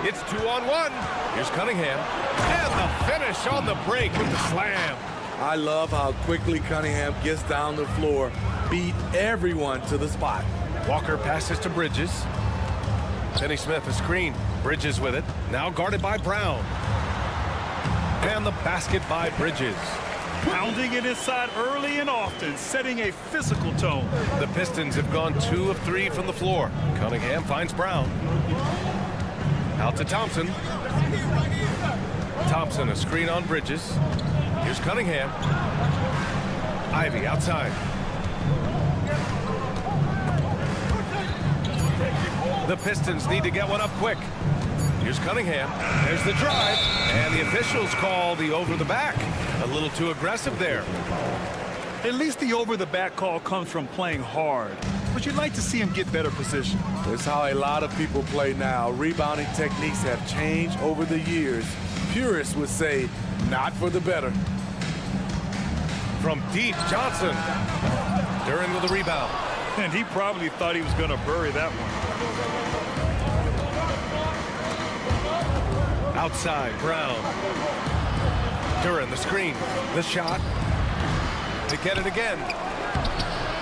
It's 2-on-1. Here's Cunningham. And the finish on the break with the slam. I love how quickly Cunningham gets down the floor. Beat everyone to the spot. Walker passes to Bridges. Finney-Smith a screen. Bridges with it. Now guarded by Brown. And the basket by Bridges. Pounding it inside early and often, setting a physical tone. The Pistons have gone 2 of 3 from the floor. Cunningham finds Brown. Out to Thompson. Thompson a screen on Bridges. Here's Cunningham. Ivy outside. The Pistons need to get one up quick. Here's Cunningham. There's the drive. And the officials call the over the back. A little too aggressive there. At least the over the back call comes from playing hard. But you'd like to see him get better position. That's how a lot of people play now. Rebounding techniques have changed over the years. Purists would say, not for the better. From deep, Johnson. Duran with the rebound. And he probably thought he was going to bury that one. Outside, Brown. Duran, the screen. The shot. To get it again.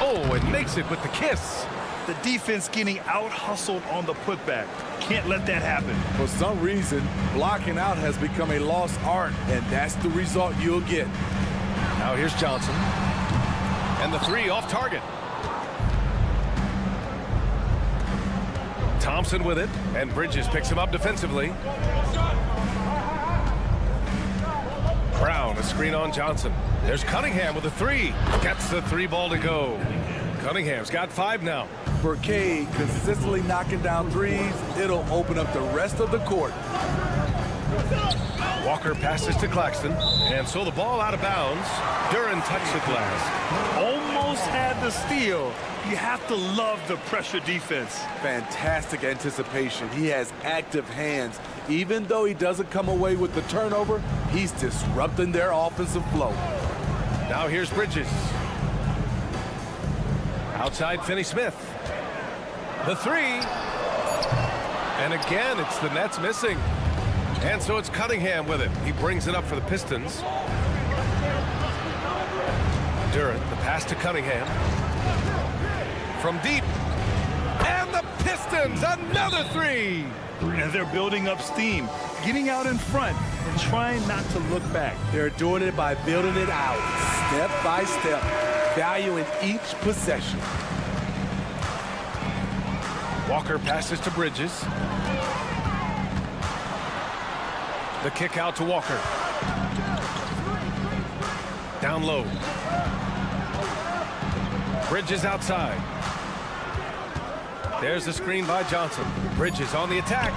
Oh, and makes it with the kiss. The defense getting out-hustled on the putback. Can't let that happen. For some reason, blocking out has become a lost art, and that's the result you'll get. Now here's Johnson. And the 3 off target. Thompson with it, and Bridges picks him up defensively. Brown, a screen on Johnson. There's Cunningham with a 3. Gets the 3 ball to go. Cunningham's got 5 now. For Cade, consistently knocking down threes, it'll open up the rest of the court. Walker passes to Claxton, and so the ball out of bounds. Duran touched the glass. Almost had the steal. You have to love the pressure defense. Fantastic anticipation. He has active hands. Even though he doesn't come away with the turnover, he's disrupting their offensive flow. Now here's Bridges. Outside Finney-Smith. The 3. And again, it's the Nets missing. And so it's Cunningham with it. He brings it up for the Pistons. Durant, the pass to Cunningham. From deep. And the Pistons, another three. And they're building up steam, getting out in front and trying not to look back. They're doing it by building it out, step by step, valuing each possession. Walker passes to Bridges. The kick out to Walker. Down low. Bridges outside. There's the screen by Johnson. Bridges on the attack.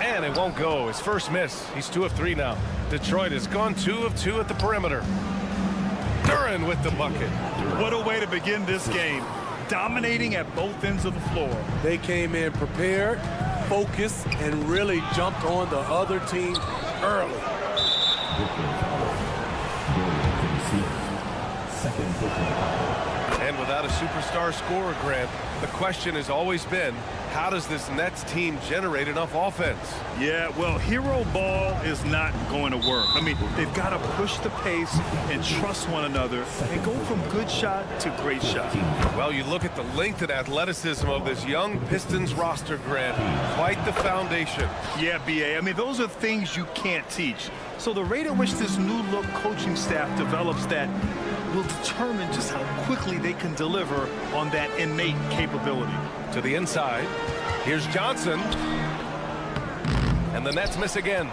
And it won't go. His first miss. He's 2 of 3 now. Detroit has gone 2 of 2 at the perimeter. Durant with the bucket. What a way to begin this game. Dominating at both ends of the floor. They came in prepared, focused, and really jumped on the other team early. And without a superstar scorer, Grant, the question has always been, how does this Nets team generate enough offense? Yeah, well, hero ball is not going to work. I mean, they've got to push the pace and trust one another and go from good shot to great shot. Well, you look at the length and athleticism of this young Pistons roster, Grant. Quite the foundation. Yeah, B.A. I mean, those are things you can't teach. So the rate at which this new look coaching staff develops that will determine just how quickly they can deliver on that innate capability. To the inside. Here's Johnson. And the Nets miss again.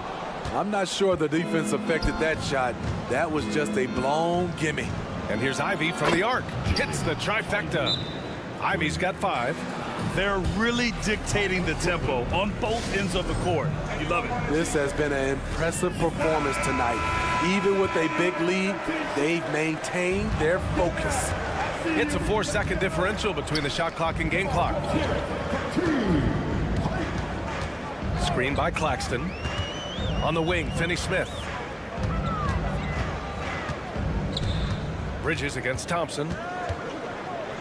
I'm not sure the defense affected that shot. That was just a blown gimme. And here's Ivy from the arc. Hits the trifecta. Ivy's got 5. They're really dictating the tempo on both ends of the court. You love it. This has been an impressive performance tonight. Even with a big lead, they've maintained their focus. It's a 4-second differential between the shot clock and game clock. Screen by Claxton. On the wing, Finney-Smith. Bridges against Thompson.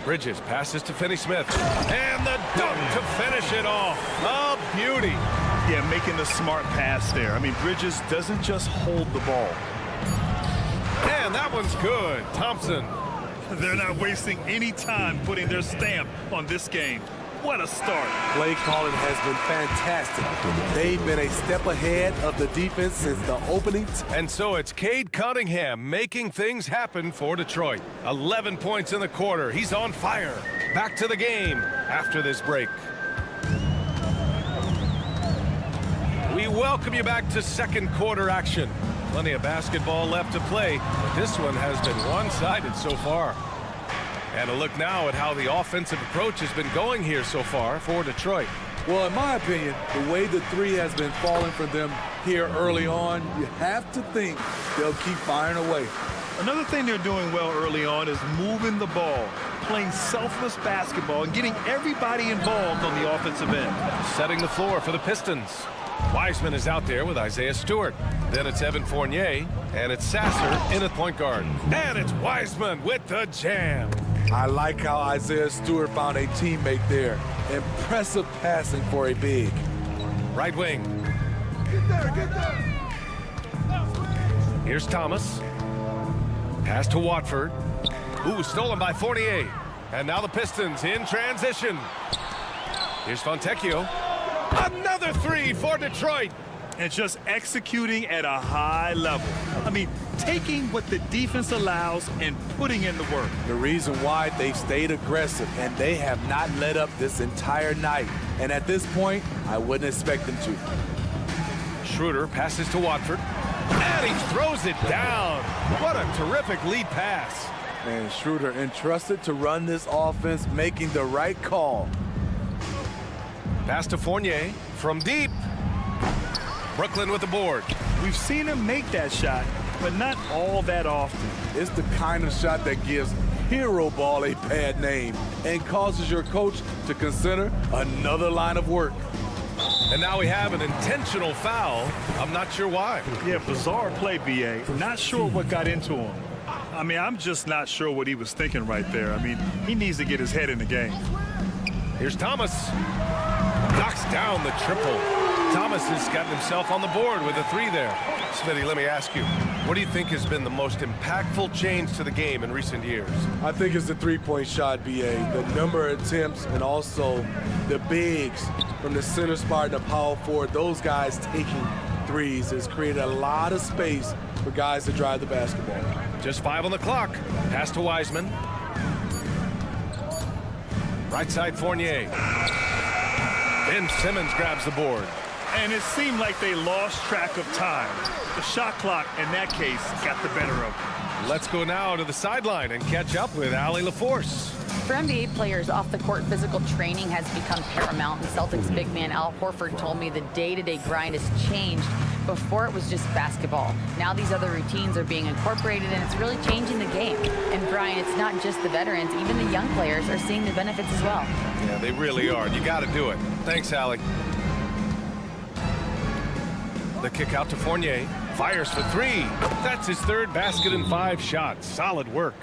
Bridges passes to Finney-Smith. And the dunk to finish it off. A beauty. Yeah, making the smart pass there. I mean, Bridges doesn't just hold the ball. And that one's good. Thompson. They're not wasting any time putting their stamp on this game. What a start. Play calling has been fantastic. They've been a step ahead of the defense since the opening. And so it's Cade Cunningham making things happen for Detroit. 11 points in the quarter. He's on fire. Back to the game after this break. We welcome you back to second quarter action. Plenty of basketball left to play, but this one has been one-sided so far. And a look now at how the offensive approach has been going here so far for Detroit. Well, in my opinion, the way the three has been falling for them here early on, you have to think they'll keep firing away. Another thing they're doing well early on is moving the ball, playing selfless basketball, and getting everybody involved on the offensive end. Setting the floor for the Pistons. Wiseman is out there with Isaiah Stewart. Then it's Evan Fournier, and it's Sasser in at point guard. And it's Wiseman with the jam. I like how Isaiah Stewart found a teammate there. Impressive passing for a big. Right wing. Get there, get there. Here's Thomas. Pass to Watford. Ooh, stolen by Fournier. And now the Pistons in transition. Here's Fontecchio. Another three for Detroit. And just executing at a high level. I mean, taking what the defense allows and putting in the work. The reason why they've stayed aggressive and they have not let up this entire night. And at this point, I wouldn't expect them to. Schroeder passes to Watford. And he throws it down. What a terrific lead pass. And Schroeder entrusted to run this offense, making the right call. Pass to Fournier from deep. Brooklyn with the board. We've seen him make that shot, but not all that often. It's the kind of shot that gives hero ball a bad name and causes your coach to consider another line of work. And now we have an intentional foul. I'm not sure why. Yeah, bizarre play, B.A. Not sure what got into him. I mean, I'm just not sure what he was thinking right there. I mean, he needs to get his head in the game. Here's Thomas. Knocks down the triple. Thomas has gotten himself on the board with a 3 there. Smitty, let me ask you, what do you think has been the most impactful change to the game in recent years? I think it's the three-point shot, BA. The number of attempts and also the bigs from the center spot and the power forward. Those guys taking threes has created a lot of space for guys to drive the basketball. Just 5 on the clock. Pass to Wiseman. Right side Fournier. Ben Simmons grabs the board. And it seemed like they lost track of time. The shot clock, in that case, got the better of them. Let's go now to the sideline and catch up with Allie LaForce. For NBA players, off-the-court physical training has become paramount, and Celtics big man Al Horford told me the day-to-day grind has changed. Before it was just basketball. Now these other routines are being incorporated, and it's really changing the game. And Brian, it's not just the veterans, even the young players are seeing the benefits as well. Yeah, they really are. You got to do it. Thanks, Allie. The kick out to Fournier. Fires for 3. That's his 3rd basket in 5 shots. Solid work.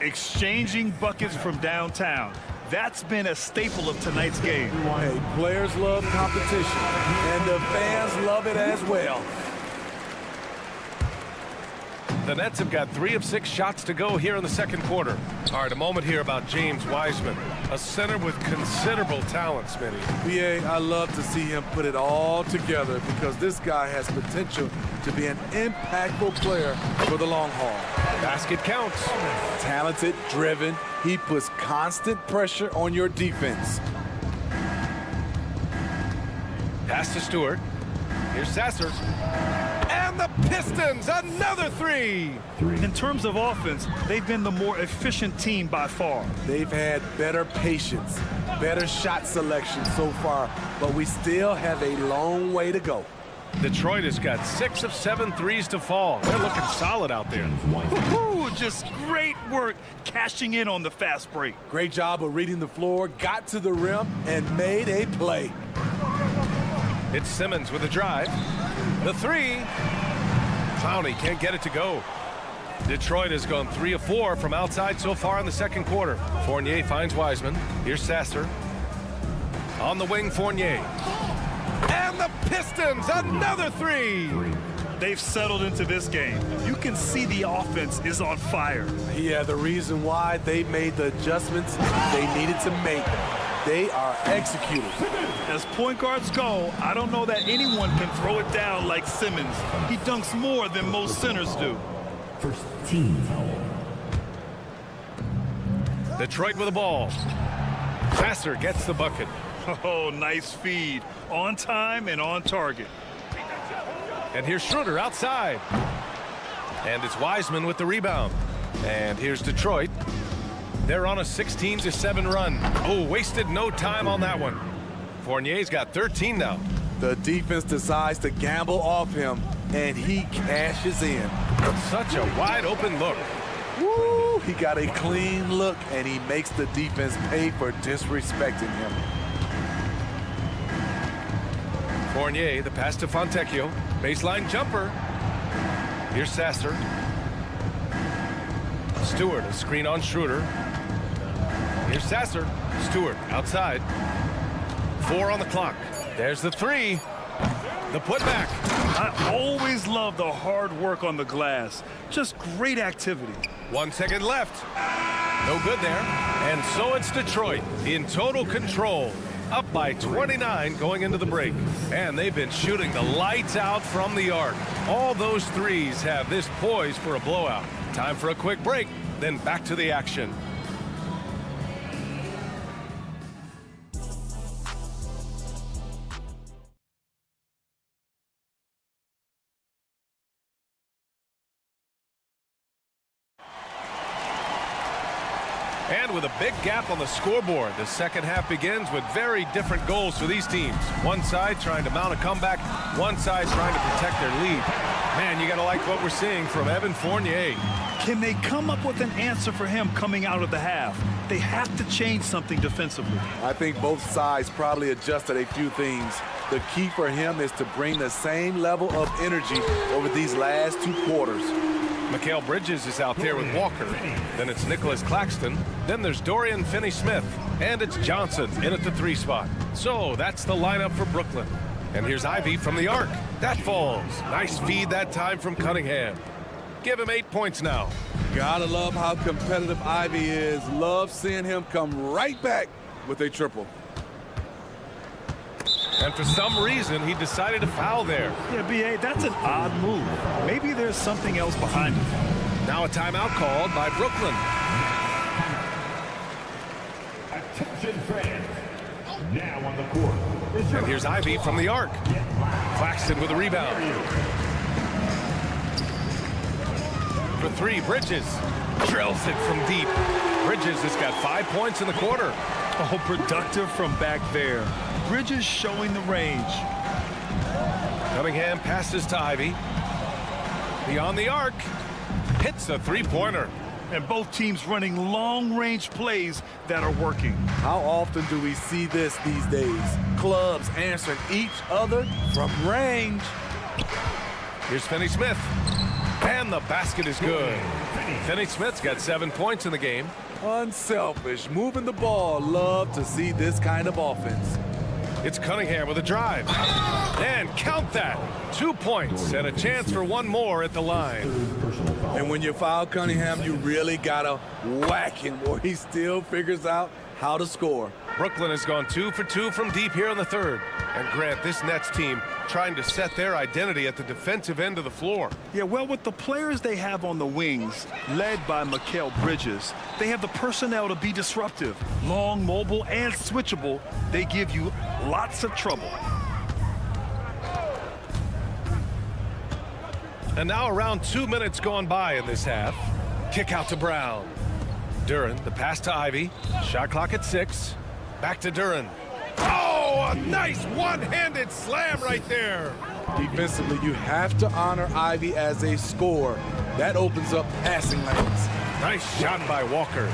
Exchanging buckets from downtown. That's been a staple of tonight's game. Hey, players love competition, and the fans love it as well. The Nets have got 3 of 6 shots to go here in the second quarter. All right, a moment here about James Wiseman, a center with considerable talent, Smitty. BA, I love to see him put it all together because this guy has potential to be an impactful player for the long haul. Basket counts. Talented, driven. He puts constant pressure on your defense. Pass to Stewart. Here's Sasser. And the Pistons, another 3. In terms of offense, they've been the more efficient team by far. They've had better patience, better shot selection so far, but we still have a long way to go. Detroit has got 6 of 7 threes to fall. They're looking solid out there. Just great work cashing in on the fast break. Great job of reading the floor, got to the rim, and made a play. It's Simmons with a drive. The 3. Clowney can't get it to go. Detroit has gone 3 of 4 from outside so far in the second quarter. Fournier finds Wiseman. Here's Sasser. On the wing, Fournier. And the Pistons, another 3. They've settled into this game. You can see the offense is on fire. Yeah, the reason why they made the adjustments they needed to make. They are executed. As point guards go, I don't know that anyone can throw it down like Simmons. He dunks more than most centers do. First team foul. Detroit with the ball. Sasser gets the bucket. Oh, nice feed. On time and on target. And here's Schroeder outside. And it's Wiseman with the rebound. And here's Detroit. They're on a 16-7 run. Oh, wasted no time on that one. Fournier's got 13 now. The defense decides to gamble off him, and he cashes in. Such a wide open look. Woo! He got a clean look, and he makes the defense pay for disrespecting him. Fournier, the pass to Fontecchio. Baseline jumper. Here's Sasser. Stewart, a screen on Schroeder. Here's Sasser. Stewart outside. 4 on the clock. There's the 3. The putback. I always love the hard work on the glass. Just great activity. 1 second left. No good there. And so it's Detroit in total control. Up by 29 going into the break. And they've been shooting the lights out from the arc. All those threes have this poised for a blowout. Time for a quick break, then back to the action. And with a big gap on the scoreboard, the second half begins with very different goals for these teams. One side trying to mount a comeback, one side trying to protect their lead. Man, you got to like what we're seeing from Evan Fournier. Can they come up with an answer for him coming out of the half? They have to change something defensively. I think both sides probably adjusted a few things. The key for him is to bring the same level of energy over these last 2 quarters. Mikal Bridges is out there with Walker. Then it's Nicholas Claxton. Then there's Dorian Finney-Smith. And it's Johnson in at the 3 spot. So that's the lineup for Brooklyn. And here's Ivy from the arc. That falls. Nice feed that time from Cunningham. Give him 8 points now. Gotta love how competitive Ivy is. Love seeing him come right back with a triple. And for some reason, he decided to foul there. Yeah, B.A., that's an odd move. Maybe there's something else behind it. Now a timeout called by Brooklyn. Attention fans. Now on the court. And here's Ivy from the arc. Claxton with a rebound. For 3, Bridges. Drills it from deep. Bridges has got 5 points in the quarter. Oh, productive from back there. Bridges showing the range. Cunningham passes to Ivy. Beyond the arc. Hits a 3-pointer. And both teams running long-range plays that are working. How often do we see this these days? Clubs answering each other from range. Here's Finney-Smith. And the basket is good. Finney-Smith's got 7 points in the game. Unselfish, moving the ball. Love to see this kind of offense. It's Cunningham with a drive. And count that. 2 points and a chance for one more at the line. And when you foul Cunningham, you really gotta whack him or he still figures out how to score. Brooklyn has gone 2 for 2 from deep here in the 3rd. And Grant, this Nets team trying to set their identity at the defensive end of the floor. Yeah, well, with the players they have on the wings, led by Mikal Bridges, they have the personnel to be disruptive. Long, mobile, and switchable, they give you lots of trouble. And now around 2 minutes gone by in this half. Kick out to Brown. Duren, the pass to Ivy. Shot clock at 6. Back to Duren. Oh, a nice one-handed slam right there. Defensively, you have to honor Ivy as a scorer. That opens up passing lanes. Nice shot by Walker.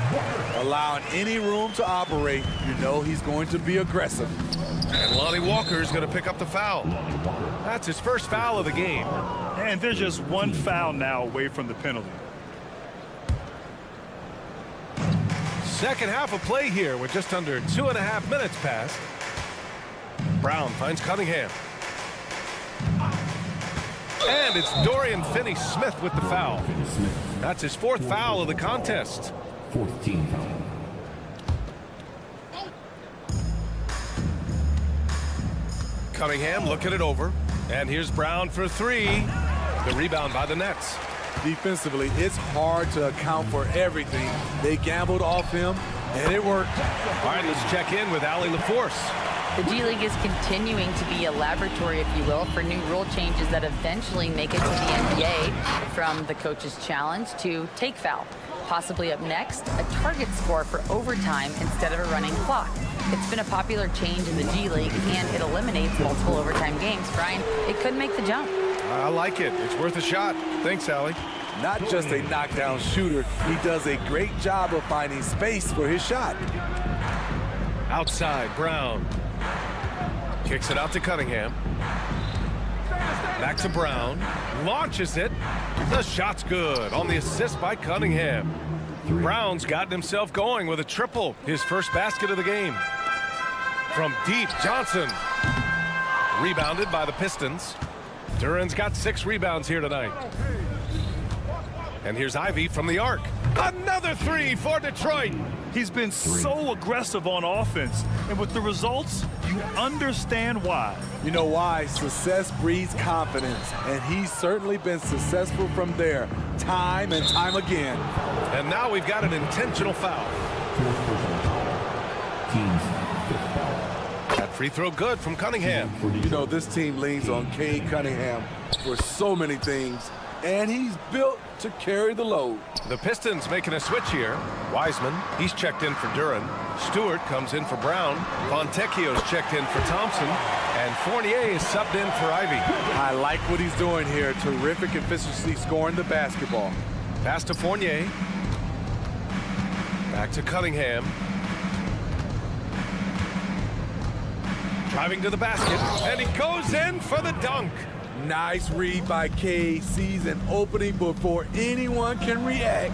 Allowing any room to operate, you know he's going to be aggressive. And Lonnie Walker is going to pick up the foul. That's his first foul of the game. And there's just one foul now away from the penalty. Second half of play here with just under 2.5 minutes passed. Brown finds Cunningham. And it's Dorian Finney-Smith with the foul. That's his 4th foul of the contest. 4th team foul. Cunningham looking it over. And here's Brown for 3. The rebound by the Nets. Defensively, it's hard to account for everything. They gambled off him, and it worked. All right, let's check in with Allie LaForce. The G League is continuing to be a laboratory, if you will, for new rule changes that eventually make it to the NBA, from the coach's challenge to take foul. Possibly up next, a target score for overtime instead of a running clock. It's been a popular change in the G League, and it eliminates multiple overtime games. Brian, it could make the jump. I like it. It's worth a shot. Thanks, Allie. Not just a knockdown shooter, he does a great job of finding space for his shot. Outside, Brown. Kicks it out to Cunningham. Back to Brown. Launches it. The shot's good on the assist by Cunningham. Brown's gotten himself going with a triple. His first basket of the game. From deep, Johnson. Rebounded by the Pistons. Duren's got 6 rebounds here tonight. And here's Ivy from the arc. Another 3 for Detroit. He's been so aggressive on offense, and with the results, you understand why. You know why? Success breeds confidence, and he's certainly been successful from there, time and time again. And now we've got an intentional foul. That free throw good from Cunningham. You know, this team leans on Cade Cunningham for so many things, and he's built to carry the load. The Pistons making a switch here. Wiseman, he's checked in for Duren. Stewart comes in for Brown. Fontecchio's checked in for Thompson. And Fournier is subbed in for Ivy. I like what he's doing here. Terrific efficiency scoring the basketball. Pass to Fournier. Back to Cunningham. Driving to the basket, and he goes in for the dunk. Nice read by Cade. Sees an opening before anyone can react.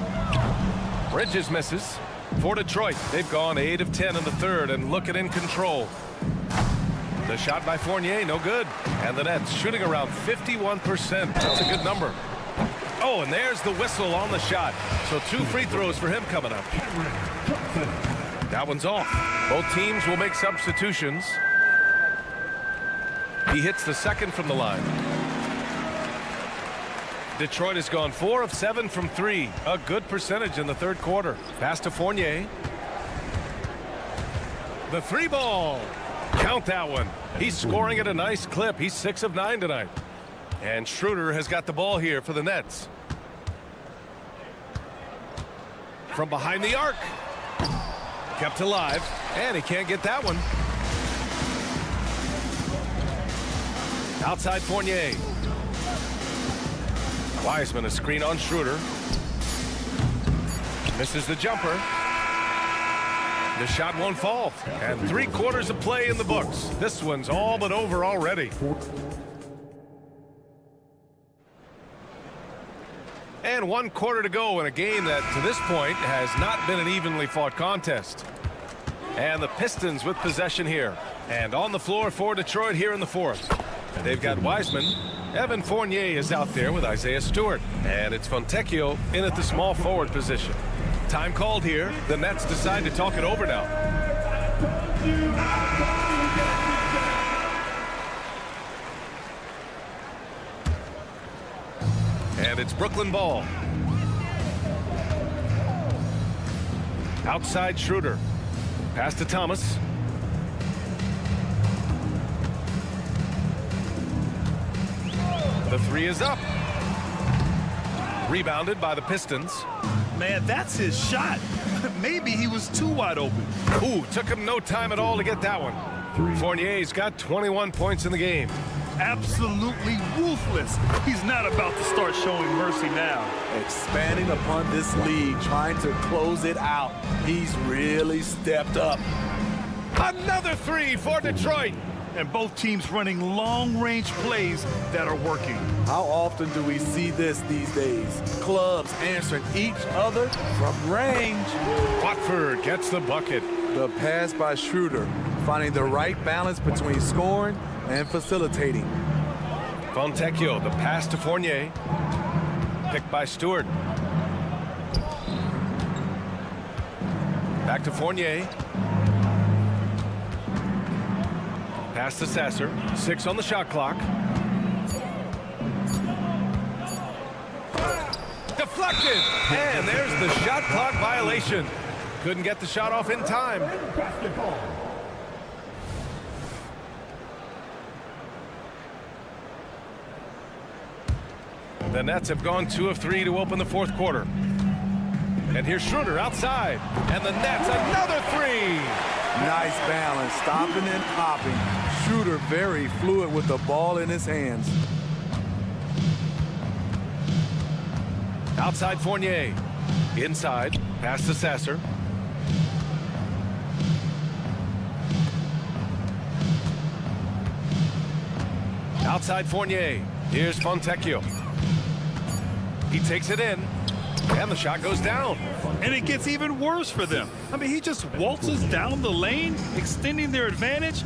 Bridges misses. For Detroit, they've gone 8 of 10 in the third and looking in control. The shot by Fournier, no good. And the Nets shooting around 51%. That's a good number. Oh, and there's the whistle on the shot. So 2 free throws for him coming up. That one's off. Both teams will make substitutions. He hits the second from the line. Detroit has gone 4 of 7 from 3. A good percentage in the third quarter. Pass to Fournier. The 3 ball. Count that one. He's scoring at a nice clip. He's 6 of 9 tonight. And Schroeder has got the ball here for the Nets. From behind the arc. Kept alive. And he can't get that one. Outside Fournier. Wiseman a screen on Schroeder. Misses the jumper. The shot won't fall. And 3 quarters of play in the books. This one's all but over already. And 1 quarter to go in a game that to this point has not been an evenly fought contest. And the Pistons with possession here. And on the floor for Detroit here in the fourth. They've got Wiseman. Evan Fournier is out there with Isaiah Stewart. And it's Fontecchio in at the small forward position. Time called here. The Nets decide to talk it over now. And it's Brooklyn ball. Outside Schroeder. Pass to Thomas. The 3 is up. Rebounded by the Pistons. Man, that's his shot. Maybe he was too wide open. Ooh, took him no time at all to get that one. Fournier's got 21 points in the game. Absolutely ruthless. He's not about to start showing mercy now. Expanding upon this lead, trying to close it out. He's really stepped up. Another 3 for Detroit. And both teams running long-range plays that are working. How often do we see this these days? Clubs answering each other from range. Watford gets the bucket. The pass by Schroeder, finding the right balance between scoring and facilitating. Fontecchio, the pass to Fournier. Picked by Stewart. Back to Fournier. Pass to Sasser. 6 on the shot clock. Deflected. And there's the shot clock violation. Couldn't get the shot off in time. The Nets have gone 2 of 3 to open the fourth quarter. And here's Schroeder outside. And the Nets another 3. Nice balance, stopping and popping. Schroeder very fluid with the ball in his hands. Outside Fournier. Inside. Pass to Sasser. Outside Fournier. Here's Fontecchio. He takes it in. And the shot goes down. And it gets even worse for them. I mean, he just waltzes down the lane, extending their advantage.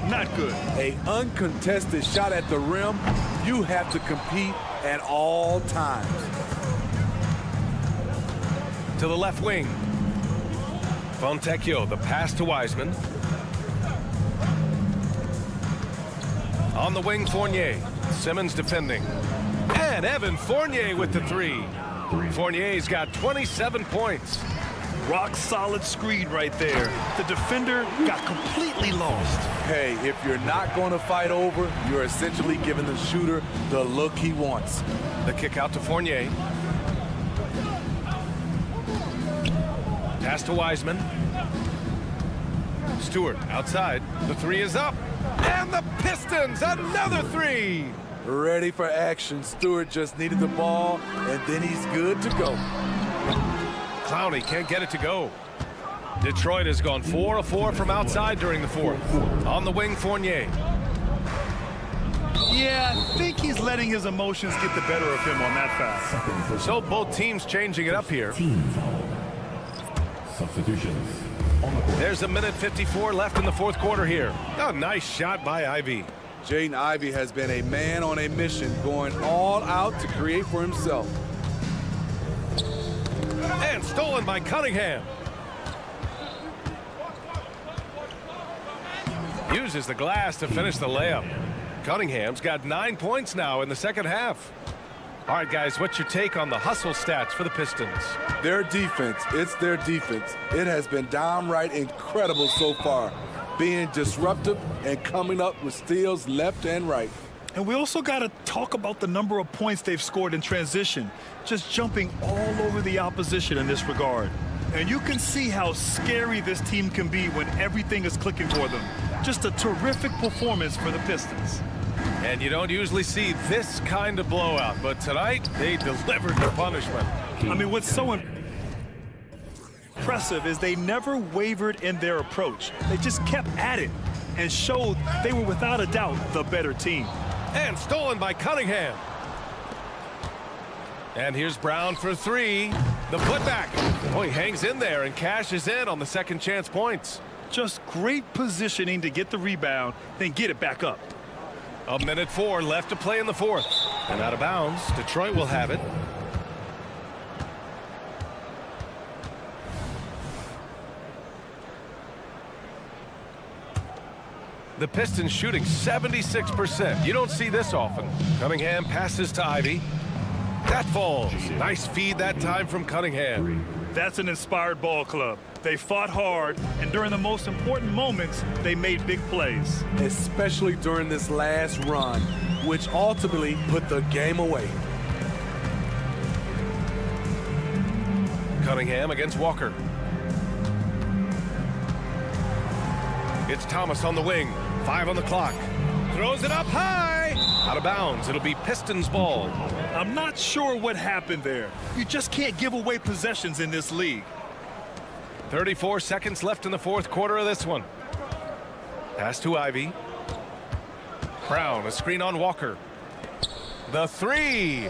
Not good. An uncontested shot at the rim. You have to compete at all times. To the left wing. Fontecchio, the pass to Wiseman. On the wing, Fournier. Simmons defending. And Evan Fournier with the 3. Fournier's got 27 points. Rock solid screen right there. The defender got completely lost. Hey, if you're not going to fight over, you're essentially giving the shooter the look he wants. The kick out to Fournier. Pass to Wiseman. Stewart outside. The 3 is up. And the Pistons, another 3. Ready for action. Stewart just needed the ball, and then he's good to go. Clowney can't get it to go. Detroit has gone 4 of 4 from outside during the fourth. On the wing, Fournier. Yeah, I think he's letting his emotions get the better of him on that foul. So both teams changing it up here. substitutions on the court. There's a minute 54 left in the fourth quarter here. A nice shot by Ivy. Jaden Ivey has been a man on a mission, going all out to create for himself. And stolen by Cunningham. Uses the glass to finish the layup. Cunningham's got 9 points now in the second half. All right, guys, what's your take on the hustle stats for the Pistons? Their defense, it's their defense. It has been downright incredible so far, being disruptive and coming up with steals left and right. And we also got to talk about the number of points they've scored in transition, just jumping all over the opposition in this regard. And you can see how scary this team can be when everything is clicking for them. Just a terrific performance for the Pistons. And you don't usually see this kind of blowout, but tonight they delivered the punishment. I mean, what's so impressive is they never wavered in their approach. They just kept at it and showed they were without a doubt the better team. And stolen by Cunningham. And here's Brown for three. The putback. Oh, he hangs in there and cashes in on the second chance points. Just great positioning to get the rebound, then get it back up. A minute 4 left to play in the fourth. And out of bounds, Detroit will have it. The Pistons shooting 76%. You don't see this often. Cunningham passes to Ivy. That falls. Nice feed that time from Cunningham. That's an inspired ball club. They fought hard, and during the most important moments, they made big plays. Especially during this last run, which ultimately put the game away. Cunningham against Walker. It's Thomas on the wing. 5 on the clock. Throws it up high. Out of bounds. It'll be Pistons ball. I'm not sure what happened there. You just can't give away possessions in this league. 34 seconds left in the fourth quarter of this one. Pass to Ivy. Brown, a screen on Walker. The three.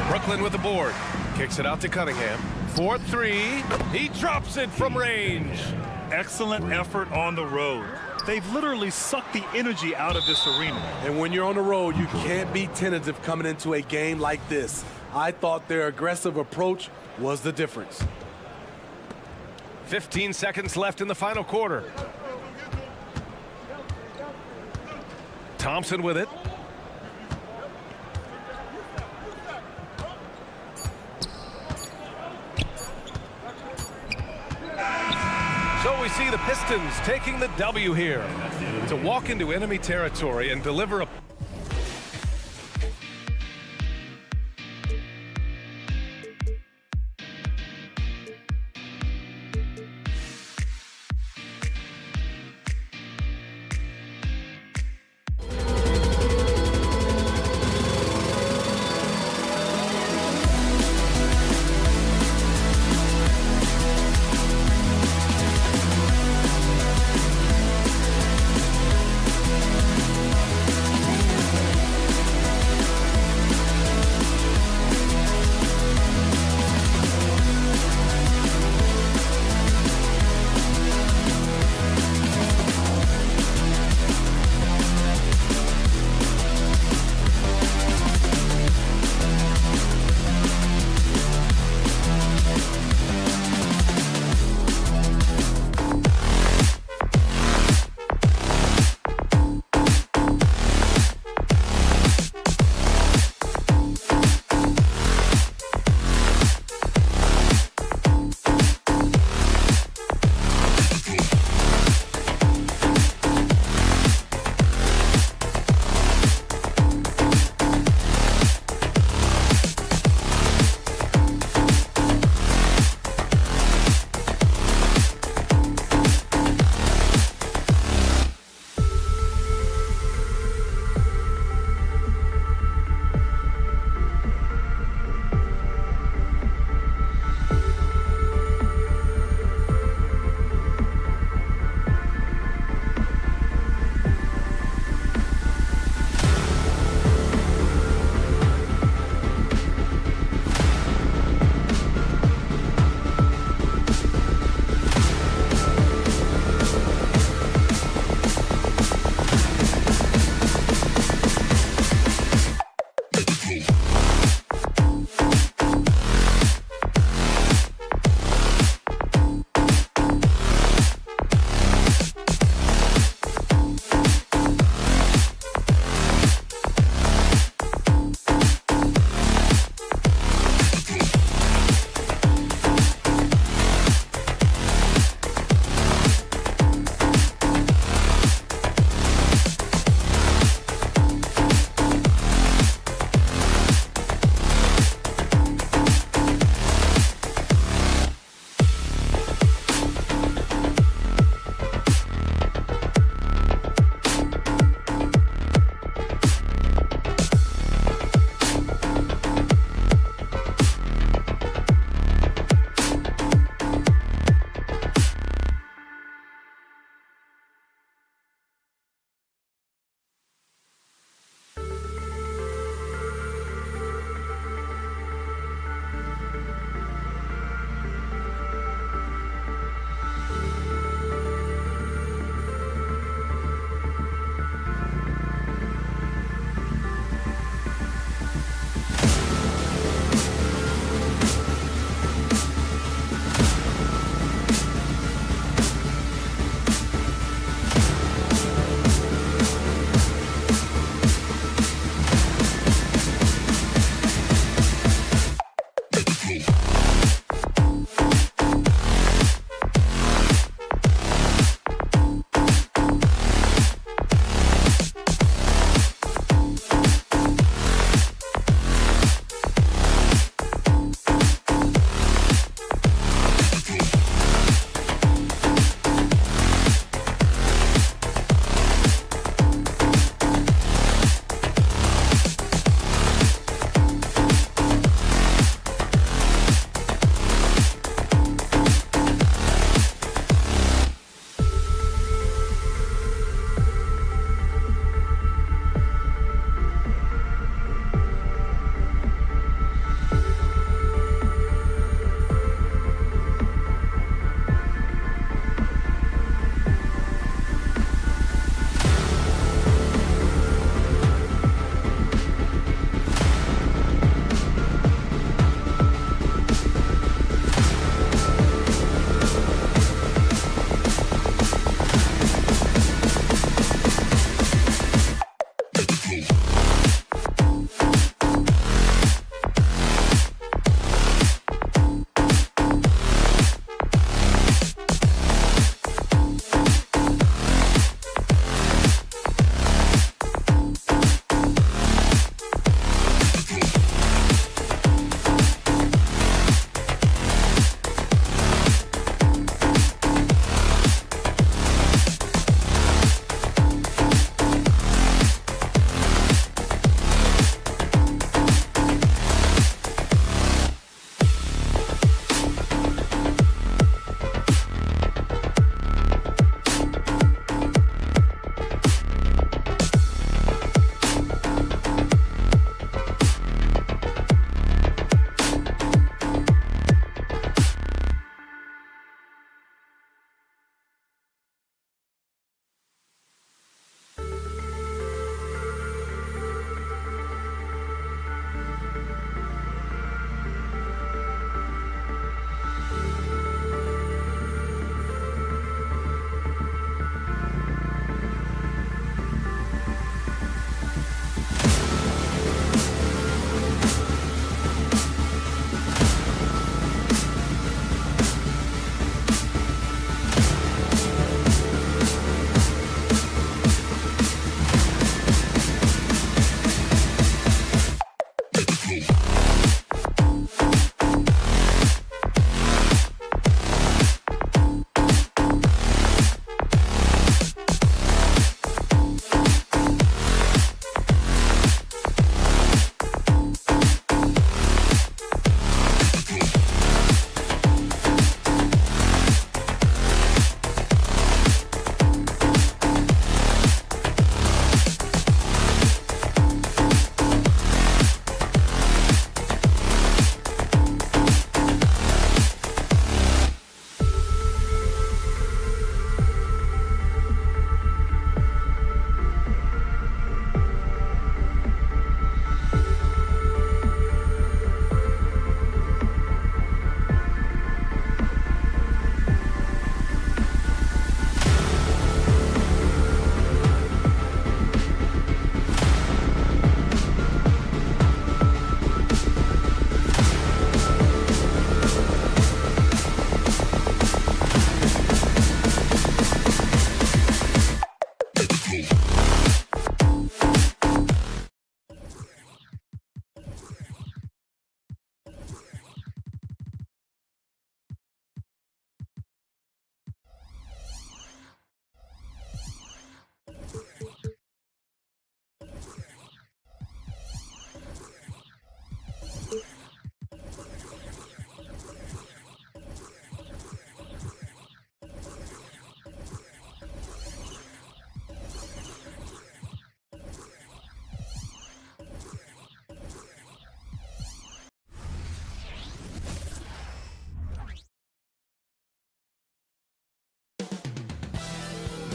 Brooklyn with the board. Kicks it out to Cunningham. 4-3. He drops it from range. Excellent effort on the road. They've literally sucked the energy out of this arena. And when you're on the road, you can't be tentative coming into a game like this. I thought their aggressive approach was the difference. 15 seconds left in the final quarter. Thompson with it. So we see the Pistons taking the W here to walk into enemy territory and deliver a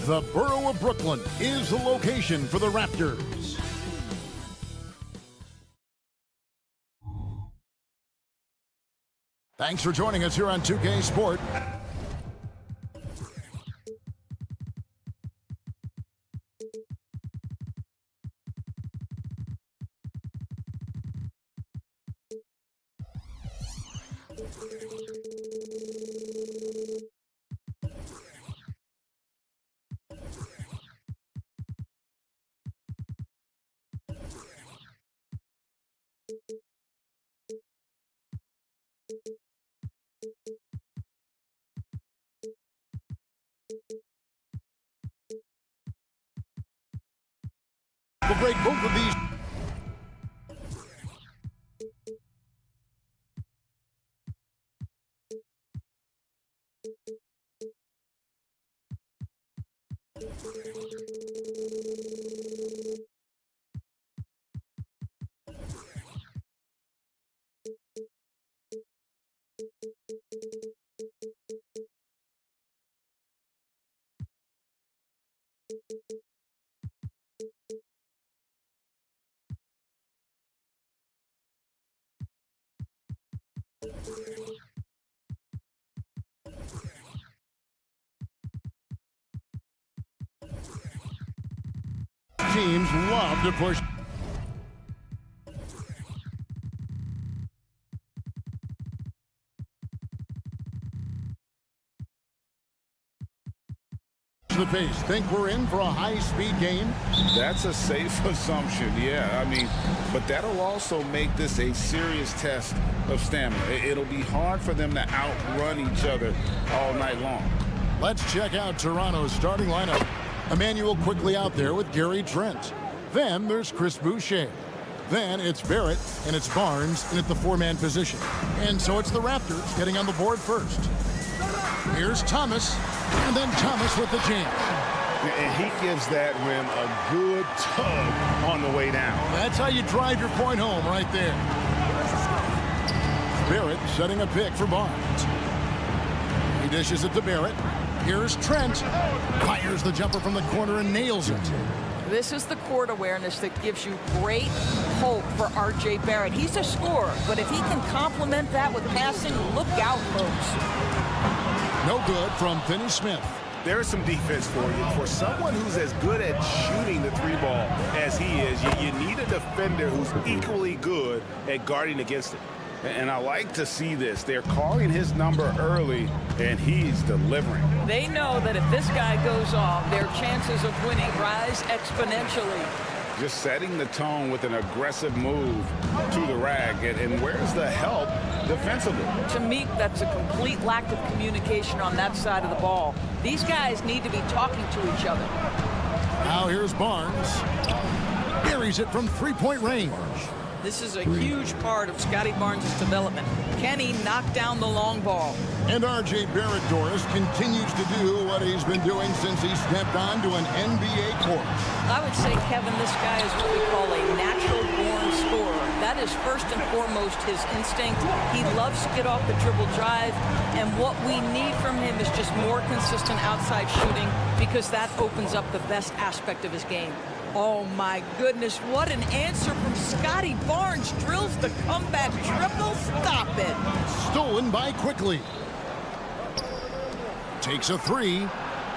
The borough of Brooklyn is the location for the Raptors. Thanks for joining us here on 2K Sport. We'll break both of these. Teams love to push. The pace. Think we're in for a high-speed game? That's a safe assumption, yeah. I mean, but that'll also make this a serious test of stamina. It'll be hard for them to outrun each other all night long. Let's check out Toronto's starting lineup. Emmanuel quickly out there with Gary Trent. Then there's Chris Boucher. Then it's Barrett, and it's Barnes, and at the four-man position. And so it's the Raptors getting on the board first. Here's Thomas, and then Thomas with the jam. And he gives that rim a good tug on the way down. That's how you drive your point home right there. Barrett setting a pick for Barnes. He dishes it to Barrett. Here's Trent. Fires the jumper from the corner and nails it. This is the court awareness that gives you great hope for R.J. Barrett. He's a scorer, but if he can complement that with passing, look out, folks. No good from Finney Smith. There's some defense for you. For someone who's as good at shooting the three ball as he is, you need a defender who's equally good at guarding against it. And I like to see this. They're calling his number early, and he's delivering. They know that if this guy goes off, their chances of winning rise exponentially. Just setting the tone with an aggressive move to the rack. And where's the help defensively? To me, that's a complete lack of communication on that side of the ball. These guys need to be talking to each other. Now here's Barnes. Buries it from three-point range. This is a huge part of Scotty Barnes' development. Can he knock down the long ball? And R.J. Barrett, Doris, continues to do what he's been doing since he stepped onto an NBA court. I would say, Kevin, this guy is what we call a natural-born scorer. That is first and foremost his instinct. He loves to get off the dribble drive, and what we need from him is just more consistent outside shooting, because that opens up the best aspect of his game. Oh, my goodness, what an answer from Scotty Barnes. Drills the comeback triple. Stop it. Stolen by Quickly. Takes a three,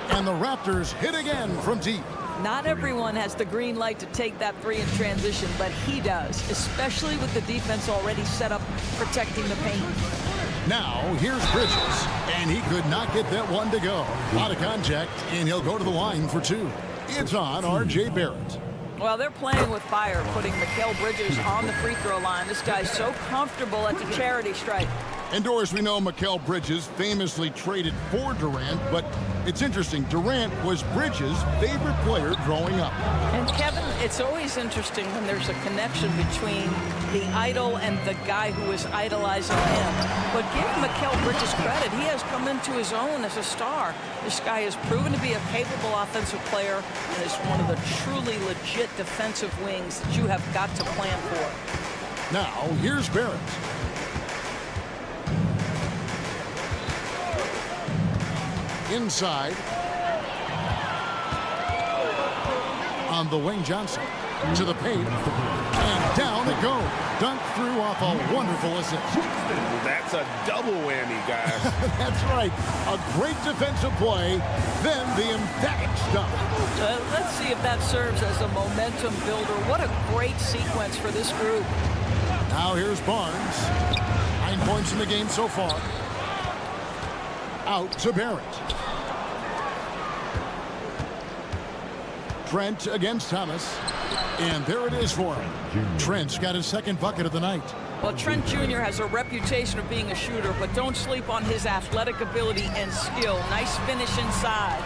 and the Raptors hit again from deep. Not everyone has the green light to take that three in transition, but he does, especially with the defense already set up protecting the paint. Now, here's Bridges, and he could not get that one to go. Out of contact, and he'll go to the line for two. It's on R.J. Barrett. Well, they're playing with fire, putting Mikal Bridges on the free throw line. This guy's so comfortable at the charity stripe. And Doris, we know Mikal Bridges famously traded for Durant, but it's interesting. Durant was Bridges' favorite player growing up. And Kevin, it's always interesting when there's a connection between the idol and the guy who is idolizing him. But give Mikal Bridges credit. He has come into his own as a star. This guy has proven to be a capable offensive player and is one of the truly legit defensive wings that you have got to plan for. Now, here's Barrett. Inside. on the wing. Johnson to the paint. And down it goes. Dunk through off a wonderful assist. That's a double whammy, guys. That's right. A great defensive play, then the emphatic stuff. Let's see if that serves as a momentum builder. What a great sequence for this group. Now here's Barnes. 9 points in the game so far. Out to Barrett. Trent against Thomas. And there it is for him. Trent's got his second bucket of the night. Well, Trent Jr. has a reputation of being a shooter, but don't sleep on his athletic ability and skill. Nice finish inside.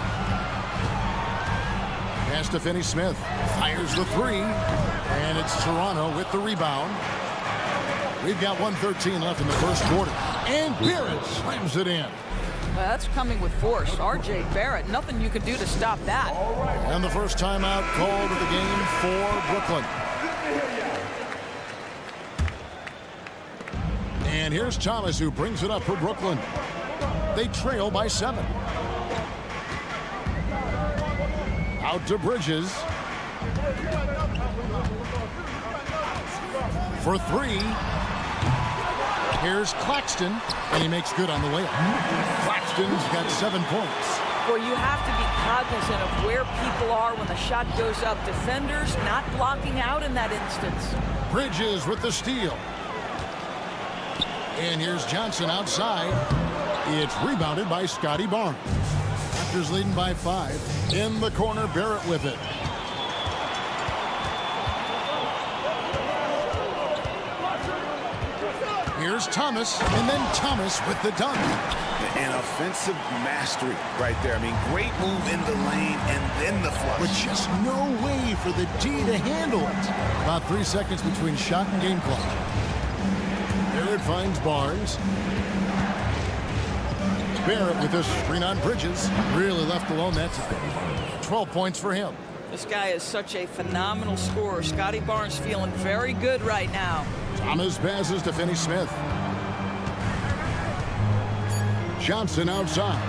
Pass to Finney-Smith. Fires the three. And it's Toronto with the rebound. We've got 1:13 left in the first quarter. And Barrett slams it in. Well, that's coming with force. R.J. Barrett, nothing you can do to stop that. And the first timeout called of the game for Brooklyn. And here's Thomas, who brings it up for Brooklyn. They trail by 7. Out to Bridges. For 3. Here's Claxton, and he makes good on the layup. Claxton's got 7 points. Well, you have to be cognizant of where people are when the shot goes up. Defenders not blocking out in that instance. Bridges with the steal. And here's Johnson outside. It's rebounded by Scotty Barnes. Raptors leading by 5. In the corner, Barrett with it. Here's Thomas, and then Thomas with the dunk. An offensive mastery right there. I mean, great move in the lane and then the flush. With just no way for the D to handle it. About 3 seconds between shot and game clock. Barrett finds Barnes. Barrett with a screen on Bridges. Really left alone. That's 12 points for him. This guy is such a phenomenal scorer. Scotty Barnes feeling very good right now. Thomas passes to Finney-Smith. Johnson outside.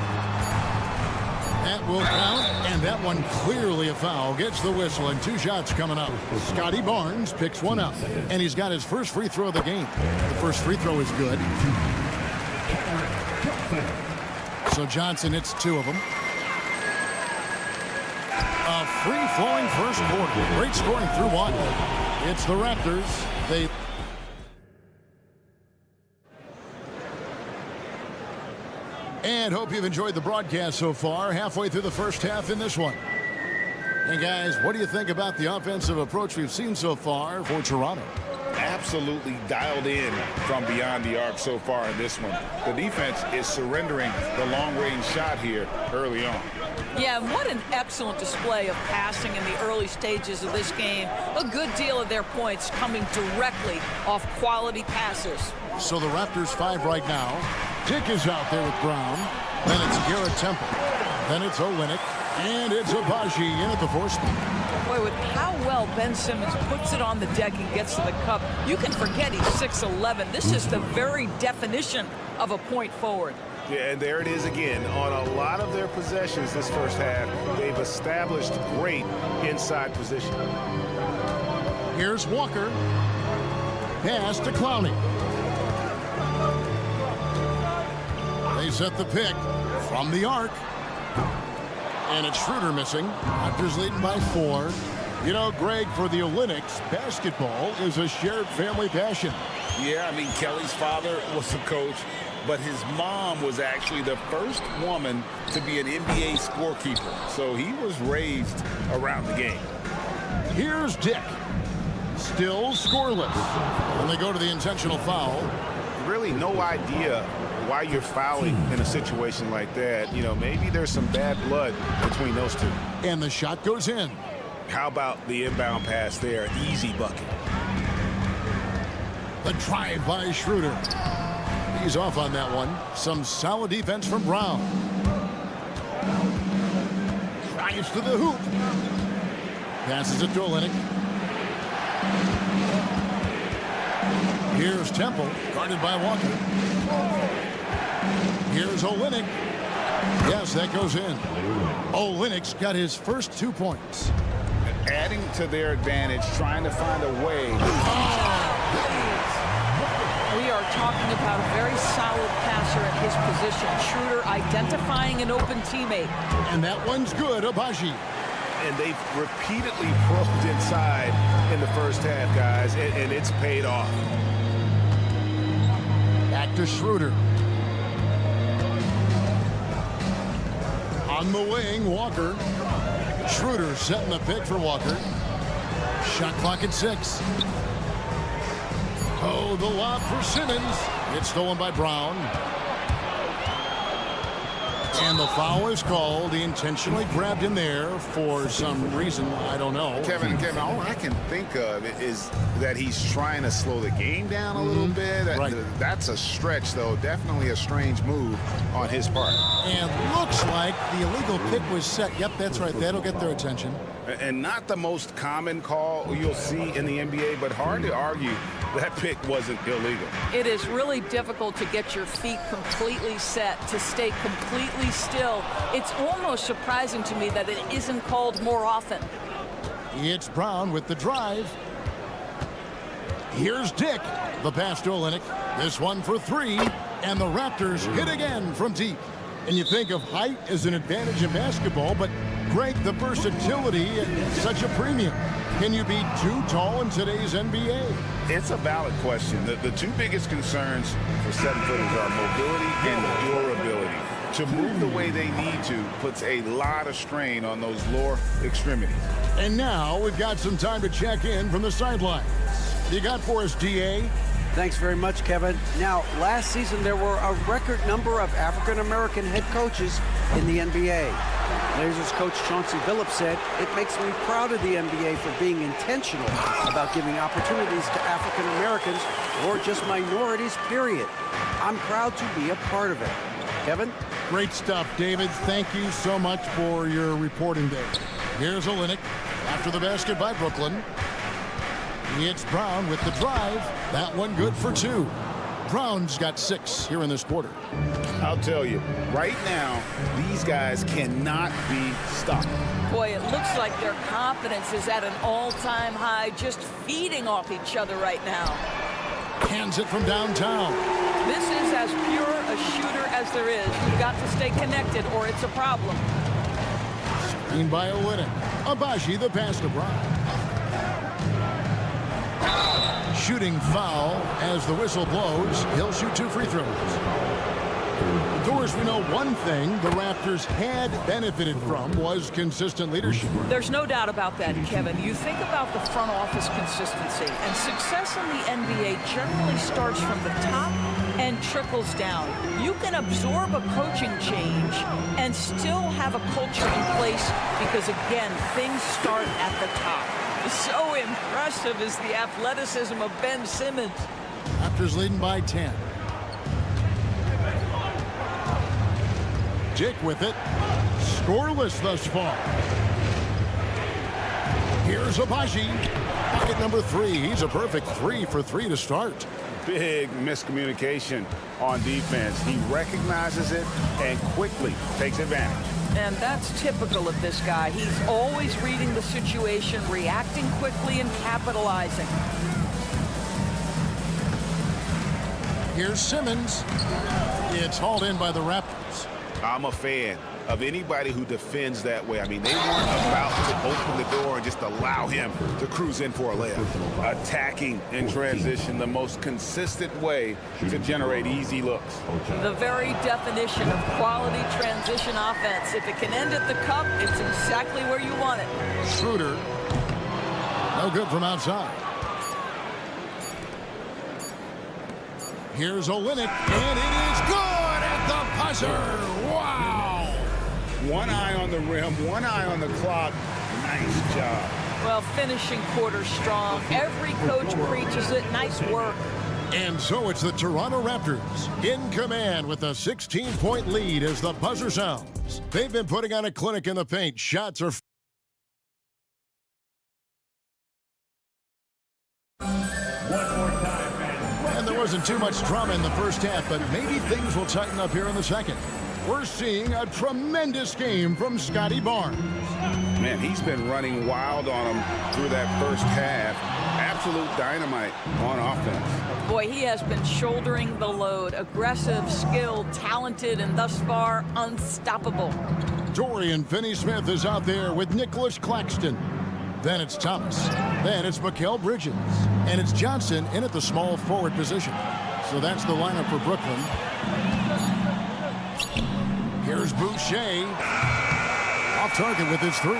That will count, and that one clearly a foul. Gets the whistle, and 2 shots coming up. Scotty Barnes picks one up, and he's got his first free throw of the game. The first free throw is good. So Johnson hits 2 of them. A free-flowing first quarter. Great scoring through 1. It's the Raptors. They... And hope you've enjoyed the broadcast so far. Halfway through the first half in this one. And guys, what do you think about the offensive approach we've seen so far for Toronto? Absolutely dialed in from beyond the arc so far in this one. The defense is surrendering the long-range shot here early on. Yeah, what an excellent display of passing in the early stages of this game. A good deal of their points coming directly off quality passes. So the Raptors 5 right now. Dick is out there with Brown. Then it's Garrett Temple. Then it's Olynyk. And it's Abaji in at the 4 spot. Boy, with how well Ben Simmons puts it on the deck and gets to the cup, you can forget he's 6'11". This is the very definition of a point forward. Yeah, and there it is again. On a lot of their possessions this first half, they've established great inside position. Here's Walker. Pass to Clowney. They set the pick from the arc. And it's Schroeder missing. Raptors leading by 4. You know, Greg, for the Olympics, basketball is a shared family passion. Yeah, I mean, Kelly's father was a coach, but his mom was actually the first woman to be an NBA scorekeeper. So he was raised around the game. Here's Dick. Still scoreless. And they go to the intentional foul. Really no idea why you're fouling in a situation like that. You know, maybe there's some bad blood between those two. And the shot goes in. How about the inbound pass there? Easy bucket. The drive by Schroeder. He's off on that one. Some solid defense from Brown. Drives to the hoop. Passes it to Olynyk. Here's Temple, guarded by Walker. Here's Olynyk. Yes, that goes in. Olynyk's got his first 2 points. adding to their advantage, trying to find a way. We are talking about a very solid passer at his position. Schroeder identifying an open teammate. And that one's good, Abaji. And they've repeatedly probed inside in the first half, guys, and it's paid off. Back to Schroeder. On the wing, Walker. Schroeder setting the pick for Walker. Shot clock at 6. Oh, the lob for Simmons. It's stolen by Brown. And the foul is called. He intentionally grabbed him there for some reason. I don't know. Kevin, all I can think of is that he's trying to slow the game down a little bit. Right. That's a stretch, though. Definitely a strange move on his part. And looks like the illegal pick was set. Yep, that's right. That'll get their attention. And not the most common call you'll see in the NBA, but hard to argue that pick wasn't illegal. It is really difficult to get your feet completely set, to stay completely still. It's almost surprising to me that it isn't called more often. It's Brown with the drive. Here's Dick. The pass to Olynyk. This one for 3. And the Raptors hit again from deep. And you think of height as an advantage in basketball, but Greg, the versatility at such a premium. Can you be too tall in today's NBA? It's a valid question. The two biggest concerns for 7-footers are mobility and durability. To move the way they need to puts a lot of strain on those lower extremities. And now we've got some time to check in from the sidelines. You got for us, DA? Thanks very much, Kevin. Now, last season there were a record number of African-American head coaches in the NBA. Blazers coach Chauncey Billups said, "It makes me proud of the NBA for being intentional about giving opportunities to African-Americans or just minorities, period. I'm proud to be a part of it." Kevin? Great stuff, David. Thank you so much for your reporting there. Here's Olynyk after the basket by Brooklyn. It's Brown with the drive. That one good for 2. Brown's got 6 here in this quarter. I'll tell you, right now, these guys cannot be stopped. Boy, it looks like their confidence is at an all-time high, just feeding off each other right now. Hands it from downtown. This is as pure a shooter as there is. You've got to stay connected or it's a problem. Screen by Olynyk. Abaji the pass to Brown. Shooting foul as the whistle blows. He'll shoot 2 free throws. Of course, we know one thing the Raptors had benefited from was consistent leadership. There's no doubt about that, Kevin. You think about the front office consistency, and success in the NBA generally starts from the top and trickles down. You can absorb a coaching change and still have a culture in place because, again, things start at the top. So impressive is the athleticism of Ben Simmons. Raptors leading by 10. Dick with it. Scoreless thus far. Here's Abaji. Bucket number 3. He's a perfect 3 for 3 to start. Big miscommunication on defense. He recognizes it and quickly takes advantage. And that's typical of this guy. He's always reading the situation, reacting quickly, and capitalizing. Here's Simmons. It's hauled in by the Raptors. I'm a fan of anybody who defends that way. I mean, they weren't about to open the door and just allow him to cruise in for a layup. Attacking in transition, the most consistent way to generate easy looks. The very definition of quality transition offense. If it can end at the cup, it's exactly where you want it. Schroeder. No good from outside. Here's Olynyk, and it is good at the buzzer. Wow! One eye on the rim, one eye on the clock. Nice job. Well, finishing quarter strong. Every coach preaches it. Nice work. And so it's the Toronto Raptors in command with a 16-point lead as the buzzer sounds. They've been putting on a clinic in the paint. Shots are... And there wasn't too much drama in the first half, but maybe things will tighten up here in the second. We're seeing a tremendous game from Scotty Barnes. Man, he's been running wild on him through that first half. Absolute dynamite on offense. Boy, he has been shouldering the load. Aggressive, skilled, talented, and thus far unstoppable. Dorian Finney-Smith is out there with Nicholas Claxton. Then it's Thomas. Then it's Mikal Bridges. And it's Johnson in at the small forward position. So that's the lineup for Brooklyn. Here's Boucher. Off target with his 3.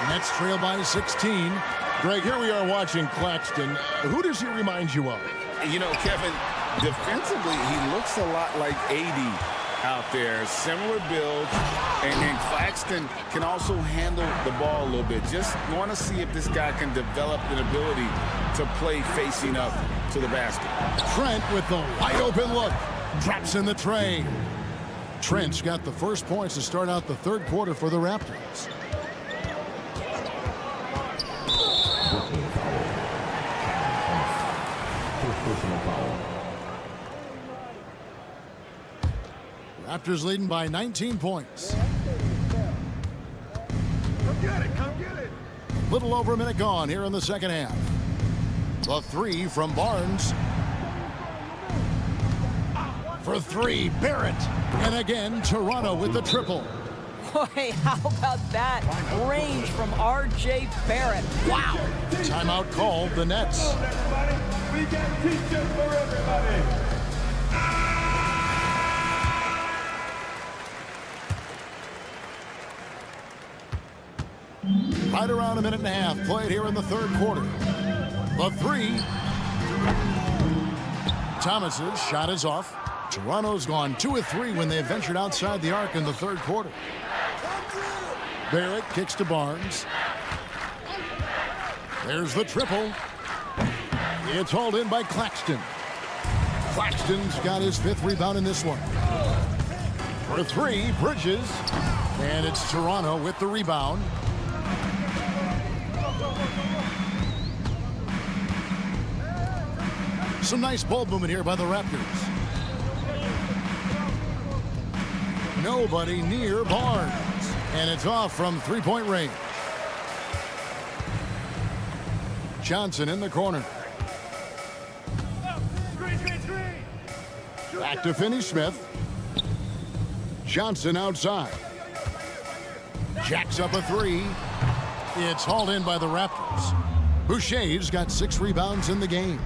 Nets trail by 16. Greg, here we are watching Claxton. Who does he remind you of? You know, Kevin, defensively, he looks a lot like AD out there. Similar build. And Claxton can also handle the ball a little bit. Just want to see if this guy can develop an ability to play facing up to the basket. Trent with the wide open look. Drops in the tray. Trent's got the first points to start out the third quarter for the Raptors. Raptors leading by 19 points. Come get it, come get it. Little over a minute gone here in the second half. The 3 from Barnes. For 3, Barrett. And again, Toronto with the triple. Boy, how about that range from R.J. Barrett? Wow. Timeout called, the Nets. Everybody, we got t-shirts for everybody. Right around a minute and a half played here in the third quarter. The 3. Thomas's shot is off. Toronto's gone 2 of 3 when they ventured outside the arc in the third quarter. Barrett kicks to Barnes. There's the triple. It's hauled in by Claxton. Claxton's got his 5th rebound in this one. For 3, Bridges. And it's Toronto with the rebound. Some nice ball movement here by the Raptors. Nobody near Barnes. And it's off from 3-point range. Johnson in the corner. Back to Finney-Smith. Johnson outside. Jacks up a 3. It's hauled in by the Raptors. Boucher's got 6 rebounds in the game.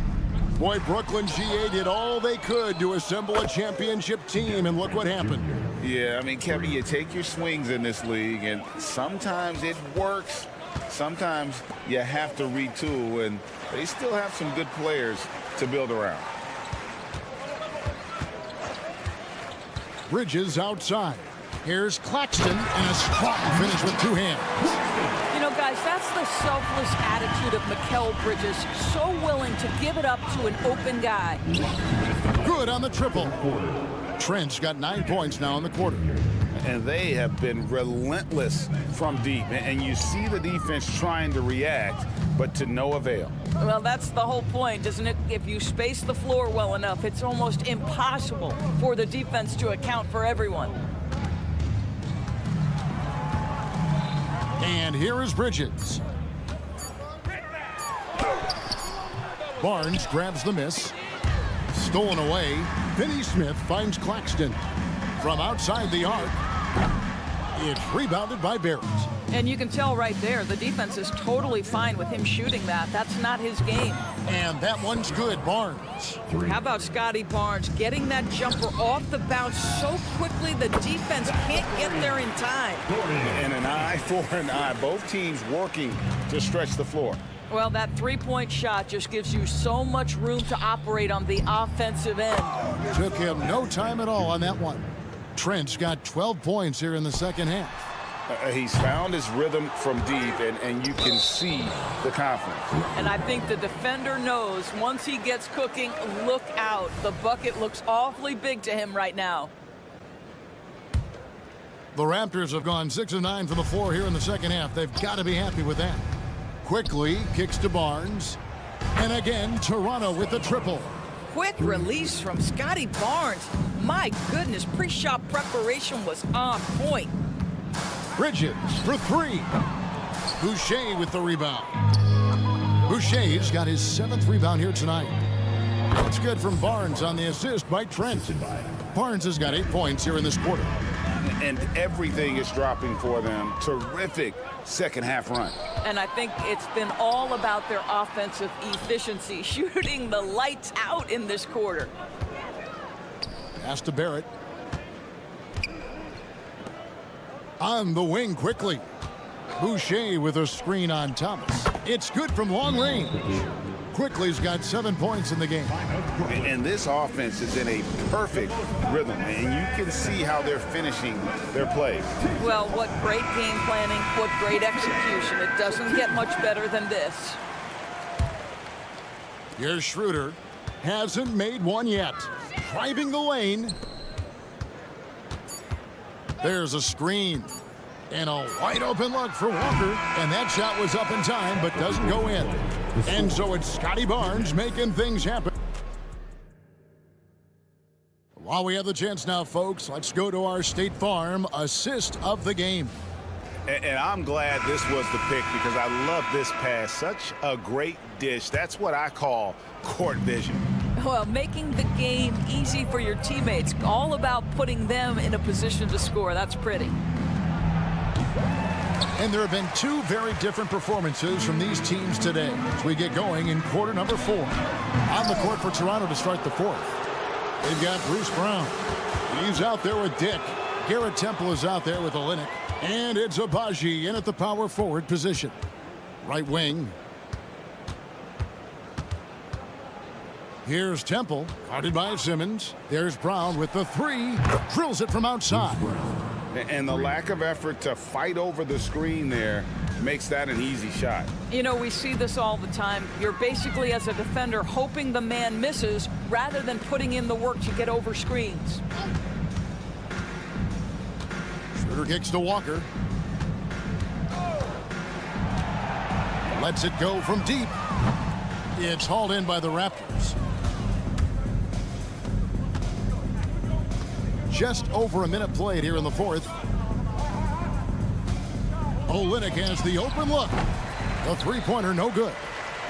Boy, Brooklyn GA did all they could to assemble a championship team, and look what happened. Yeah, I mean, Kevin, you take your swings in this league, and sometimes it works. Sometimes you have to retool, and they still have some good players to build around. Bridges outside. Here's Claxton, and a strong finish with 2 hands. You know, guys, that's the selfless attitude of Mikal Bridges. So willing to give it up to an open guy. Good on the triple. Trent's got 9 points now in the quarter. And they have been relentless from deep. And you see the defense trying to react, but to no avail. Well, that's the whole point, isn't it? If you space the floor well enough, it's almost impossible for the defense to account for everyone. And here is Bridges. Barnes grabs the miss. Stolen away. Finney-Smith finds Claxton. From outside the arc, it's rebounded by Barrett. And you can tell right there, the defense is totally fine with him shooting that. That's not his game. And that one's good, Barnes. How about Scotty Barnes getting that jumper off the bounce so quickly the defense can't get there in time. And an eye for an eye. Both teams working to stretch the floor. Well, that 3-point shot just gives you so much room to operate on the offensive end. Took him no time at all on that one. Trent's got 12 points here in the second half. He's found his rhythm from deep, and you can see the confidence. And I think the defender knows once he gets cooking, look out. The bucket looks awfully big to him right now. The Raptors have gone 6 of 9 from the floor here in the second half. They've got to be happy with that. Quickly kicks to Barnes. And again, Toronto with the triple. Quick release from Scotty Barnes. My goodness, pre-shot preparation was on point. Bridges for three. Boucher with the rebound. Boucher's got his 7th rebound here tonight. That's good from Barnes on the assist by Trent. Barnes has got 8 points here in this quarter. And everything is dropping for them. Terrific second half run. And I think it's been all about their offensive efficiency, shooting the lights out in this quarter. Pass to Barrett. On the wing quickly. Boucher with a screen on Thomas. It's good from long range. Quickly's got 7 points in the game. And this offense is in a perfect rhythm, and you can see how they're finishing their plays. Well, what great game planning, what great execution. It doesn't get much better than this. Here's Schroeder. Hasn't made one yet. Driving the lane. There's a screen. And a wide open look for Walker. And that shot was up in time, but doesn't go in. And so it's Scotty Barnes making things happen. While we have the chance now, folks, let's go to our State Farm assist of the game. And I'm glad this was the pick because I love this pass. Such a great dish. That's what I call court vision. Well, making the game easy for your teammates. All about putting them in a position to score. That's pretty. And there have been 2 very different performances from these teams today as we get going in quarter number 4. On the court for Toronto to start the 4th. They've got Bruce Brown. He's out there with Dick. Garrett Temple is out there with Olynyk. And it's Abaji in at the power forward position. Right wing. Here's Temple, guarded by Simmons. There's Brown with the 3. Drills it from outside. And the lack of effort to fight over the screen there makes that an easy shot. You know, we see this all the time. You're basically, as a defender, hoping the man misses rather than putting in the work to get over screens. Schroeder kicks to Walker. Lets it go from deep. It's hauled in by the Raptors. Just over a minute played here in the 4th. Olynyk has the open look. The 3-pointer no good.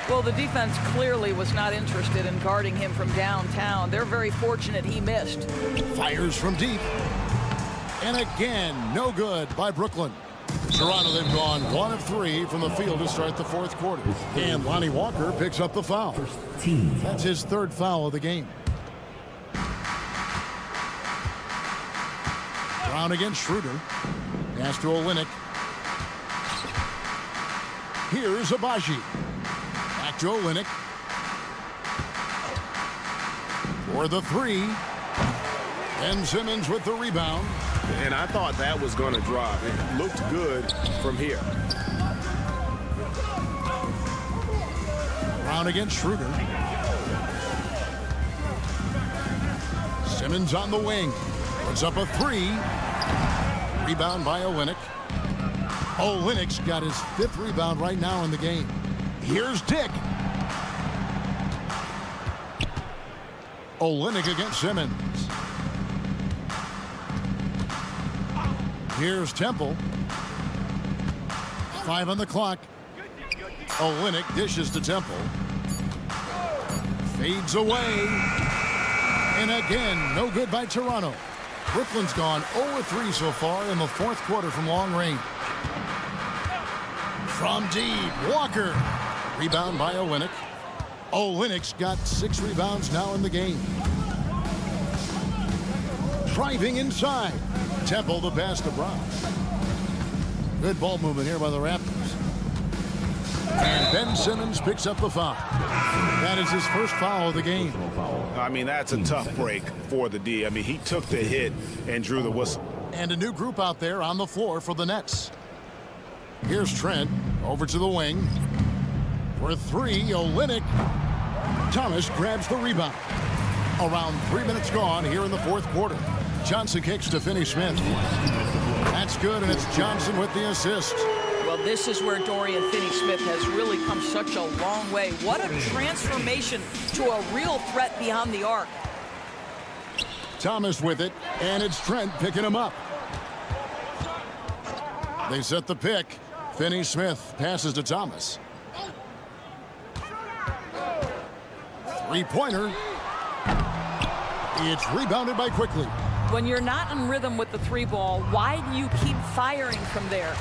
Well, the defense clearly was not interested in guarding him from downtown. They're very fortunate he missed. Fires from deep. And again, no good by Brooklyn. Toronto, they've gone 1 of 3 from the field to start the 4th quarter. And Lonnie Walker picks up the foul. That's his 3rd foul of the game. Brown against Schroeder. Pass to Olynyk. Here's Abaji. Back to Olynyk. For the 3. And Simmons with the rebound. And I thought that was going to drop. It looked good from here. Brown against Schroeder. Simmons on the wing. Puts up a 3. Rebound by Olynyk. Olynyk's got his 5th rebound right now in the game. Here's Dick. Olynyk against Simmons. Here's Temple. 5 on the clock. Olynyk dishes to Temple. Fades away. And again, no good by Toronto. Brooklyn's gone 0-3 so far in the 4th quarter from long range. From deep, Walker. Rebound by Olynyk. Olynyk's got 6 rebounds now in the game. Driving inside. Temple the pass to Brown. Good ball movement here by the Raptors. And Ben Simmons picks up the foul. That is his 1st foul of the game. I mean, that's a tough break for the D. I mean, he took the hit and drew the whistle. And a new group out there on the floor for the Nets. Here's Trent over to the wing. For 3, Olynyk. Thomas grabs the rebound. Around 3 minutes gone here in the 4th quarter. Johnson kicks to Finney-Smith. That's good, and it's Johnson with the assist. Well, this is where Dorian Finney-Smith has really come such a long way. What a transformation to a real threat beyond the arc. Thomas with it, and it's Trent picking him up. They set the pick. Finney Smith passes to Thomas. Three-pointer. It's rebounded by Quickly. When you're not in rhythm with the three ball, why do you keep firing from there?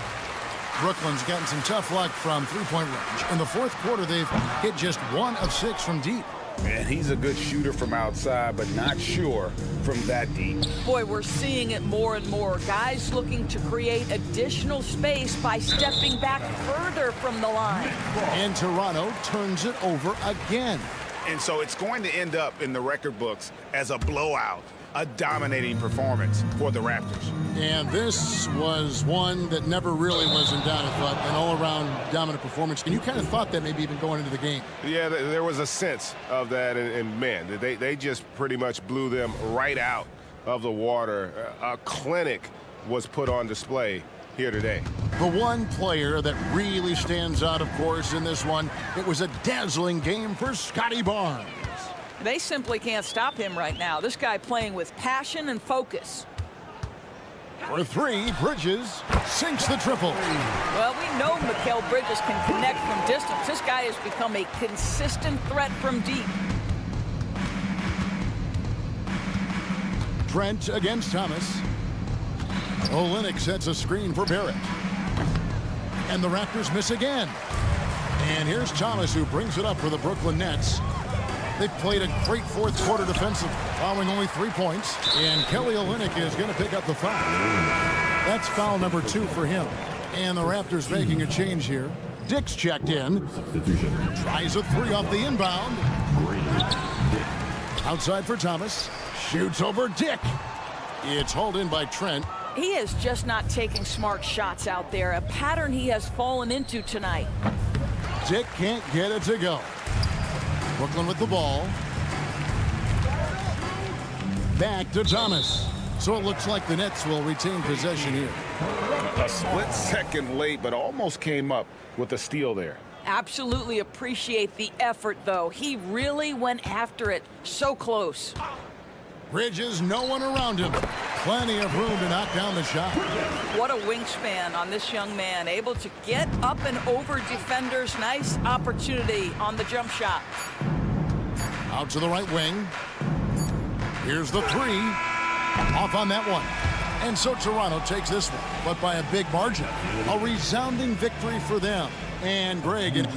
Brooklyn's gotten some tough luck from three-point range. In the fourth quarter, they've hit just 1 of 6 from deep. And he's a good shooter from outside, but not sure from that deep. Boy, we're seeing it more and more. Guys looking to create additional space by stepping back further from the line. And Toronto turns it over again. And so it's going to end up in the record books as a blowout, a dominating performance for the Raptors. And this was one that never really was in doubt, I thought, an all-around dominant performance. And you kind of thought that maybe even going into the game. Yeah, there was a sense of that, and man, they just pretty much blew them right out of the water. A clinic was put on display here today. The one player that really stands out, of course, in this one, it was a dazzling game for Scotty Barnes. They simply can't stop him right now. This guy playing with passion and focus. For 3, Bridges sinks the triple. Well, we know Mikal Bridges can connect from distance. This guy has become a consistent threat from deep. Trent against Thomas. Olynyk sets a screen for Barrett. And the Raptors miss again. And here's Thomas, who brings it up for the Brooklyn Nets. They've played a great fourth quarter defensively, following only 3 points. And Kelly Olynyk is going to pick up the foul. That's foul number 2 for him. And the Raptors making a change here. Dick's checked in. Tries a 3 off the inbound. Outside for Thomas. Shoots over Dick. It's hauled in by Trent. He is just not taking smart shots out there, a pattern he has fallen into tonight. Dick can't get it to go. Brooklyn with the ball. Back to Thomas. So it looks like the Nets will retain possession here. A split second late, but almost came up with a steal there. Absolutely appreciate the effort, though. He really went after it. So close. Bridges, no one around him. Plenty of room to knock down the shot. What a wingspan on this young man. Able to get up and over defenders. Nice opportunity on the jump shot. Out to the right wing. Here's the 3. Off on that one. And so Toronto takes this one, but by a big margin. A resounding victory for them. And Greg.